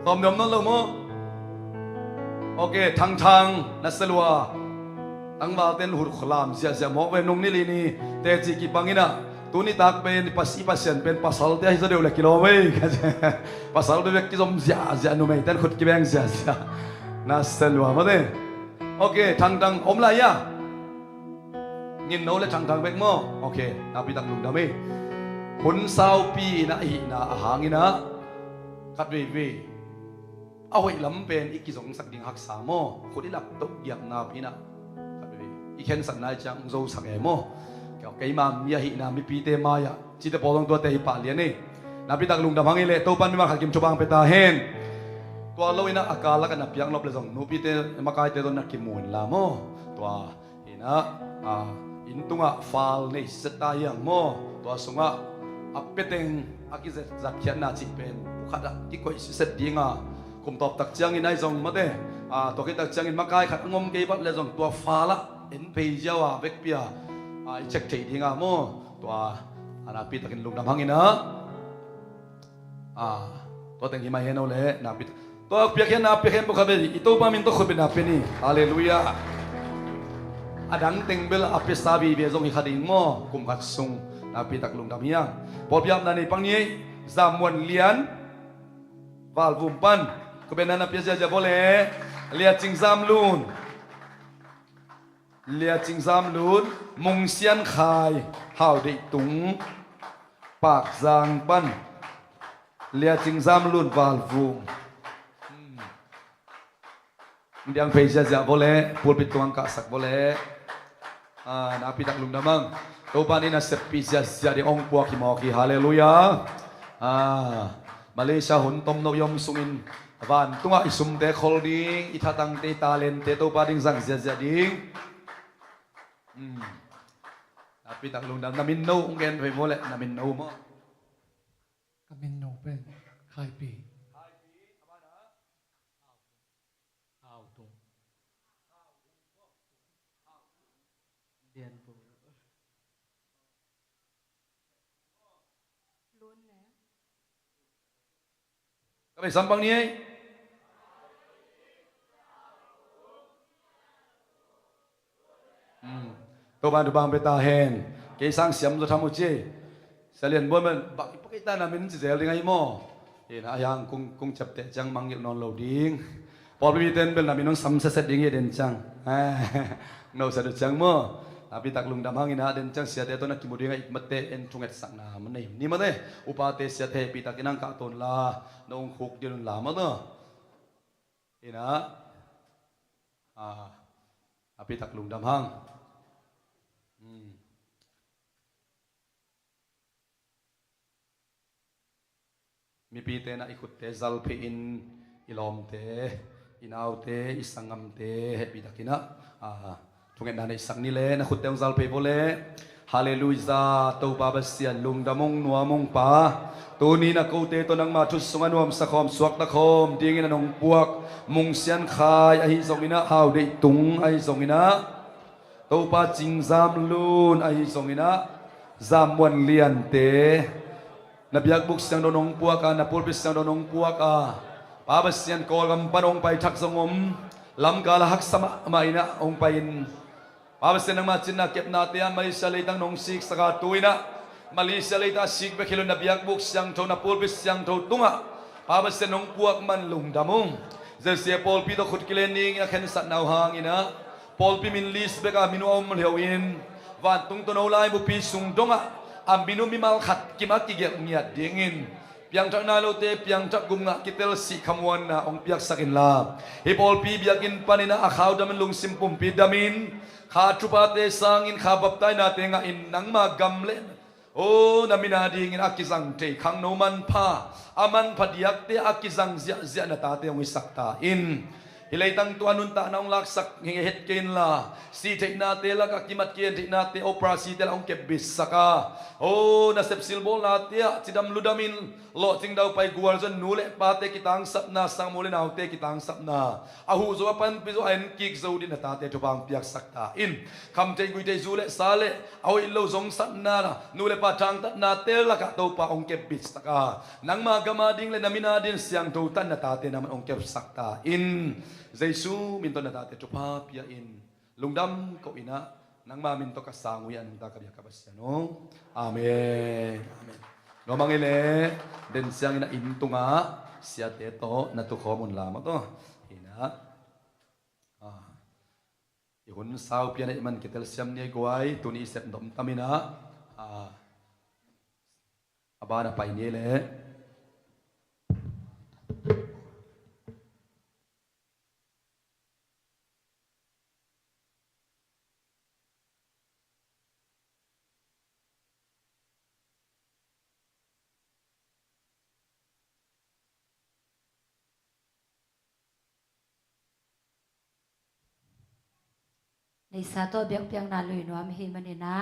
สอบเดิมนั่นเลยมั้งโอเคทางนัสลัวตั้งบาเต้นหุ่นขลามเสียหมอกไปนุ่งนี่ลีนี่แต่จีกีปังอินะตัวนี้ตักเป็นpasienเป็นภาษาที่ให้แสดงเลยกิโลเมตรกันภาษาที่เด็กที่สมเสียนุ่มเต้นขุดกีแบงเสียนัสลัวมาเด้โอเคทางอมลายะงินโนและทางเบกโมโอเคนาพิตังลุงดามีหุ่นสาวปีนะอีนะอาหางินะกัดวีเอาไว้ลำเป็นอีกสองสักดิ่งหักสามโมคนที่หลับตกเหยียบนาพีนะกัดวีอีกเห็นสันนายจังโจสักเอโมเกี่ยวกับมามีหินามีปีเตมายะจิตตะพอลงตัวเตยป่าเลียนี่นาพิตังลุงดามังอิเลโตปันมีมาขัดกิมชบางเปตาเฮนตัวเราอินะอากาศละกันนับยังลบเลยส่งนูปีเตมาไกลเตโดนนักกิมูนลาโมตัวอินะอินตุงะฟาลในสตายังโมตัวสุงะอัปเปติงอากิเซจักเขียนนาจิเป็นผู้ขัดที่คอยเสด็จดีงะคุมตอบตักจังอินไอซงมาเดตัวกิตักจังอินมาไกลขัดงมเก็บเลยซงตัวฟาละอินเพย์เจ้าเวกเปียเช็คใจดีงะโมตัวอานาปิตักินลุงน้ำหังอินะตัวแต่งหิมะเฮนเอาเลยนาปิตัวเปียกเห็นนาเปียกเห็นบุคคลอีตัวปามินตัวคนเป็นนาเป็นนี่ฮาเลลูยาดังเต็งเบลอภิสาบีเบียจงอิขดิงโมกุมขัดซุงนาปีตักลุงดำยังพอพิจารณาในปังนี้จามวันเลียนวาลวุมปันก็เป็นนันพิจารณาโบเลเลียจิงจามลูนมุงเซียนขายหาวเดตุง ปากจางปันเลียจิงซามลุ่นวาลฟูเดียงเพย์จะโบเลพูดปิดตัวงกะสักโบเลนาพิทักลุงดามังตัวปานี่นะเสพปิจะjadi ong puak ki mau ki haleluya Malaysia hun tom no yom sungin van tunga isum te holding ithatang te talent te to pa ding sang jadi tapi tak lung dam namin no ungen phai mo le namin no mo กามินโนเป็นใครปีข้าวตุงเดียนปู ก็ไปสัมปังนี้ตัวบ้านตัวบางไปตาเห็นเกี่ยสังเสียมจะทำอุจิเสลียนบนมันบักปกิตานามินจะเจอยังไงมั่วเห็นอายังคงจับเตะจังมังยินนโลดิ้งพอมีเต้นเป็นนามินน้องซ้ำเสร็จดิ้งเด่นจังโน้ตเสด็จจังมั่วtapi tak lung damang ina den chang sia te to na kimudi ngai mate en thunget sak na man nei ni ma ne upate sia the pi tak inang ka ton la nong khuk din la ma no ina tapi tak lung damang mi pi te na ikut te zal pe in ilom te inaw te isangam te he pi takina Tungan nanay sang nile na khuteng zal pe bole hallelujah to pa basian lung damong nuamong pa tuni na kote to nang mathus sungan nuam sakhom suak ta khom dingin anong puak mung sian khai ai zongina haw de tung ai zongina to pa jing zam lun ai zongina zam wan lian te na biak buk siang donong puak na pulpis siang donong puak pa basian kol gam panong pai thak zongom lam kala hak sama maina ong pain Pabasin ng matsin na kip natin Malaysia litang nung sik saka tuwina Malaysia lita sik bekilon na biyak buk siyang to na pulpis siyang to tunga Pabasin nung puak man lungdamong Zersiya Paul Pito kutkilening yakin sa nauhangina Paul Piminlis beka minuom lihawin Van tung tunaw lai bu pisung donga Ang binumimal kat kimakigyak niya dingin Piang tak nalo te piang tak gumga kitel si kamuan na ong piak sakin la Paul Pi biyakin panina akaw daman lung simpum pidamin Kha chupate sangin kha baptay natin nga inang magamlen naminadingin akisang te kang no man pa aman padiyak te akisang zia na tate ang isaktain hilay tang tuanun ta naong laksak hingihet kin la si te nate lag akimat kien te nate opera si te ang kebis saka nasepsil bol nate sidam ludamin lo ting daw pay guwal zon nule pate kitang sap na sang muli na te kitang sap na ahu zo pan piso en kik zo din na tate to bang piak saktain kam te gui te zule sale aw ilo zong sap na nule pa tang tat na te la ka to pa ong kebis saka nang magamading le naminadin siang to tan na tate naman ong keb saktain Jesu minto na tate chupa pia in lungdam ko ina nang maminto kasanguyan ng takabya kabasyano. Amen. Amen. No mangile den siyang ina into nga siya teto natukomon lama to. Ina ihun saw pia na iman kitel siyam ni guay tuni isep dom tamina abana pa inileในสาโตเบียงเปียงนาลุยนวมหิมันนะ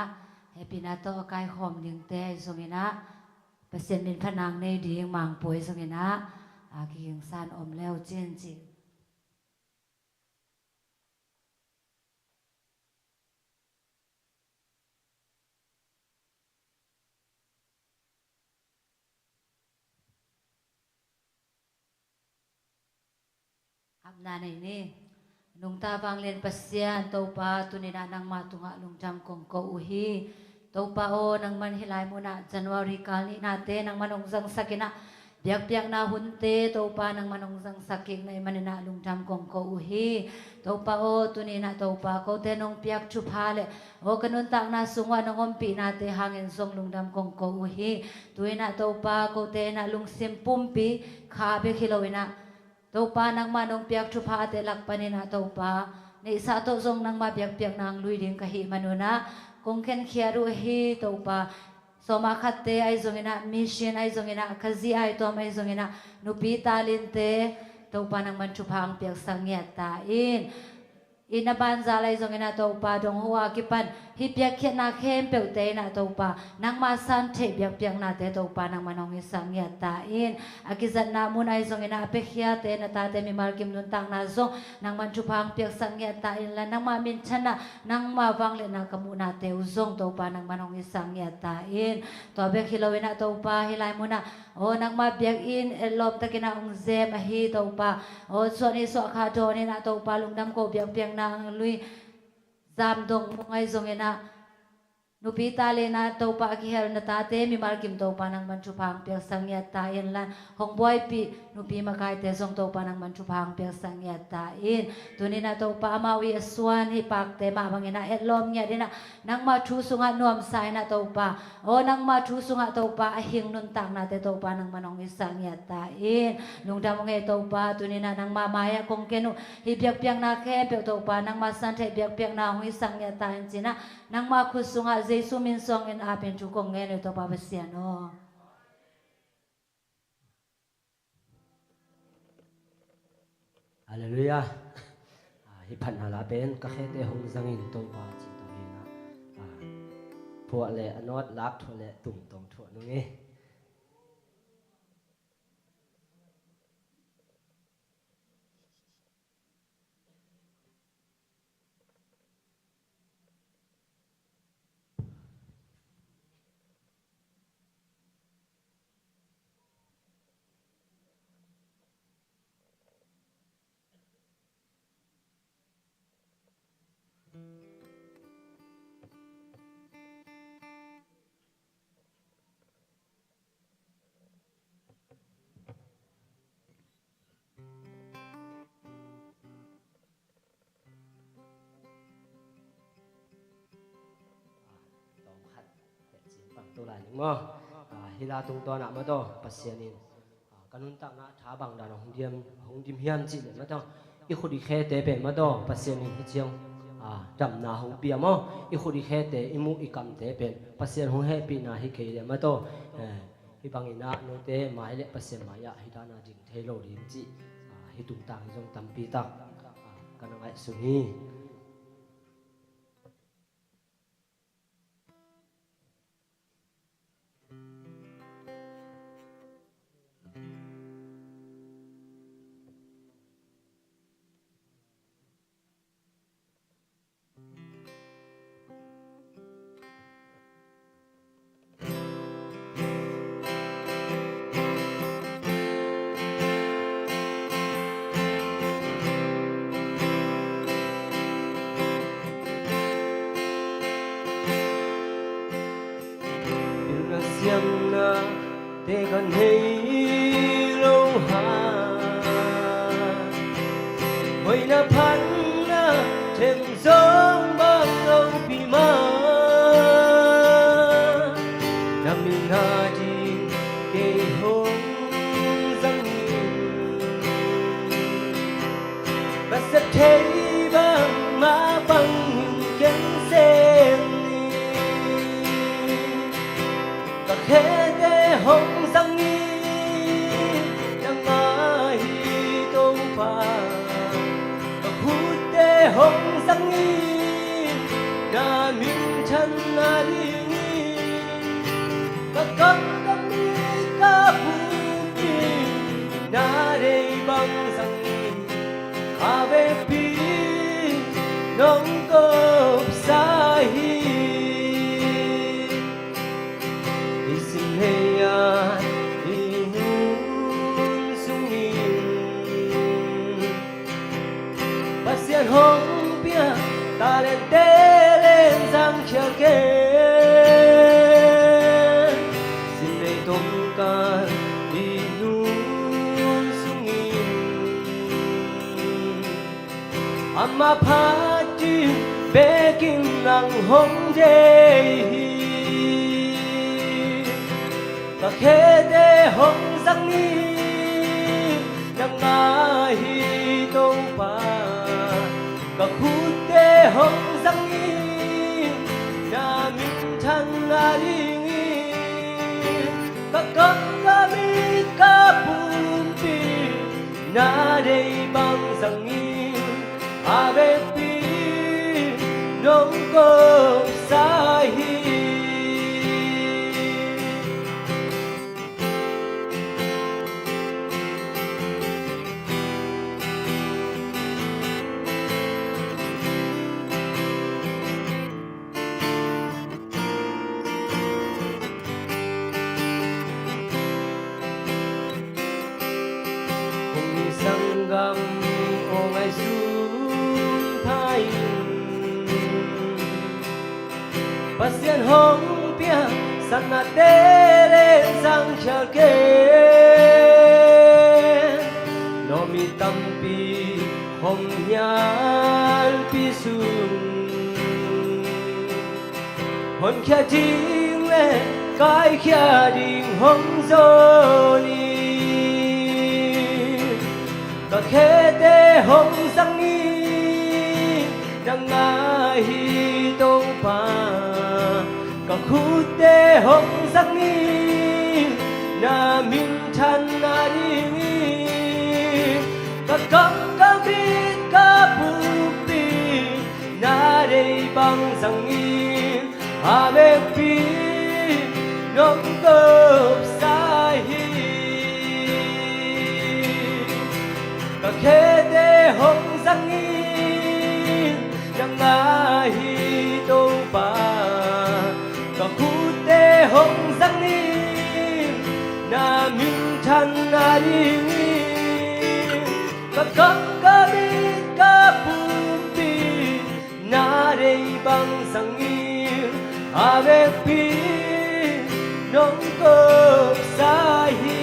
เฮปินาโตกายหอมหนึ่งเตะสงินะเปอร์เซ็นต์เป็นพนังในดีงมังป่วยสงินะกิงซานอมแล้วเจนจิอับนาในนี่nung tabang len pasyan tau pa tunina nang matunga lung jam kong ko uhi tau pa o nang manhilay mo na January kali natin nang manungsang sakina biak na hunte to pa nang manong sang sakik na manina lungtam kong ko uhi to pa o tunina to pa ko tenong piak chupale o kanun tak na sungwa nang ompi na te hangin song lungtam kong ko uhi tuina to pa ko te na lungsim pumpi khabe khilowina to pa nang manong piak chupa te lakpanina to pa ni sa to zong nang ma piak nang lui ding kahi manuna kong ken khiaru hi to pa soma khatte ai zongina mission ai zongina khazi ai to mai zongina nupi talinte to panang manchupang piak sangya ta in inaban zalai zongina to pa dong huwa kipan hi piak khet na khem pe te na to pa nang ma san the piak na te to pa nang manong sangya ta in akizat na mun ai zongina apekhya te na ta te mi mal kim nun tang na zo nang manchupang piak sangya ta in la nang ma min chana nang ma wang le na kamu na te uzong to pa nang manong sangya ta in to be khilowina to pa hilai muna o nang ma biak in elom takina ung zem a hi to pa o so ni so kha to ni na to pa lungdam ko biak nang lui zam dong mungai zongena nupi tale na to pa ki her na tate mi mar kim to pa nang manchupang piak sangya ta in lan hong boy pi nupi makai te song to pa nang manchupang piak sangya ta in tunina to pa amawi aswan hi pak te ma bangena etlom nya dina nang ma thu sunga nuam sai na to pa o nang ma thu sunga to pa a hing nun tak na te to pa nang manong sangya ta in lungdam nge to pa tunina nang ma maya kong kenu hi piak na khe pe to pa nang ma san the piak na hui sangya ta in china nang ma khusunga Jesu min song in apen chu kong nge to pa basiano Hallelujah. Hi phan hala pen ka khete hong zangin to pa chi to he na. Phuwa le anot lak tho le tum tong tho nu nge. Tu lại những mơ hila tung to nạm mà to pasianin kanun tak na tha bang dan hong dim hian chi le mà to i khudi khe te pe mà to pasianin hi chiang dam na hong pia mo i khudi khe te imu i kam te pe pasian hong he pi na hi ke le mà to hi bangina no te mai le pasian ma ya hi dana ding the lo rin chi hi tung tang jong tam pi tak kanangai su ni Siang na te kan hei lâu hà hồi na phan na thêm giông băng lâu pi ma nam mi na ji ke hong zang ba sa thế băng ma băng ken sen khete hong sang ni nang mai to pa hute hong sang ni na min chan na ri ni ka kam kam ni ka pu ni na re bang sang ni ave pi nong ko sai pasian hong pia ta lên te lên giang chia kê xin này tung ca đi nu ka khe de hong zang ni nang nga hi tông pa ka khu de hong zang ni na min than na ring ka kam ka mi ka pum pi na dei bang zang ni ave pi nong ko sai hi gam ong ai sun thai pasien hong pia sana te lên sang cha ke no mi tam pi hong hial pi sun hon kha ding le kai kha ding hong zo ni ka khe te hong sang ni nang nga hi tông pa ka khu te hong sang ni na min than na ring ka kam ka bi ka pu pi na dei bang sang ni a ve pi nong ko sai hi ka khe te hong sang ni nang nga hi tông pa ka khu te hong sang ni na min than na ring ka kam ka bi ka pu pi na dei bang sang ni a ve pi nong ko sai hi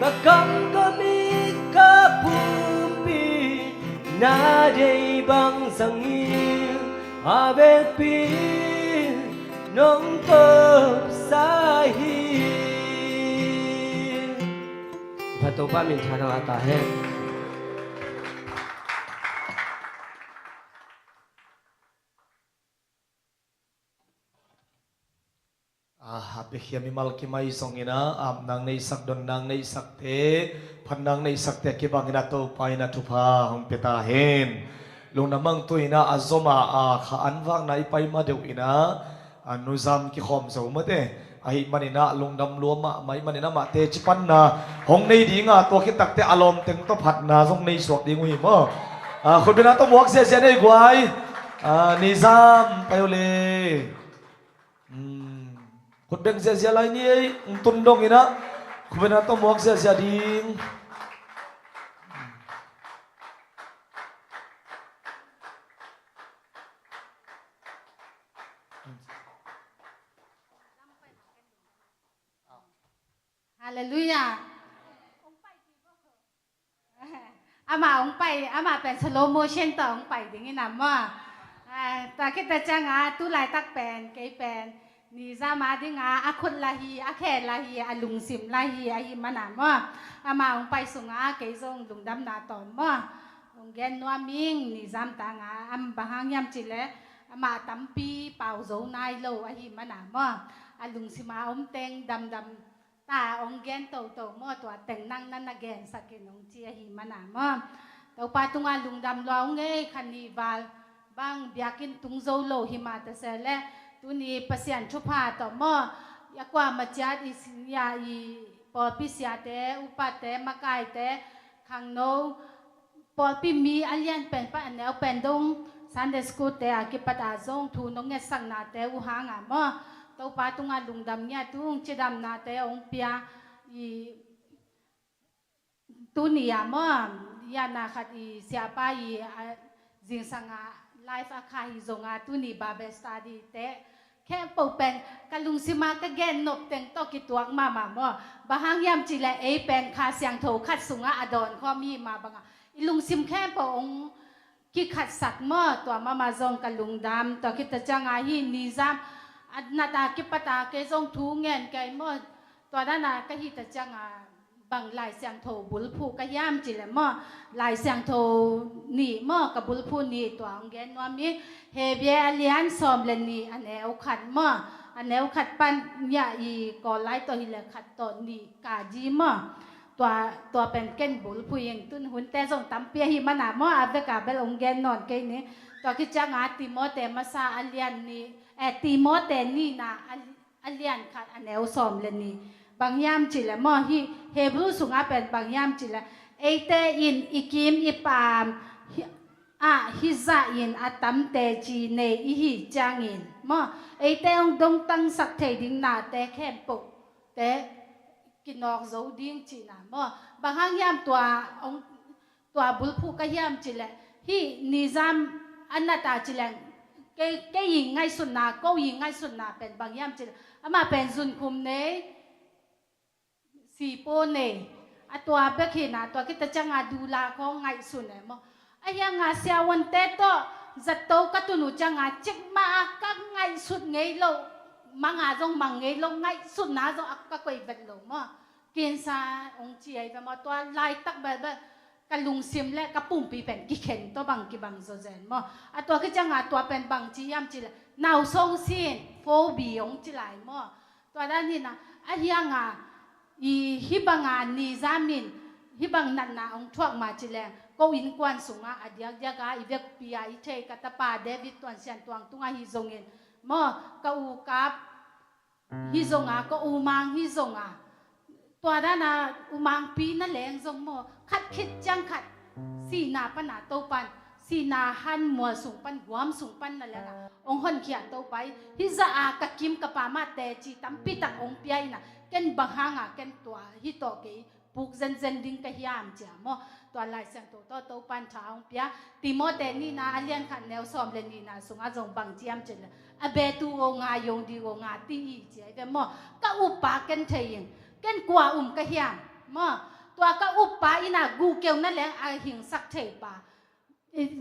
ka kam ka mi ka pum pi na dei bang sang ni a ve pi nong ko sai hi phato pa min thana ata hai Behiam imal kimai songina am nang nei sak don nang nei sak te phan nang nei sak te ki bangina to paina thupa hong peta hen lung namang tuina azoma a kha anwang nai pai ma deu ina anuzam ki khom zo mate ai manina lung dam luama mai manina ma te chipan na hong nei dinga to ki takte alom teng to phat na jong nei sok ding wi mo khun bina to muak se se nei gwai nizam payole khut beng sia sia lai ni tun dong ina khubena to muak sia sia ding Hallelujah. Ông phải slow motion tao ông phải tiếng Nam mà. Ta kita changa tu lai tak pen cái pen ni ra mà đi ngà akut lahi akhe lahi alung sim lahi ahi mana mà ông phải sung cái zong lung dam na ton mà ông gen noa ming ni zam ta ngà bahang yam chile tampi pau zo nai lo ahi mana mà alung sim ông teng dam ta ông gen to mo tua teng nang nan again sakin ông chi ahi mana mà tau pa tunga lung dam lo ông nge khani val bang biakin tung zo lo himata sele tuni pasian chupa to mo yakwa machat isya I polpisia te upate makai te khangno polpi mi alian pen pa anel pen dong Sunday school te akipata zong thu nong nge sang na te u hanga mo to pa tunga lungdam nya tung chidam na te ong pia I tunia mo ya na khat I siapa I jing sanga life akai zonga tuni Bible study te khe po pen kalung sima ka gen nop teng to ki tuak ma mo bahang yam chile e pen kha siang tho khat sunga adon kho mi ma banga ilung sim khe po ong ki khat sak mo to mama zong ka lungdam to ki ta changa hi nizam nata ki pata ke zong thu ngen kai mo to da na ka hi ta changa bang lai siang tho bul phu ka yam chi le mo lai siang tho ni mo ka bul phu ni to ang gen no mi he bia alian som le ni an e au khat mo an e au khat pan ya i ko lai to hi le khat to ni ka ji moตัวเป็นเก่นบุลผู้ยิงตุนหุ่นแต่ส่งตำเปียหิมันามออาเวกาเบลองเกนนอนเกนี้ตัวคิดจังอาติโมเตมาซาอัลเลียนนี่ติโมเตนี่นะอัลเลียนขัดอันเอลซอมเลนี่บางยามจิละมอฮิเฮบรูสุงอาเป็นบางยามจิละเอเตอินอิกิมอิปามฮิซาอินอาตัมเตจีเนอิฮิจางอินมอเอเตองดงตังสักเทดิงนาเตแคมปุเตกินนอกโซดิ้งจีน่ะมั่วบางครั้งยามตัวบุลพูก็ยามจีแหละที่นิซามอันนาตาจีแหละแกยิงไงสุนนาก็ยิงไงสุนนาเป็นบางยามจีแหละอามาเป็นซุนคุมเนสีโปเนตัวเบกหินาตัวกิตจังอาดูลาของไงสุนเนมั่วไอ้ยังงาเสียวันเตโตจัตโตกัตุนุจังอาจิกมากัไงสุดไงโลมังอาจงมังไงลงไงสุดนะจงอักกะกวยเบ็ดลงมั้งกินซาองเจียไปมาตัวลายตักแบบกะลุงซิมและกะปุ่มปีเป็นกิเข็นตัวบังกิบังโซเซนมั้งอะตัวก็จังอาตัวเป็นบังจียามจีละนาวทรงซีนโฟบีองจีไหลมั้งตัวด้านนี้นะอะยังอ่ะอีฮิบังอานีซามินฮิบังนันนาองทวกมาจีแรงก็อินกวนสุงอาเดียกยากาอีเวกปีอาอีเทกะตะปาเดวิดตวนเซียนตวงตุงอาฮิซงเงินมอกะอูกับฮิซงอาก็อูมังฮิซงอาตัวด้านน่ะอูมังปีนั่นแหละซงมอคัดคิดจังคัดสีนาปนาโตปันสีนาหันมัวสูงปันหวมสูงปันนั่นแหละองค์หนเขียนโตไปฮิซาอากะกิมกะปามาเตจีตัมปิตักองเปียน่ะเก่นบังหางอ่ะเก่นตัวฮิโตเกปุกเซนเซนดิ้งกะยามจ้ะมอตัวลายเสียงโตปันชาองเปียติโมเตนี่นะอันเลียนขันแนวซอมเลนี่นะสุงอาจงบังเจียมจิละอเบตูโองายงดีโองาตีอีเจแต่มอกะอุปาเกันเทยงเกันกว่ากะเฮียงมอตัวกะอุปาอีน่ะกูเกียวนั่นแหละอาหิงสักเทปา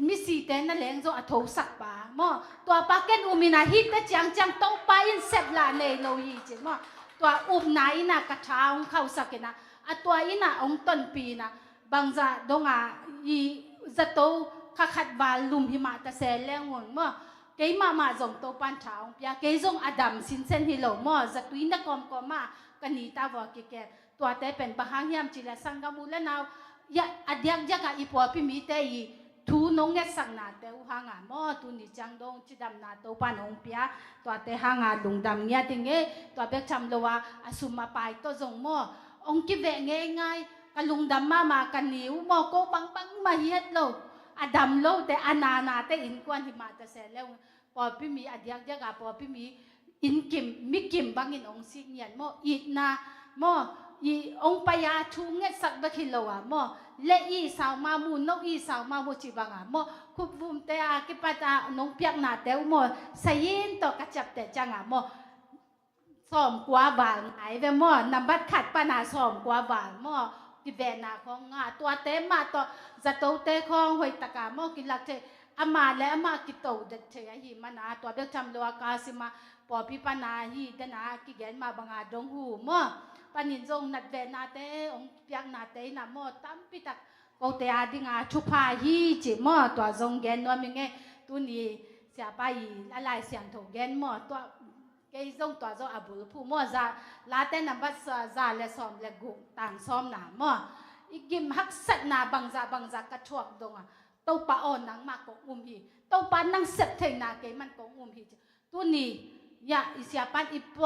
มิสีเตนั่นแหละจงอโทสักปามอตัวปาเกันอุมินาฮิตะจังโตปาอินเซบลาเนโลยีเจมอตัวอุบนาอีน่ะกะทาองเข้าสักนะอะตัวอีน่ะองต้นปีน่ะบางจะดงอาอีจะโตขัดวาลุมหิมะตะเซแรงงเมื่อเกยมาจงโตปันเช้าเปียเกยจงอดัมสินเซนฮิโลเมื่อจะตุยนักกอมก็มากันนีตาวอกิแกตัวแต่เป็นบางยามจิละสังกามูและนาวยะอดียกยากอีปัวพิมีเตอีทูนงเงสังนาเตอุหางาเมื่อตุนิจังดงจิดำนาโตปันองเปียตัวแต่หางาลุงดำเงียติงเงตัวเบกจำโลวาอสุมาไปตัวจงเมื่อองกิเวงง่ายกะลุงดำมากันนิวมอโกปังมาเฮ็ดโลอดัมโลแต่อนาแต่อินกวนหิมาตะเสแล้วปอพี่มีอดียกยากาปอพี่มีอินกิมมิกิมบังอินองสิเนียนมออีนามออีองปยาชูเงสักบะคิโลอะมอเลอีสาวมามูนกอีสาวมามูจิบังอะมอคุบบุมเตอากิปะตานงเปียกนาเตวมอสยินตอกระจับแต่จังอะมอซ้อมกว่าบานไหนเวมอนำบัดขัดปานาซ้อมกว่าบานมอกิเบนาของงาตัวเตมาตัวจะโตเตของหอยตะกามอกิลักเทอามาและอามากิโตเดเทหิมานาตัวเบลจำโลอากาสิมาปอพิปนาฮีเดนากิเกนมาบังอาดงหูมอปานินจงนัดเวนาเตองเปียกนาเตนามอตั้มปิตักโกเตอาดิงาชุพาฮีจิมอตัวจงเกนนัวมิงเงตุนีเสียไปละลายเสียงโถเกนมอตัวเกยจงตัวจงอาบุลผู้มอจะลาเตนับบัสซาเลซ้อมเลกุต่างซ้อมหนามออีกิมฮักสัตนาบังจากระชวกดงอ่ะเต้าปะอ่อนนังมากกอุ้มฮีเต้าปะนังเสพเทนาเกมันกอุ้มฮีตัวนี้ยาอิสยาปันอีโป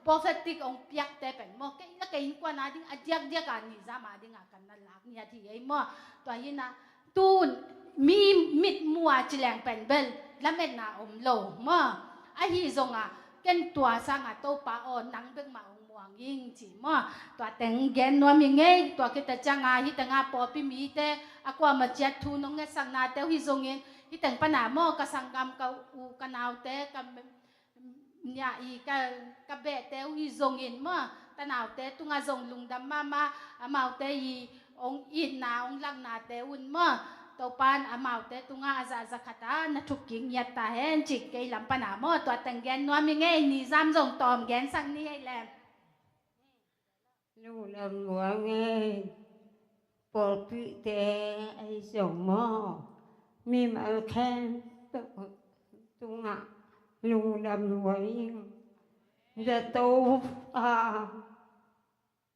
รเฟติกองเปียกเตเป็นมอเกยละเกยกว่านาดิ้งอเดียกานิซามาดิ้งกันนั่นลักเนี่ยที่ไอ้มอตัวยินะตูนมีมิดมัวจิแรงเป็นเบลและเม็ดนาอมโลมอไอฮีซงอ่ะเกนตัวสร้างเต้าปะอ่อนนังเบิ่งมายิงจีมอตัวแต่งเกนนัวมีเงยตัวกิตจังอาฮิตงาปอพิมีเตอากว่ามาเจ็ดทูนงเงสังนาเตฮิซงเงฮิตังปนามอกะสังกำกะอูกะนาวเตกะญาอีกะเบเตฮิซงเงมอตะนาวเตตุงาซงลุงดำมาอามาวเตยีองอินนาองลังนาเตอุนมอ tàu pan amau te tunga aza zakata na thuk king yat ta hen chik ke lam pana mo to tang gen no mi nge ni zam jong tom gen sang ni ai lam lu làm lúa nghe bỏ bị té ai giống mò mi mà khen tung ngã lu làm lúa giờ tàu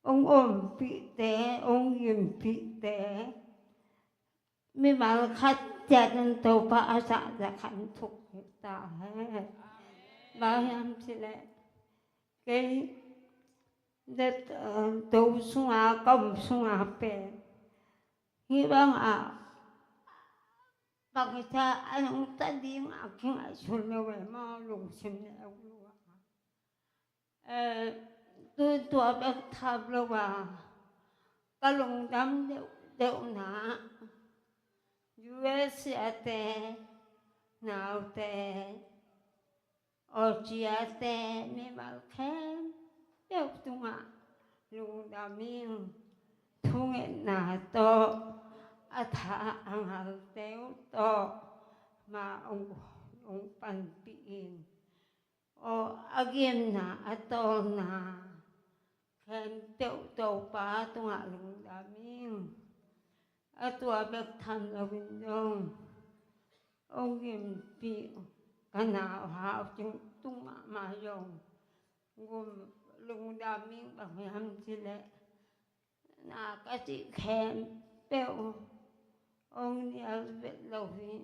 ông ôm bị té ông yếm bị té mi mà khách chặt nên tàu pa sa ra khăn thục ta hết bao em chỉ lệ cái đất tàu xuống công xuống bè khi bang bằng cha anh ông ta đi mà khi mà xuống lâu về mà lùng xem lâu luôn tôi bé tháp lâu cái lùng đám đều nã USA te nào te Austria te mi mal khen đều tung lùng đám miên thung nà to thả hàng téo to mà ông pan pin again na to na khen téo to pa tung lùng đám miên tua bek tham la win dong ông gim pi kana ha chung tung ma yong gum lung da ming bang yam chi le na ka chi khem peo ông ni al vet lo hi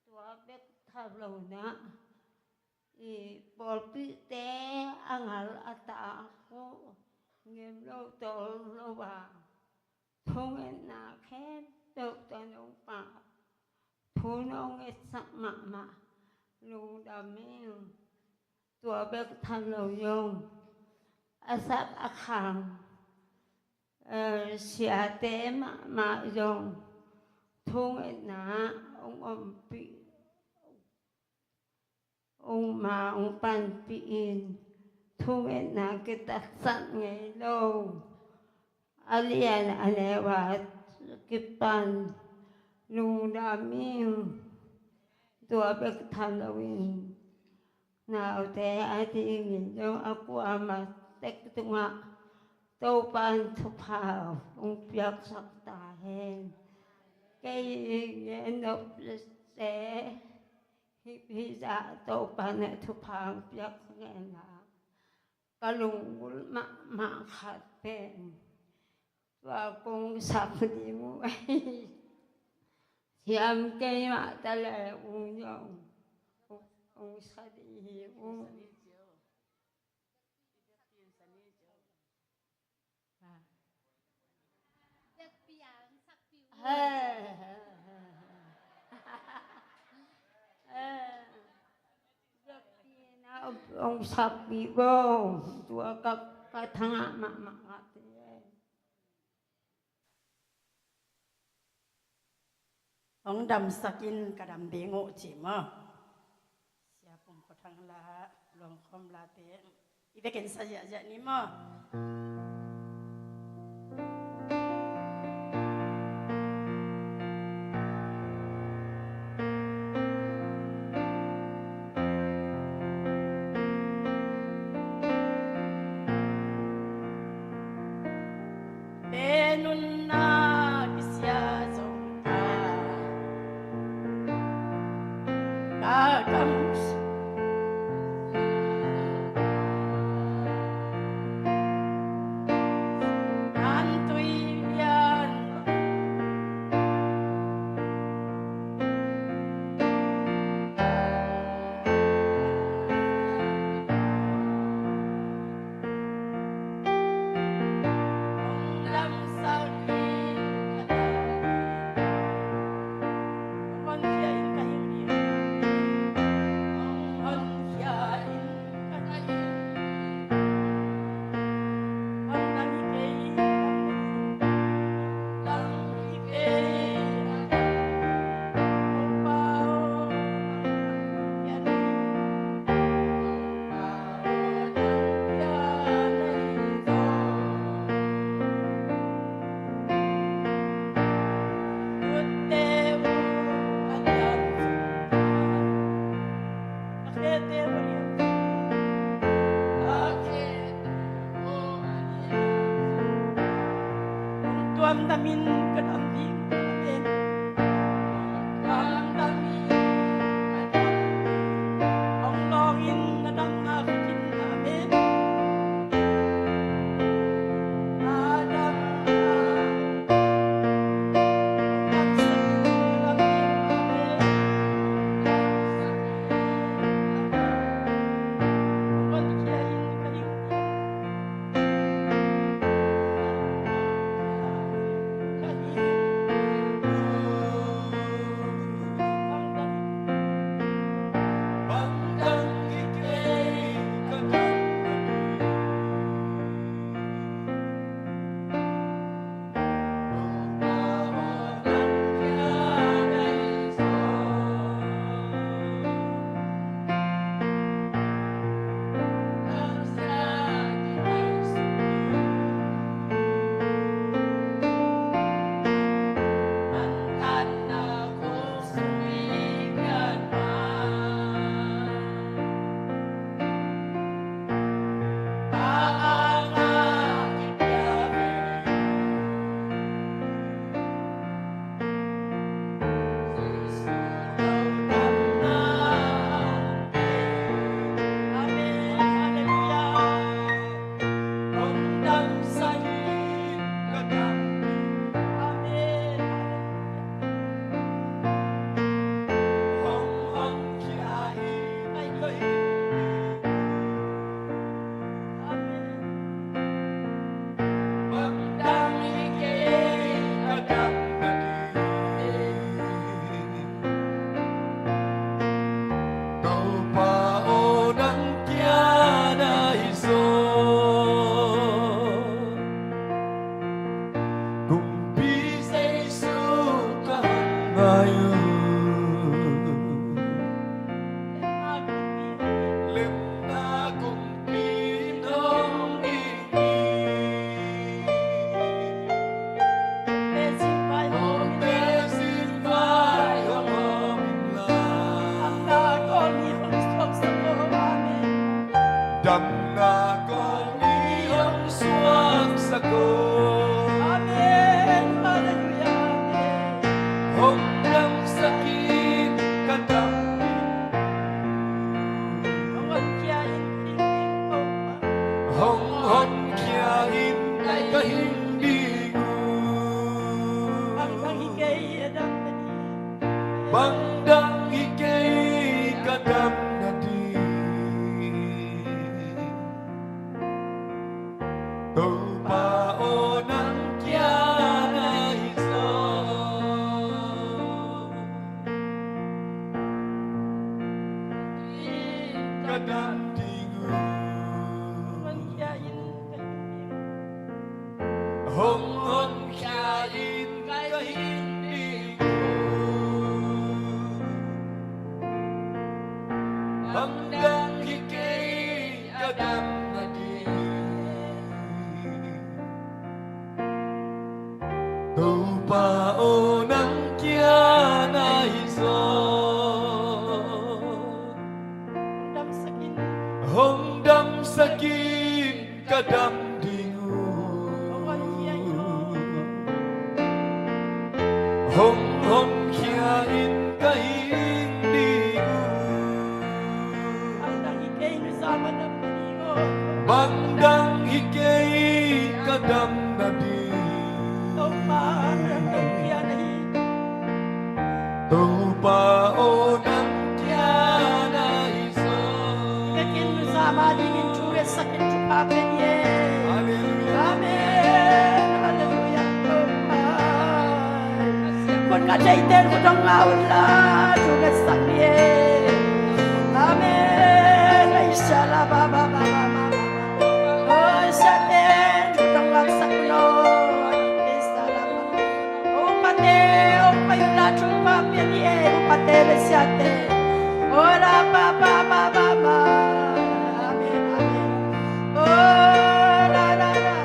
tua bek tham lo na i bol pi te angal ata ko ngem lo to lo ba thung en na khen được cho nông bà thu nông et sắc mà lù đam mê tua bek tham lâu yong asap akhang xia té mà yong thung en na ông bị ông pan bị in thung en na cái tắc sẵn ngày lâu alian alewa kipan lung daming tua bek tham lawin nào te ati ngin dong aku ama tek tunga to pan thu phao ông piak sak ta hen cái gen nop se hi za to pan thu phao piak ngen na kalung ma khat pen và con sắp đi mua thì em cây mà ta là uống dòng ông sắp đi uống ông sắp đi vô chúa các thằng mà ông đầm sakin cả đầm bế ngộ chỉ mà xia bùng có thằng là lòng không là thế ít cái sao vậy ní mà hikay kadam na di Tupaonan kya na iso Kadam dingu Hong hong kyain kahindi Hanggang hikay kadam na di Tupaonan kya na iso Hongdam sakin kadam dingu Hong hong kyain kahindi Bandang hikay kadam na di Tupaonan kya na iso Con cả chạy tên của trong ngào là chủ cái sắc địa Amen Ay sa la ba ba ba ba ba Ôi sa tên của trong ngào sắc Lord Ay sa la ba Upate upayula chupa pianie Upate besiate Ora ba ba ba ba ba Amen amen Oh la la la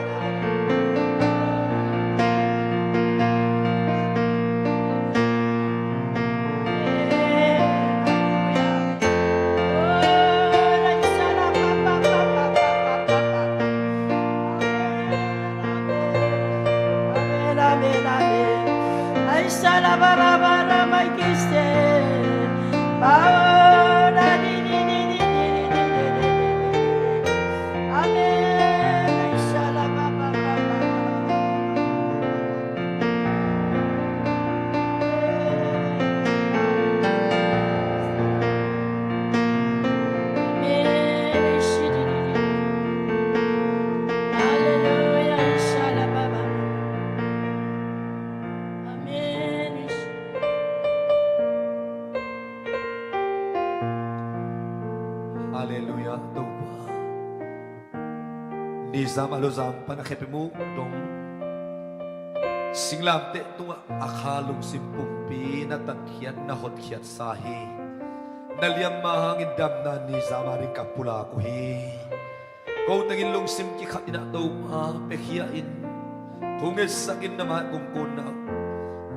Hallelujah Tupa Nizam alozam panakepimu dong Singlam te tunga akalong simpumpi na tangkiat na hotkiat sahi Naliam mahangin dam na nizam aring kapula kuhi Kau tangin long simki katina tupa pekhiain Tungis sakin na magungkun na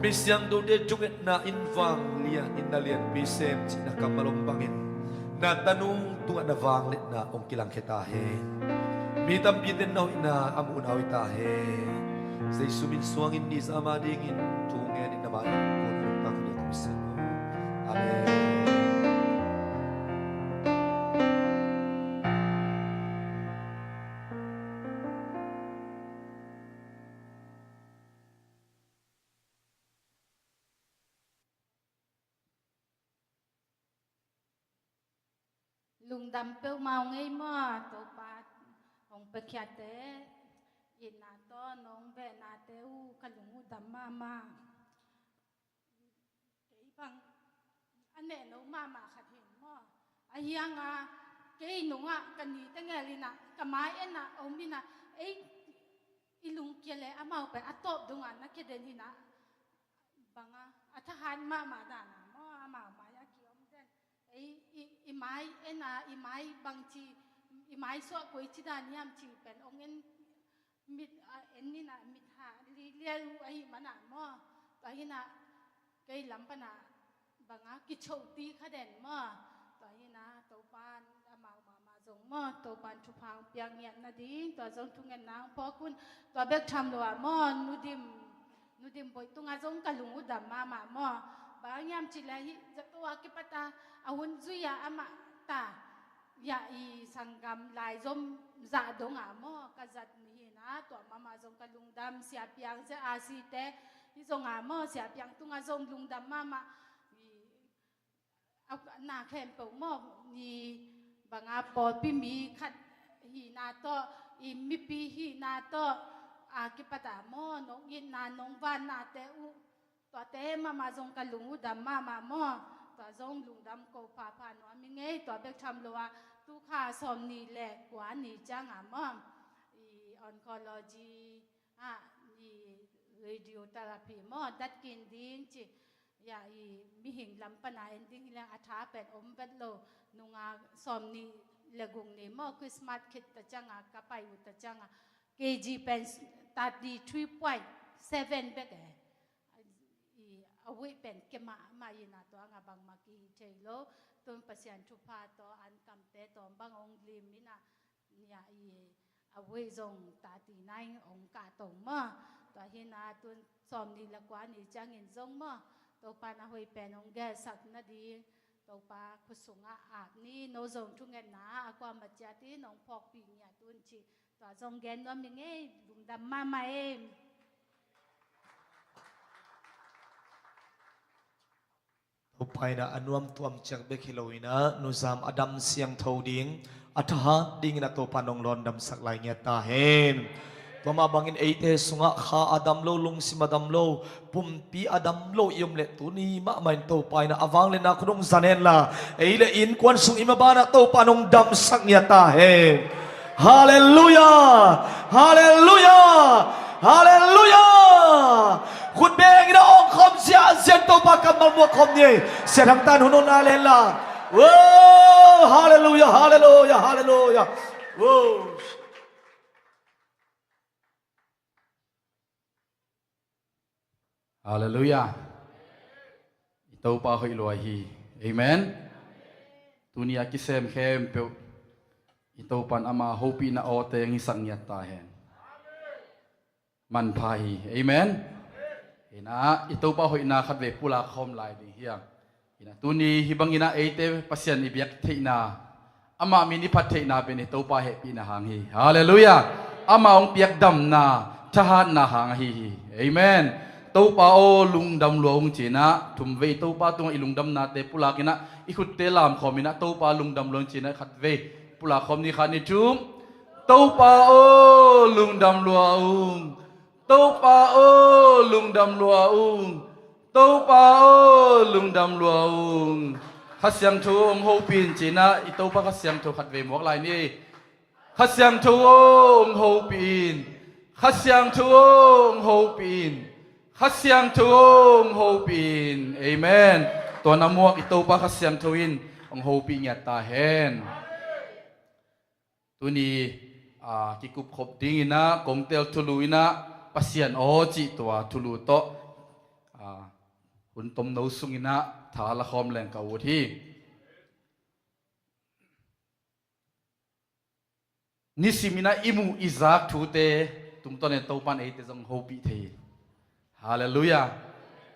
Bisyang do de junget na invang lian inalian bisem sinakamalumbangin Na tanong tunga na vanglit na ong kilang kitahe Mitam bitin na ina amunaw itahe Say suminsuangin ni sa amadingin Tungen in naman kung nakulit ang sino Amen Lung đam bêu mau ngay mà tổ ba ông bê kia tế in na to nong bê na tế u cả lung u đam ma cái bằng anh này nấu ma khát hiền mà ai hiang à cái nung à cái gì tên nghe lina cái mai anh à ông bina ấy ilung kia lẽ à mau bê à top đúng à nó kia đến lina bằng à thà han ma đàn à mà mau ya kia ông tên ấy imai ena imai bangchi imai so koi chida niam chi pen ongen mit enina mit ha li liu ai mana mo to hina kai lampana banga ki chouti khaden mo to hina to pan amang mama jong mo to pan chu phang piang yan na ding to jong thungen nang po kun to bek tham lo mo nudim boy tunga jong kalung udam mama mo bangyam chilahi zatwa ki pata ahun zuya ama ta ya i sangam lai zom za dong amo kazat ni na to mama zong kalungdam sia piang se asite i zong amo sia piang tunga zong lungdam mama เอาหน้าแคมเปิลมอบนี่บางอาปอพี่มีขัดหีนาโตอีมิปีหีนาโตอากิปตามอนกยินนานงวานนาเตอุตัวเตมาจงกันลุงอุดมมาหม้อตัวจงลุงดำโกพาพานวมิเงยตัวเบกทำลัวตุขาสมนีแหลกกว่านี่จังอ่ะหม้ออีออนคอลอจีอีเรดิโอเทอราพีหม้อดัดกินดิ้งจิอย่าอีมีหิงลำปนาเอนดิ้งเรื่องอัฐาเป็ดอมเป็ดโลนุงอาสมนีเลกุงนี่หม้อคริสต์มาสคิดตะจังอ่ะกะไปอุตะจังอ่ะKG เป็นตัดดี3.7เบกเอาไว้เป็นเกมายินาตัวงาบังมากีเทโลตุนปัสยันทุพาตัวอันกำเตตัวบังองลิมินะเนี่ยเอาไว้จงตาตีนายองกาตงมาตัวเฮนาตุนสอมนี่ละกว่านี่จังเงินจงมาตัวปานาหอยเป็นองแกสักนาดีตัวปาคุสุงอาบนี่โนจงทุงเงินนาอความบัจจติน้องพอกปีเนี่ยตุนชีตัวจงเงินว่ามีไงลุงดำมาเอง ไปนะอันวมตัวมจากเบคิโลวินะนุสามอดัมเสียงทาวดิงอัฐาดิงนะตัวปานองรอนดำสักลายเงียตาเห็นตัวมาบังอินเอเตสุงะข้าอดัมโลลุงสิมาดัมโลปุ่มปีอดัมโลยมเลตุนีมะมันตัวไปนะอวังเลนะคุณองซันเนล่ะเอเลอินควันสุงอิมาบานะตัวปานองดำสักเงียตาเห็นฮาเลลูยาฮาเลลูยาฮาเลลูยาคุณเบงนะองคมเสียเสียงตัวปากกับมันบวกคมนี่เสียทั้งตาหุนนาเลล่ะโอ้ฮาเลลูยาฮาเลลูยาฮาเลลูยาโอ้ฮาเลลูยาเต้าป่าหอยลอยฮีเอเมนตุนีอากิเซมเข้มเปียวเต้าปันอามาโฮปีนาโอเตงิสังยัตตาเห็นมันพายเอเมนเห็นนะอิตัวป่าหอยนาขัดเวปุลาคอมลายดิเฮียเห็นนะตัวนี้ฮิบังอินาเอเตปัสยันอิบยักเทนาอามามินิพัทเทนาเป็นตัวป่าเหปีนาหางฮีฮาเลลูยาอามาองเปียกดำนาทหารนาหางฮีเอเมนตัวป่าโอลุงดำหลวงจีนะทุ่มเวตัวป่าตัวอีลุงดำนาเตปุลากินะอีขุดเตลามคอมินะตัวป่าลุงดำหลวงจีนะขัดเวปุลาคอมนี่ขัดนิจุมตัวป่าโอลุงดำหลวงตัวป่าโอลุงดำหลวงตัวป่าโอลุงดำหลวงขัดเสียงทูองโฮปินจีนะอีตัวป่าขัดเสียงทูขัดเวหมวกลายนี่ขัดเสียงทูองโฮปินขัดเสียงทูองโฮปินขัดเสียงทูองโฮปินเอเมนตัวน้ำมวกอีตัวป่าขัดเสียงทูอินองโฮปินเนี่ยตาเห็นตัวนี้กิกุบขบดิ้งนะกงเตลทุลุยนะปัสยันโอจิตัวทุลุโตหุ่นตมโนสุงินะถาละคอมแรงกาวที่นิสิมินะอิมูอิซากทูเตตุงตอนนี้ตัวปันเอเตจงโฮปิเทฮาเลลูยา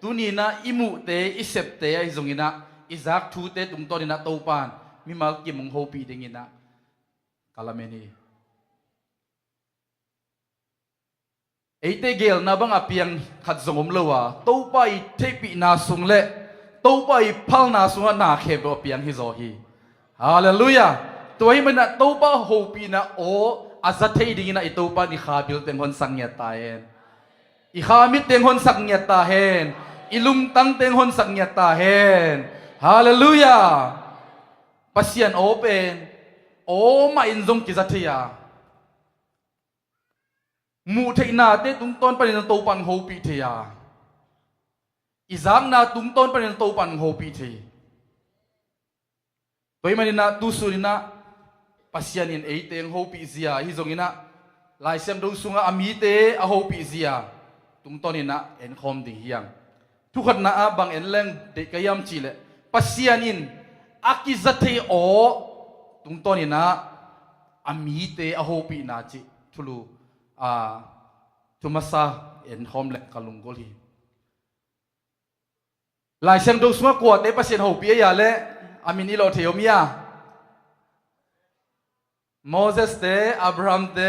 ตัวนี้นะอิมูเตอิเซปเตไอจงอินะอิซากทูเตตุงตอนนี้นะตัวปันมิมากิมงโฮปิเดงินะกาลาเมนีไอเตเกลนาบังอเปียงขัดสงมเลวะตัวไปเทปินาสุงเละตัวไปพัลนาสุงนาเขบอเปียงฮิโซฮีฮาเลลูยาตัวให้มันนะตัวไปโฮปีนะโออาซัตเทดิงินะไอตัวไปนี่ขาบิลเต็งคนสังเงียตาเห็นอีขามิดเต็งคนสังเงียตาเห็นอีลุงตังเต็งคนสังเงียตาเห็นฮาเลลูยาปัสยันโอเป็นโอ้มาอินซงกิซัตเทียมูเทนาเตตุงต้นปนินโตปันโฮปีเทียอิซังนาตุงต้นปนินโตปันโฮปีเทียตัวมันนะตุสุรินะปัสยานินเอเตงโฮปีเซียฮิซงอินะลายเซมดูสุงอามีเตอโฮปีเซียตุงต้นนี่นะเอ็นคอมดิ่งเฮียงทุกคนนะบางเอ็นแรงเด็กยามจีเลปัสยานินอากิซัตเทโอตุงต้นนี่นะอามีเตอโฮปีนาจิทุลูทุมาซาเอ็นคอมเล็กกลุงกอลีลายเซมดูสุงกวดเตปัสยานโฮปียาเลอามินิโลเทโอมียาโมเสสเตอับราฮัมเต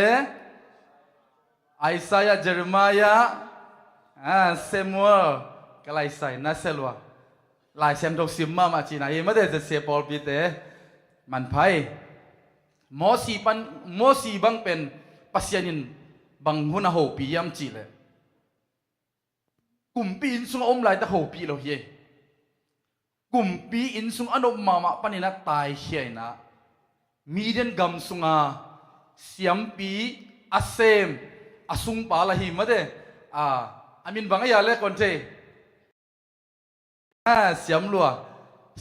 ไอซายาเจเรมายาเซมูเอลกลายไซนัสเซลวา ลายเซมทกซิมมาจีน่าเอไม่ได้จะเสียปอลปีเตมันไพ่มอสีบังเป็นปัสยานินบังหุนหูปียามจีเลยกลุ่มปีอินซุงอมลายตะหูปีเราเฮกลุ่มปีอินซุงอนมมาปนินะตายเฮียนะมีเดนกำซุงอาเสียมปีอาเซมอาซุงปาละหิมะเดอามินบังยาเล่คนเทเสียมลัว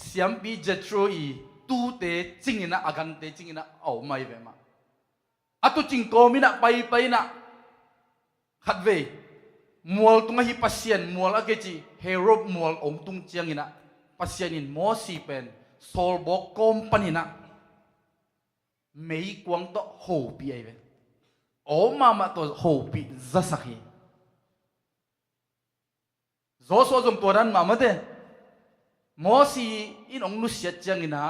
เสียมปีเจตโรอีตูเตจิงนะอากันเตจิงนะเอาไม่เวมาอะตุจิงโกมินะไปนะขัดเวมัวตุงหิปัสยันมัวละเกจิเฮโรบมัวองตุงเจียงนะปัสยันินมอสีเป็นโซลบอกคอมพานีนะไม่กวางต่อโฮปีไอเวโอมาตัวโฮปีจะสักฮีโจสวจงตัวนั้นมาเดมอสีอินองนุเสียจังนะ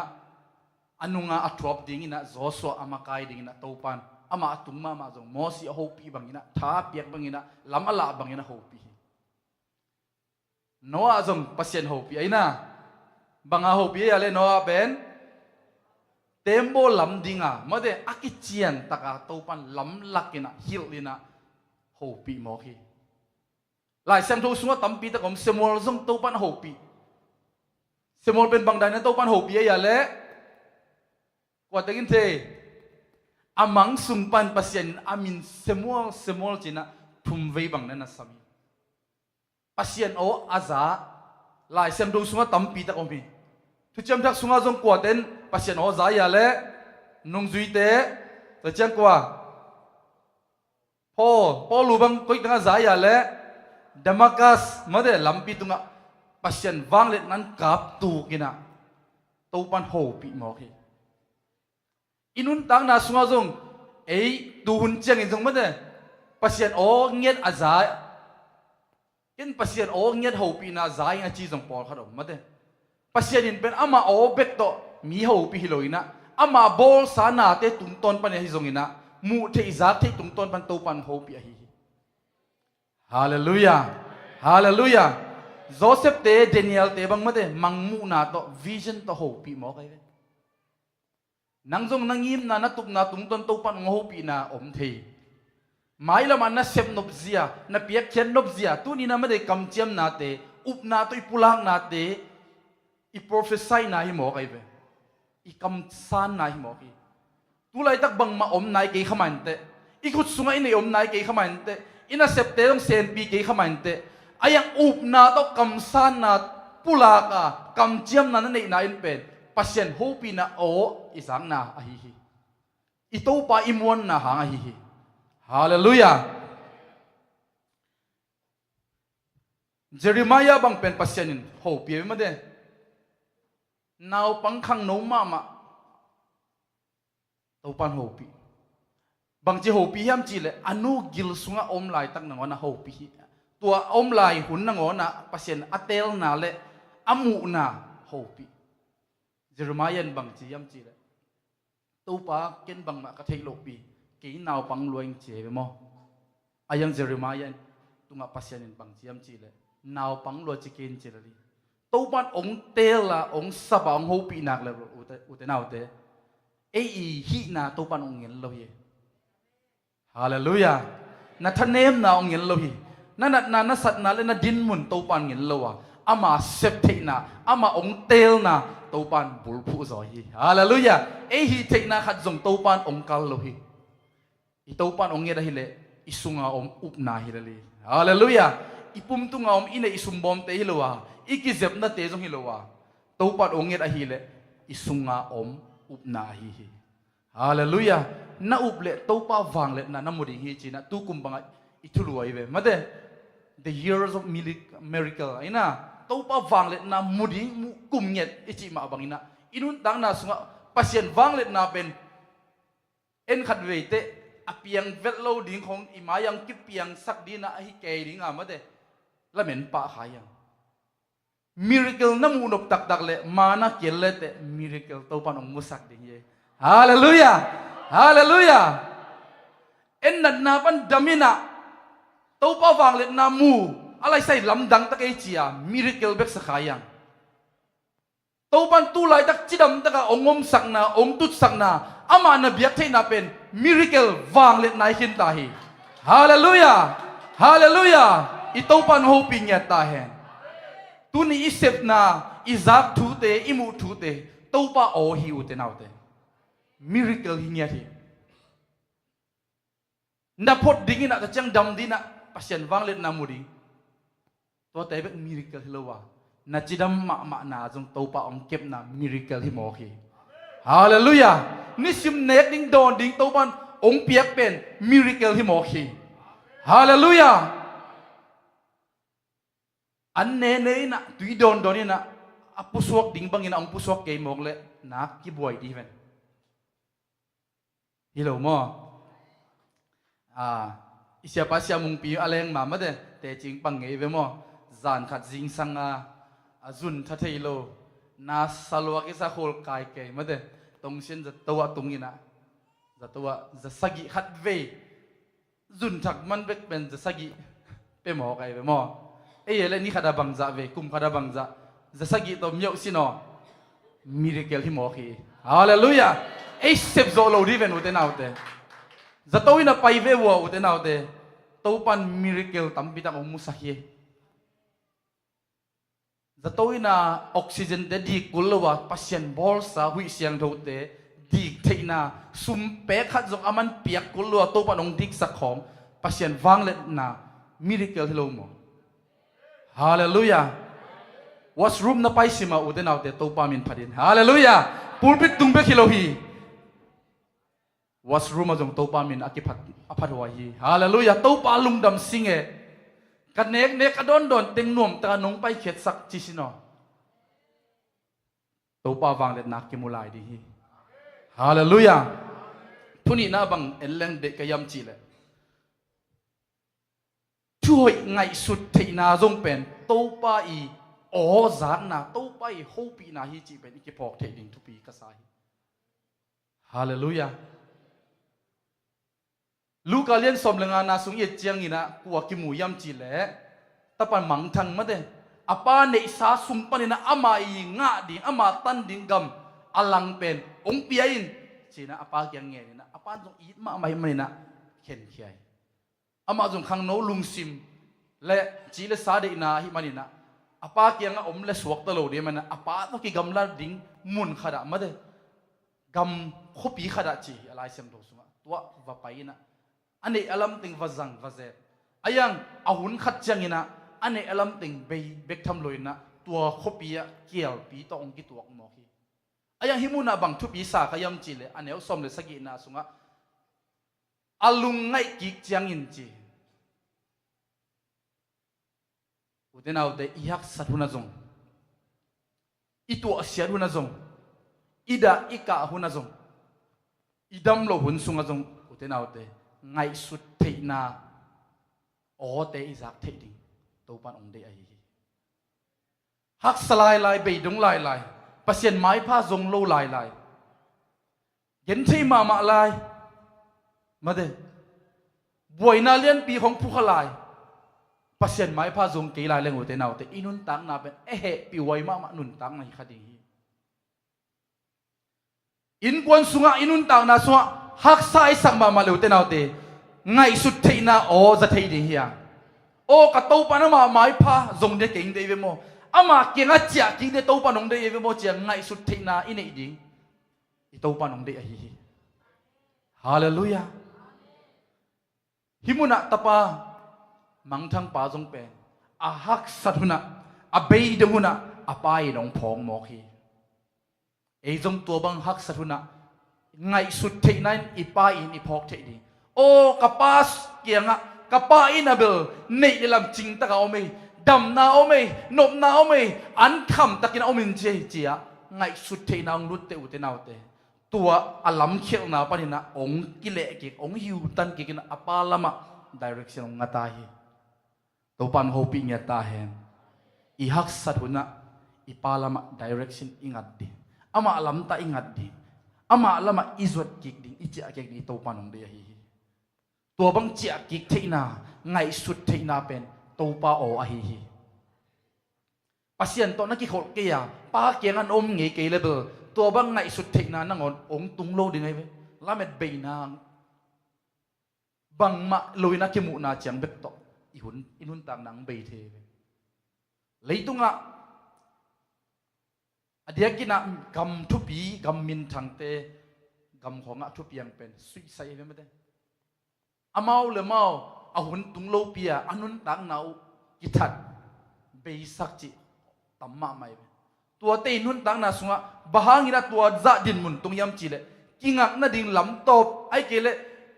อันนุงอาทรอบดิ้งนะโจสวอามาไกดิ้งนะตัวปันอามาตุงมาจงมอสีโฮปีบังนะท้าเปียกบังนะลำอลาบังนะโฮปีโนอาจงปัสยันโฮปีไอนะบังอาโฮปีอะไรโนอาเป็นเต็มโบลำดิ้งอ่ะมาเดอากิเจียนตะกาตัวปันลำลักกินะฮิลลินะโฮปีมอฮีหลายเซมทูสุงตั้มปีตะกอมเซมอลซงตัวปันโฮปีเซมอลเป็นบางใดนั้นตัวปันโฮปีอย่าเละกว่าแต่กินเทอามังสุงปันปัสยันอามินเซมอลจีน่ะทุ่มเวบังนั้นนะสามีปัสยันโออาซาหลายเซมทูสุงตั้มปีตะกอมปีทุกจำทักสุงอาจงกว่าเต็นปัสยันโอซาอย่าเละนุ่งจุยเตะแต่เจ้ากว่าพ่อลูบังก็อีกตั้งซาอย่าเละดามักัสมาเดลำปีตุงะปัสยันวังเล็ดนั้นกับตูกินะตัวปันโฮปีหมอกีอินุนตังนาสุงาจงตูหุ่นเจียงอินจงมาเดปัสยันโอเงียดอาซาอินปัสยันโอเงียดโฮปีนาซาอิงอาจีจงปอลขัดออกมาเดปัสยันอินเป็นอามาโอเบกโตมีโฮปีฮิโลอินะอามาบอลสานาเตตุงตอนปันฮิจงอินะมูเทอิซาเตตุงตอนปันตัวปันโฮปีฮิฮาเลลูยาฮาเลลูยาโจเซฟเตเดนิเอลเตบังมาเดมังมูนาโตวิชั่นโตโฮปีหมอไกเวนังจงนังยิมนาตุกนาตุงตนโตปันงโฮปีนาอมเทหมายละมันนาเซฟนบเซียนาเปียกเชนนบเซียตัวนี้นาไม่ได้กำเจียมนาเตอุปนาโตอีปุลังนาเตอีโปรเฟสไซนาฮิหมอไกเวอีกำซานนาฮิหมอกีตัวไรตักบังมาอมนายเกยขมันเตอีกุดสุงไอในอมนายเกยขมันเตอินาเซปเตต้องเซนปีเกยขมันเตอายังอุปนาต้องกำซานนาปุลากากำเจียมนานั่นเองนาอินเป็นปัสยันโฮปีนาโออิสังนาอหิฮิอิโตปาอิมวนนาหางอหิฮิฮาเลลูยาเจริมายาบังเป็นปัสยันินโฮปีมาเดนาวปังคังโนมาตัวปันโฮปีบางทีโฮปียามจีเลยอนุกิลสุงอมลายตั้งนังวนะโฮปีตัวอมลายหุ่นนังวนะปัสยันอัตเตลนาเลอามูนาโฮปีเจริมายาบางทียามจีเลยตัวปาเก็นบางมากระเทยโลปีกีนาวปังลวยเจไปมออายังเจริมายาตุงปัสยันบางทียามจีเลยนาวปังลวยจิเกนเจริตัวปันองเตลละองสบองโฮปีนักเลยอุตนาวเตฮีนาตัวปันองเงินเราเยฮาเลลูยานัทเนมนาองเงินเราเยนั่นสัตนาเลนดินมุนตัวปันเงินเราอะอามาเซฟเทนาอามาองเตลนาตัวปันบุลผู้ซอยฮาเลลูยาฮีเทนาขัดจงตัวปันองกัลเราเยอีตัวปันองเงินได้เลยอิสุงอาอมอุปนาฮิเลลีฮาเลลูยาอีปุ่มตุงอาอมอินอิสุมบอมเตฮิโลวาอีกิเจ็บนาเตจงฮิโลวาตัวปันองเงินได้ฮิเลอิสุงอาอมอุปนาฮิฮิฮาเลลูยานาอุปเลตัวป้าวางเลนามุดิฮิจีนะตุกุมบังอิทุลวยเวมาเด the years of miracle ไอ้น่ะตัวป้าวางเลนามุดิกุมเงียดอิจิมาบังอินะอินุนดังนาสุงปัสยันวางเลนาเป็นเอ็นขัดเวเตอเปียงเวทโลดิ้งของอิมายังกิเปียงสักดีนะฮิเกดิ้งอ่ะมาเดละเหม็นปะหายัง miracle น้ำมูนบตักเลยมานะเกลเลเต miracle ตัวปันองมุสักดิ้งเยฮาเลลูยาฮาเลลูยาเอ็นนัดนาปันดามินะตัวป้าวางเล็ดนามูอะไรใส่ลำดังตะเกียจียมิริเกลเบกสกายัง ตัวปันตู้ไหลตักจิดำตักองงมสักนาองตุดสักนาอามานะเบียกเทนาเป็นมิริเคิลวางเล็ดนายหินตาฮีฮาเลลูยาฮาเลลูยาอีตัวปันโฮปิงเงตาเฮนตุนี่อิเซฟนาอิซักทูเตอิมูทูเตตัวปะโอฮิวเตนาวเตมิริเคิลหิงเงทีนับพดดิ้งนะแต่จังดำดีนะปัศยันวางเล็ดนามูดีตัวแต่เป็นมิริเคิลฮิโลวานัจิดำมานาจงตัวปะองเก็บนามิริเคิลฮิโมฮีฮาเลลูยานี่ซิมเนกดิ้งโดนดิ้งตัวปันองเปียกเป็นมิริเคิลฮิโมฮีฮาเลลูยาอันเนเนนะตุยโดนนี่นะอปุสวกดิ้งบังอินองปุสวกเกยมองเลยนักกี่บวยดีเวนฮิโลมออิเสียปัสยามุงปีอะไรงมาเดแต่จริงปังเงยเวมอจานขัดจิงสังจุนทัดเทโลนาสลวกิสาโคลกายเกยมาเดตรงเช่นจะตัวตรงนี้นะจะตัวจะสกิขัดเวจุนทักมันเป็นจะสกิเป็นหมอไกเวมอเอ้ยแล้วนี่ขัดบังจะเวกุมขัดบังจะสกิตัวเมียวสินอมิริเกลที่หมอคีฮาเลลูยาเอ้ยเซฟโซโลดีเวนอุเตนเอาเตจะตัวน่ะไปเววัวอุเตนเอาเตตัวปันมิริเกลตั้มพิทักษ์องมุสฮีจะตัวน่ะออกซิเจนเดดีกุลวะพัศยันบอลสาหุยเสียงดูเตดีเทน่ะซุมเปะขัดจงอามันเปียกกุลวะตัวปันองดิกสักของพัศยันฟังเล็ดน่ะมิริเกลที่โลมฮาเลลูยาwashroom na pai sima uden autte to pamin phadin hallelujah pulpit tungbe khilohi washroom ajong to pamin akiphat aphat wa hi hallelujah to pa lungdam singe kanek ne kadon don teng nom ta nong pai khet sak chi sino to pa wang let nak kimulai di hi hallelujah phuni na bang eleng de kayam chi le chui ngai sut theina jong pen to pa iโอ้จานน่ะตู้ไปโฮปีน่ะฮีจีเป็นอีกพอกเทดิงทุปีกษายฮาเลลูยาลูกาเลียนสมเลงานาสุงเยเจียงอีนะกัวกิมูยำจีเล่ตะปันมังทังมาเดอปาเนสาสุมปันนะอามาอีงะดิงอามาตันดิงกำอลังเป็นองเปียอินจีนะอปาเกียงเงี้ยนะอปาจงอีมาไม่มันนะเข็นเขียอามาจงขังโนลุงซิมและจีเลสาเดนาฮิมันนะอาปาเกียงอมเลสวกตลอดเดียมันอาปาต้องกิกำลัดดิ้งมุนขดามาเดกำขบีขดาจีอะไรเสียมโตสุมาตัวว่าไปนะอันนี้อารมณ์ติงวาจังวาเซอายังอาหุนขัดจังนะอันนี้อารมณ์ติงเบกทำลอยนะตัวขบีเกี่ยวปีตองกิตัวมอกีอายังหิมุนาบังทุบีสาขยำจีเลยอันนี้เอาสมเลยสกินะสุงะอาลุงไงกิกจังอินจีอุเทนเอาแต่อีฮักสัตว์หุนาจงอีตัวเสียหุนาจงอีดาอีกาหุนาจงอีดำโลหุนสุงจงอุเทนเอาแต่ไงสุดเทนาโอเตอีจักเทดิตัวปันองเดไอฮักสลายลายเบยดงลายลายปัศยันไม้ผ้าจงโลลายลายเห็นที่มาลายมาเดบวยนาเลียนปีของผู้ขลายปัศยันไม้ผ้าจงกีฬาเล่งหัวเตนเอาแต่อินุนตังนาเป็นปีไวมานุนตังในคดีอินกวนสุงะอินุนตังนาสุงะฮักไซสักมาเลวเตนเอาแต่ไงสุดเทนาโอจะเทดีเฮียโอกระตูปานมาไม้ผ้าจงเด็กเก่งเดวิโมอามาเก่งอาเจียกินเดตูปานงเดวิโมเจียงไงสุดเทนาอินเอดิงอิตูปานงเดฮีฮาเลลูยาฮิมุนะตะปามังทังป่าจงเป็นอาฮักสัตหุนะอาเบยดงหุนะอาปายนองพองมอคีเอจงตัวบังฮักสัตหุนะไงสุดเทนั้นอีปายอีพอกเทดีโอกะปาสเกียงะกะปาอินาเบลเนยลำจิงตะกาเอาไม่ดำนาเอาไม่นบนาเอาไม่อันคำตะกินเอามินเจียไงสุดเทนางรุดเตอุเตนาวเตตัวอลัมเขียวนาปนินะองกิเลกิองหิวตันกินอาปาลามะ direction องตาฮีตัวปันโฮปิงยาตาเห็นอีฮักสัตหุนะอีปาลามะ direction อิงัดดีอามาลำตาอิงัดดีอามาลามะอิจวดกิกดีอิจิอากิกดีตัวปันองเดียฮีตัวบังเจียกิกเทนาไงสุดเทนาเป็นตัวปาโออาฮี pasien to na ki khol ke ya pa ke ngan om nge ke level to bang ngai sut thei na nangon ong tung lo ding ai ve lamet be na bang ma loina ki mu na chang bek to i hun inun tang nang be the ve leitunga adia ki na gam thu pi gam min thang te gam khonga thu piang pen sui sai ve mate amau le mau a hun tung lo pia anun tang nau ki that be sak chi tamma mai tua te nun tang na sunga bahangina tua za din mun tung yam chi le kingak na ding lam top ai ke le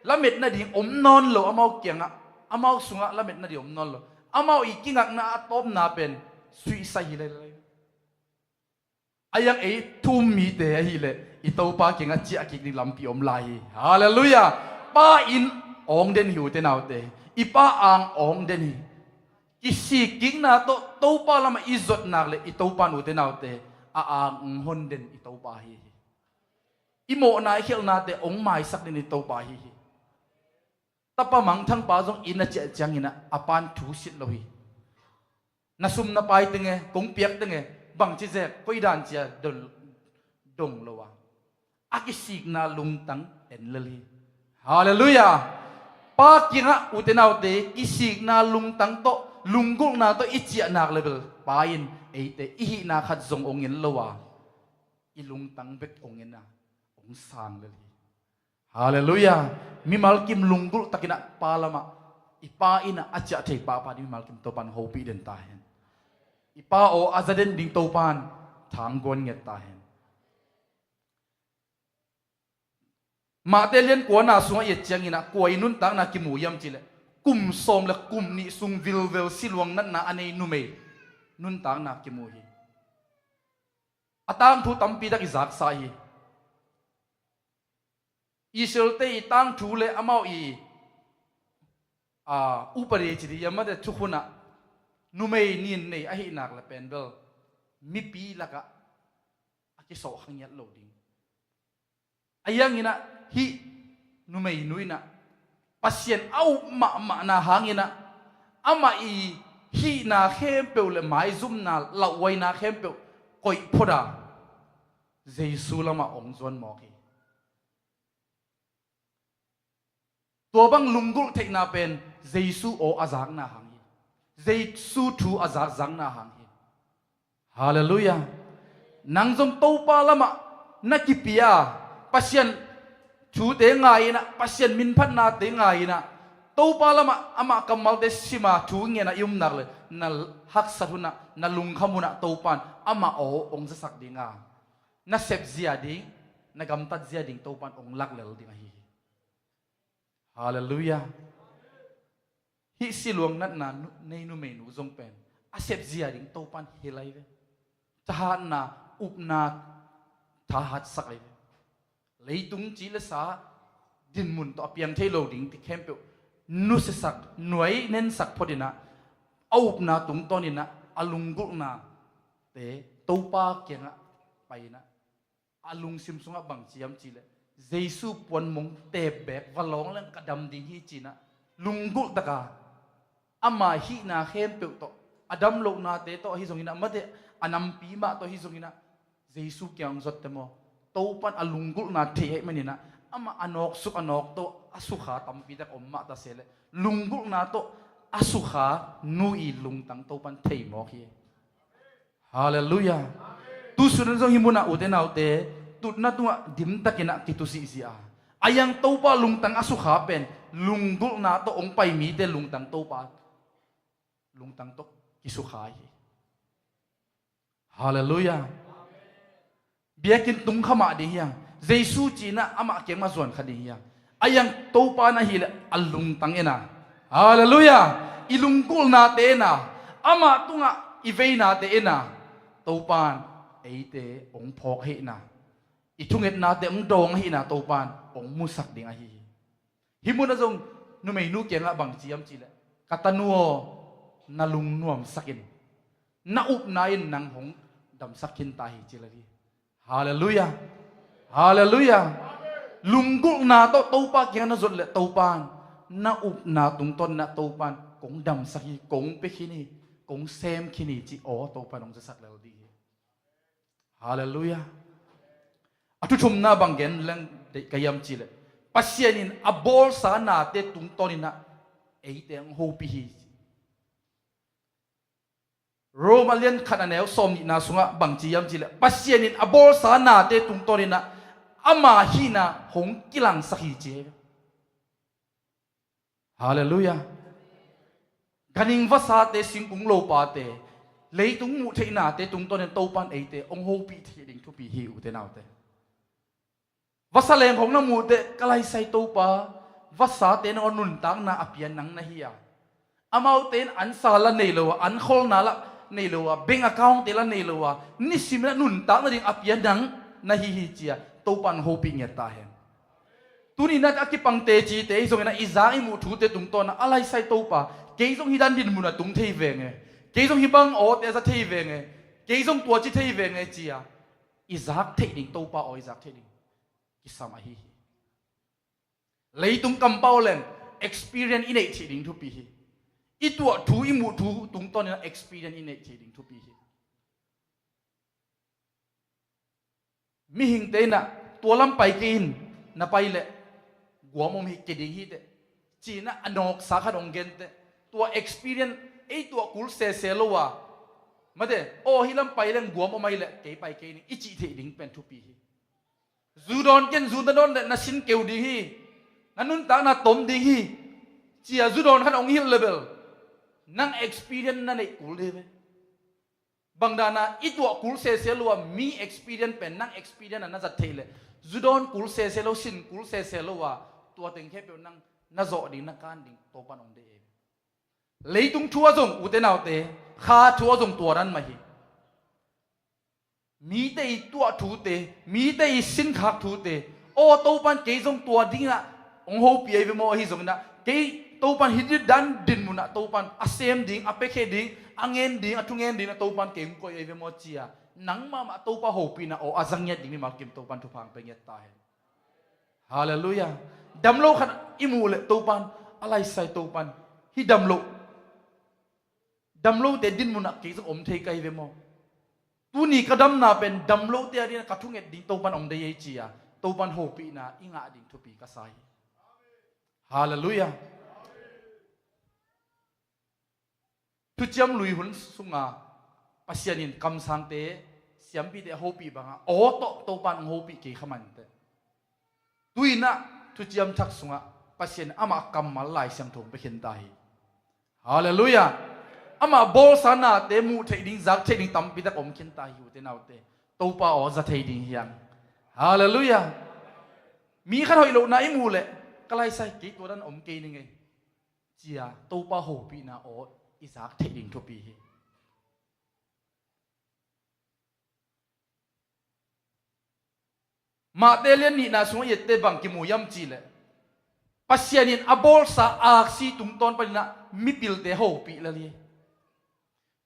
lamet na ding om non lo amau kyanga amau sunga lamet na di om non lo amau i kingak na top na pen sui sai le ayang e tum mi te hi le i to pa kinga chi a ki ding lam pi om lai hallelujah pa in ong den hiu te nau te i pa ang ong den hi isi king na to pa lama izot nak le i to pa nu te nau te a ang hon den i to pa hi imo na khel na te ong mai sak ni to pa hi tapa mang thang pa jong ina che chang ina apan thu sit lo hi na sum na pai tenge kong piak tenge bang chi je koi dan chia dong lo wa akisik na lung tang en leli hallelujah pa kinga utenau te kisik na lung tang to lunggul na to ichia nak level pain eite ihi na khat zong ongin lowa ilung tang bek ongin na ong sang leli hallelujah mi malkim lunggul takina palama ipa ina acha thei pa pa ni malkim to pan hopi den ta hen ipa o azaden ding to pan thang gon nget ta hen ma te len ko na sunga ye changina ko inun tang na ki mu yam chile kum som le kum ni sung vil vel silwang nan na anei nu me nun tang na ki mu hi atang thu tampi dak izak sa hi isel te tang thu le amau i upare chi di yamade thu khuna nu me nin nei a hi nak la pen bel mi pi laka aki so hangyat lo ding ayang ina hi numei nuina pasien au ma na hangina ama i hi na khem pe le mai zum na lawai na khem pe koi phoda jesu lama ong zon mo ki to bang lungul thek na pen jesu o azak na hang hi jesu thu azak zang na hang hi hallelujah nang zom to pa lama nakipia pasien chu te ngai na pasien min phat na te ngai na to pa lama ama kamal de sima thu nge na yum nak le na hak sathuna na lung khamuna to pan ama o ong sa sak dinga na sep zia ding na gam tat zia ding to pan ong lak lel ding hi hallelujah hi silwang nat na nei nu me nu zong pen a sep zia ding to pan helai ve tahan na upna thahat sak ai leitung chi le sa din mun to apiang thelo ding ti khem pe nu se sak noi nen sak phodina aup na tung tonina alungul na te topa kenga paina alung sim sunga bang chiam chi le jesu pon mong te bek walong lang kadam ding hi china lungul taka ama hi na khem pe to adam lo na te to hi zongina mate anam pi ma to hi zongina jesu kyang zot te mo topan alungul na the manina ama anok suk anok to asukha tampi ta omma ta sele lungul na to asukha nui lungtang topan thei mo khi hallelujah tu sunan jong himuna udenau te tutna tu dim takina kitusi sia ayang topa lungtang asukha pen lungul na to ong pai mi te lungtang topa lungtang to kisukha hi hallelujah biakin tung khama de hiang jesu china ama kema zon khadi hiang ayang topa na hil alung tangena hallelujah ilungkul na te na ama tunga iveina te ena topan eite ong phok he na ithunget na te ong dong hi na topan ong musak ding a hi himuna jong nu mei nu kenga bang chiam chile katanuo nalung nuam sakin na up nain nang hong dam sakin ta hi chilari hallelujah hallelujah lungkul na to topa kya na zot le topan na up na tung ton na topan kong dam saki kong pe khini กงเซมขินีจีโอตัวปานองจะสักแล้วดีฮาเลลูยาอทุชุมนาบังเกนลังกายมจีเลปัสยานินอบอลสานาเตตุงตอนินะเอเตงโฮปีฮีโรมาเลียนขนาดแนวสมนินาสุงะบังจียมจีเลปัสยานินอบอลสานาเตตุงตอนินะอามาฮีนาหงกิลังสักฮีเจฮาเลลูยากันิงภาษาเตสิงกุงโลปาเตเลยตุงมุเทนาเตตุงตอนินโตปันเอเตองโฮปีเทดิงทุปีฮีอุเตนาวเตภาษาเลงของน้ำมูเตกลายใส่ตัวปาภาษาเตนอนุนตังนาอภิยนังนาฮียาอามาเตนอันสาละเนลวะอันโคลนาละเนลวะเบงอากาอุเตละเนลวะนิสิมนะนุนตังนาดิงอภิยนังนาฮีฮีจียตัวปันโฮปิงเงตาเห็นตุนีนัดอากิปังเตจีเตส่งนะอิซาอิมูทูเตตุงตอนะอะไรใส่ตัวปาเกยส่งฮิดันดินมุนะตุงเทเวงเงเกยส่งฮิบังโอเตจะเทเวงเงเกยส่งตัวจิเทเวงเงจียอิซาเทดิงตัวปาโออิซาเทดิงกิสามาฮีเลยตุงกำเป้าเลง experience อินเนตดิ่งทุกปีอีตัวทูอิมูทูตุงตอนนี้ experience อินเนตดิ่งทุกปีมีหิงเตนะตัวลำไปกินนะไปเลยหัวมุมหิกดิ่งฮีเตจีน่ะอนอกสาขาดองเกนเตตัว experience ไอตัวกุลเซเซโลวะมาเดโอฮิลำไปเลงหัวมุมไม่เลยเกยไปเกยนี่อิจิเทดิ่งเป็นทุกปีจูดอนเกนจูดอนเดนัสินเกวดีฮีนั่นนุ่นตานาตมดีฮีเจียจูดอนขันองฮิลเลเบลนั่ง experience นั่นไอ้กูเลเวบางดานาอีตัวกูเซเซลัวมี experience เป็นนั่ง experience นั่นจะเทเลจูดอนกูเซเซลัวสินกูเซเซลัวตัวเต็งแค่เป็นนั่งน่าโจดิ่งนักการดิ่งตัวปานองเดเอเลยตุงชัวจงอุเตนเอาเตข้าชัวจงตัวนั้นมาฮีมีแต่ตัวทูเตมีแต่สินขักทูเตโอ้ตัวปันเกยจงตัวดิ้งละองโฮปีไอเวมอฮิจงนะเกยตัวปันฮิดดันดินมุนะตัวปันอาเซมดิ้งอาเปเคดิ้งอังเงินดิ้งอาทุงเงินดิ้งนะตัวปันเกยงก็ไอเวมอจียนังมาตัวปันโฮปีนะโอ้อาจังเงียดิ้งนี่มาเก็บตัวปันทุพังเป็นเงียตายฮาเลลูยาดัมโลขันอิมูเลตัวปันอะไรใส่ตัวปันฮิดัมโลเตดินมุนะเกยจงอมเทกไอเวมอตัวนี้ก็ดำนาเป็นดำโลเตียดีนะกระทุ่งเอ็ดดิ่งตัวปันอมเดียจียตัวปันโฮปีนะอิงาดิ่งทุปีกษัยฮาเลลูยาทุจมลุยหุ่นสุงาปัสยานินคำสังเตเสียมปีเดโฮปีบังอ่ะโอ้ตัวปันโฮปีเกี่ยขมันเตตุยนะทุจมทักสุงาปัสยานินอามาคำมาลายเสียงถงไปเห็นได้ฮาเลลูยาอามาบอลสานาเตมูเทดิงจักเทดิงตั้มปีตะอมเข็นตาหิวเตนเอาเตตัวป้าอ๋อจะเทดิงยังฮาเลลูยามีขันหอยโลนาอิมูเลยก็ไล่ใส่กี่ตัวนั้นอมเกยนึงไงเจียตัวป้าโหปีนาอ๋ออิจักเทดิงทุกปีมาเตเลียนนี่นาสงเยตเตบังกิมูยำจีเลยปัสยานินอบอลสาอาซีตุงตอนไปนะมิปิลเตโหปีละเลย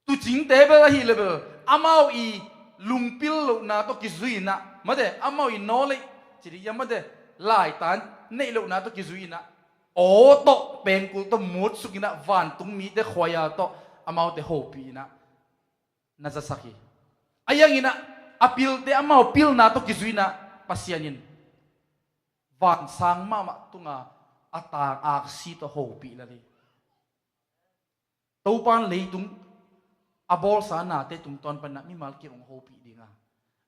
tu chính tế về hi level amau i lumpil lo na to kizui na made amau i no le chiri ya made lai tan nei lo na to kizui na o to pengkul to mut sukina van tung mi te khoya to amau te hopi na za sakhi ayang ina apil te amau pil na to kizui na pasianin van sang ma tunga atang ak si to hopi la le to pan le tung abol sana te tung ton pan na mi mal ki ong hopi dinga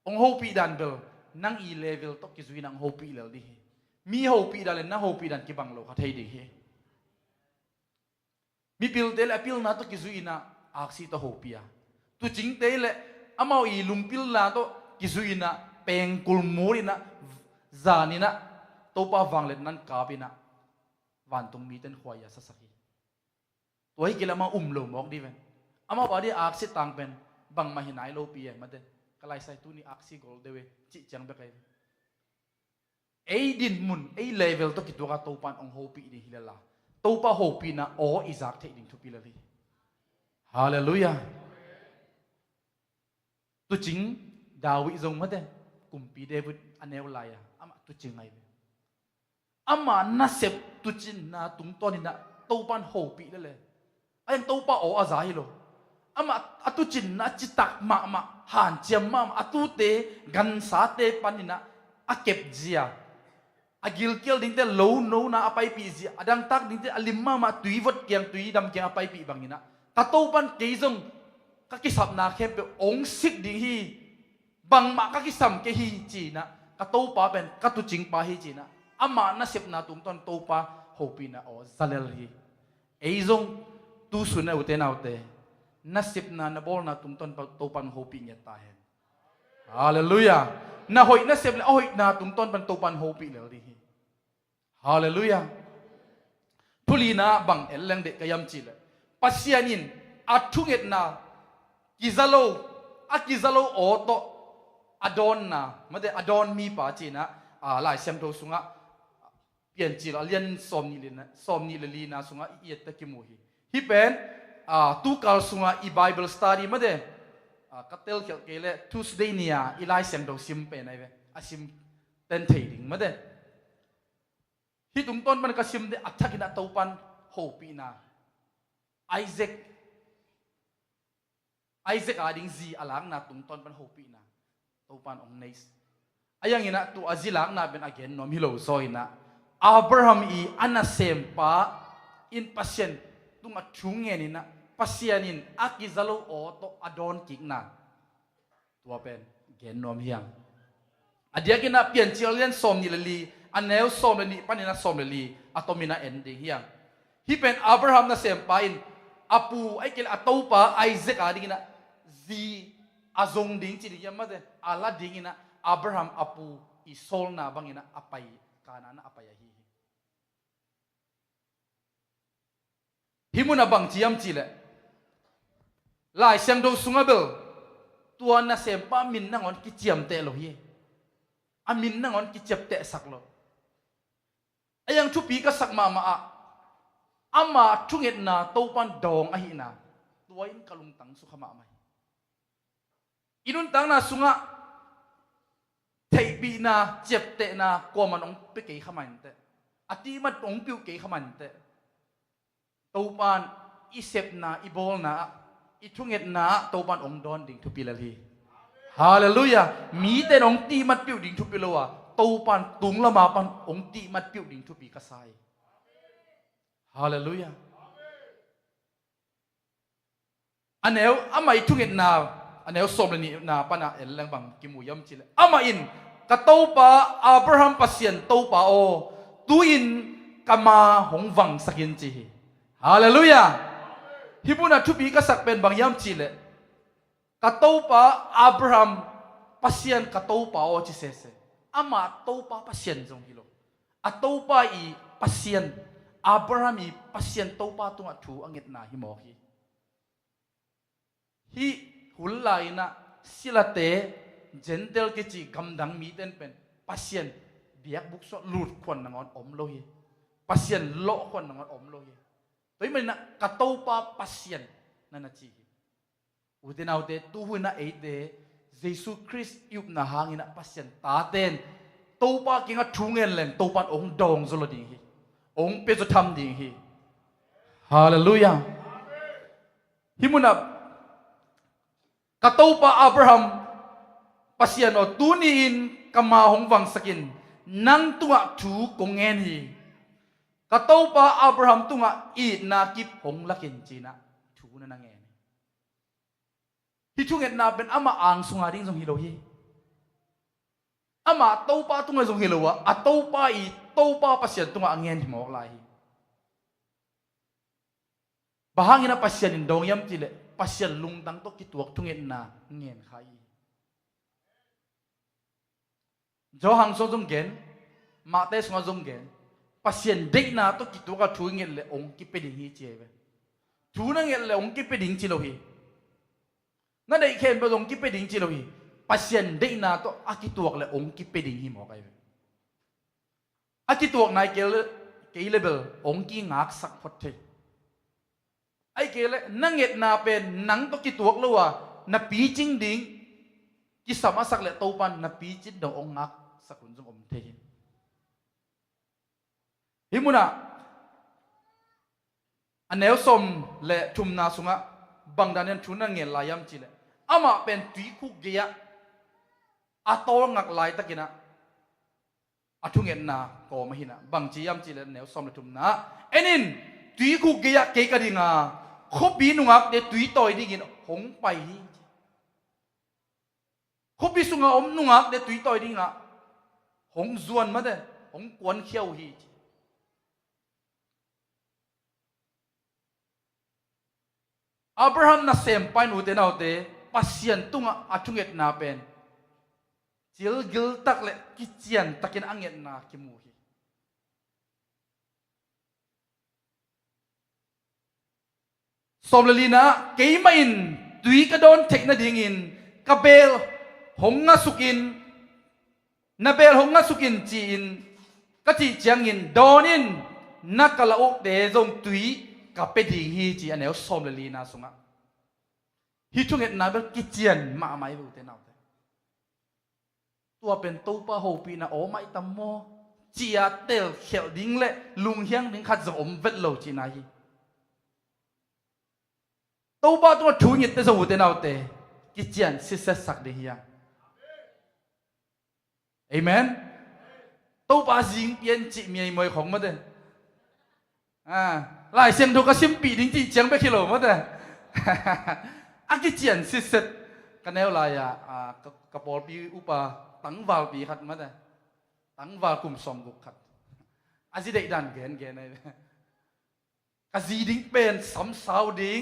ong hopi dan bel nang i level to ki zui nang hopi lel di mi hopi dalen na hopi dan ki bang lo khathei di he mi pil te le pil na to ki zui na aksi to hopia tu jing te le amau i lum pil na to ki zui na peng kul mori na zani na to pa wang le nan ka bi na van tung mi ten khwaya sa sakhi to hi kilama lo mok di ven ama body aksi tang pen bang mahinai lo pi ma de kalai sai tu ni aksi gol dewe chi chang be kai ei din mun ei level to ki to ka to pan ong ho pi ni hilala to pa ho pi na o izak the ding thu pi lali hallelujah tu ching dawi zong ma de kum pi david aneu lai ama tu ching ai ama na sep tu chin na tung to ni na to pan ho pi le ai to pa o azai lo ama atu chin na chitak ma han chiam ma atu te gan sa te panina akep zia agil kel ding te low no na apai pi zia adang tak ding te alimma ma tuivot kyang tui dam kyang apai pi bangina kato pan keizong kakisap na kempe ong sik ding hi bang ma kakisam ke hi chi na kato pa pen katu ching pa hi chi na ama na sep na tum ton to pa hopi na o zalel hi eizong tu suna ute na ute na sep na na bol na tum ton pa to pan hopi nge ta hen hallelujah na hoi na sep na hoi na tum ton pan to pan hopi le ri hi hallelujah tulina bang eleng de kayam chi le pasianin athunget na kizalo oto adon na made adon mi pa chi na lai sem to sunga pian chi la lian som ni le li na sunga i ta ki mu hi pen tu kal sunga i bible study made katel khel ke le tuesday nia i lai sem do sim pe nai ve asim ten thei ding made hi tum ton man ka sim de athakina to pan ho pi na Isaac ading zi alang na tung ton pan hopi na to pan ong neis ayang ina tu azilang na ben again nom hilo so ina Abraham i anasem pa in pasien tung athungen ina pasianin akizalo o to adon kikna tua pen gen nom hiang adiakina pian chilian som ni lali anel som ni panina som lali atomina ending hiang hi pen Abraham na sem pa in apu ai kel atopa Isaac ading ina zi azong ding chi yam ma de ala ding ina Abraham apu isol na bangina apai kana na apaya hi himuna bang chiam chi le lai siang do sungabel tua na sem pa min na ngon ki chiam te lo hi amin na ngon ki chep te sak lo ayang thu pi ka sak ma ama thunget na topan dong ahi na tuain kalung tang su khama mai inun tang na sunga thei bi na chep te na ko man ong pe ke khaman te ati mat ong piu ke khaman te topan isep na ibol na ithunget na topan ong don ding thu pilali hallelujah mi te ong ti mat piu ding thu pilowa topan tung lama pan ong ti mat piu ding thu pi kasai hallelujah anel amai thunget na anel som ni na pana elang bang kimuyam chile ama in katopa Abraham pasien topa o tuin kama hongwang sakin chi hallelujah hibuna thupi ka sak pen bang yam chile katopa Abraham pasien katopa o chi se ama topa pasien jong hilo atopa i pasien Abraham i pasien topa tunga thu angit na hi mo hi hulai na silate gentle ke chi gamdang mi ten pen pasien biak buk so lut khon nangon om lo hi pasien lo khon nangon om lo hi toi mai na katopa pasien na chi udinau te tu hu na e de Jesus Christ yup na hangina pasien ta ten topa kinga thungen len topan ong dong zolo ding hi ong pe zo tham ding hi hallelujah himuna katopa Abraham pasiano tuniin kama hongwang sakin nang tunga thu kongen hi katopa Abraham tunga i na kip hong lakin china thu na nangen hi thunget na ben ama ang sunga ding jong hilo hi ama topa tunga jong hilowa atopa i topa pasien tunga angen hi mok lai bahangina pasien in dong yam chile pasien lungdang to kituak thunget na ngen khai jo hang so jong gen ma te so jong gen pasien dei na to kituka thungel le ong ki peding hi cheve thu na ngel le ong ki peding chi lo hi na dei khen ba ong ki peding chi lo hi pasien dei na to akituak le ong ki peding hi mo kai akituak nai ke level ong ki ngak sak phot the ai kele nanget na pen nang to kituak lo wa na pi ching ding ki sama sak le topan na pi chin do ong ngak sakun jong om the himuna anel som le thum na sunga บางด้านนั้นชุนนั่งเงินลายยำจีเลยอามาเป็นตุยคุกเกียอาโตงักลายตะกินะอาทุเงินนาโกมาหินะบางจียำจีเลยแนวสมรทุมนะเอ็นินตุยคุกเกียเกยกันดีงาคบบีนุงักเดตุยต่อยดีกินหงไปฮีคบบีสุงาอมนุงักเดตุยต่อยดีงาหงจวนมาเดหงกวนเขี้ยวฮีอับราฮัมน่ะเซมไปนูเตนเอาเตปัสยันตุงอาทุเงตนาเป็นจิลกิลตักเลกิจยันตักินอังเงตนาคิมูฮีสมเลลีนะเกยมาอินตุยกระโดนเทคนาดิงินกะเบลหงงาสุกินนาเบลหงงาสุกินจีอินกะจีเจียงอินโดนินนักกะละอุเดจงตุยกับเป็ดหิงฮีจีอันเนี้ยสมเลลีนาสุงะฮิจุงเอ็ดนาเบลกิจยันมาไม่รู้เท่านั้นตัวเป็นตู้ปะโฮปีนะโอ้ไม่ตามโมจีอาเตลเขียวดิ้งเละลุงเฮียงดิ้งขัดจะอมเวทโลจีนาฮีตู้ปะตัวถูกยึดแต่สมุดเท่านั้นกิจยันสิเสสักเดียงเอเมนตู้ปะจิงเปลี่ยนจีมีไอ้มวยของมันเด้หลายเสียงดูก็ซิมปีดิ้งจีเจียงไปกิโลมันเด้อากิจยันสิเสกันแนวลายกระปอปีอุปาตั้งวาลปีขัดมาเด้ตั้งวาลกุมสมกุขัดอาจิเด็กดันเกนไอ้กะจีดิ้งเป็นสำสาวดิ้ง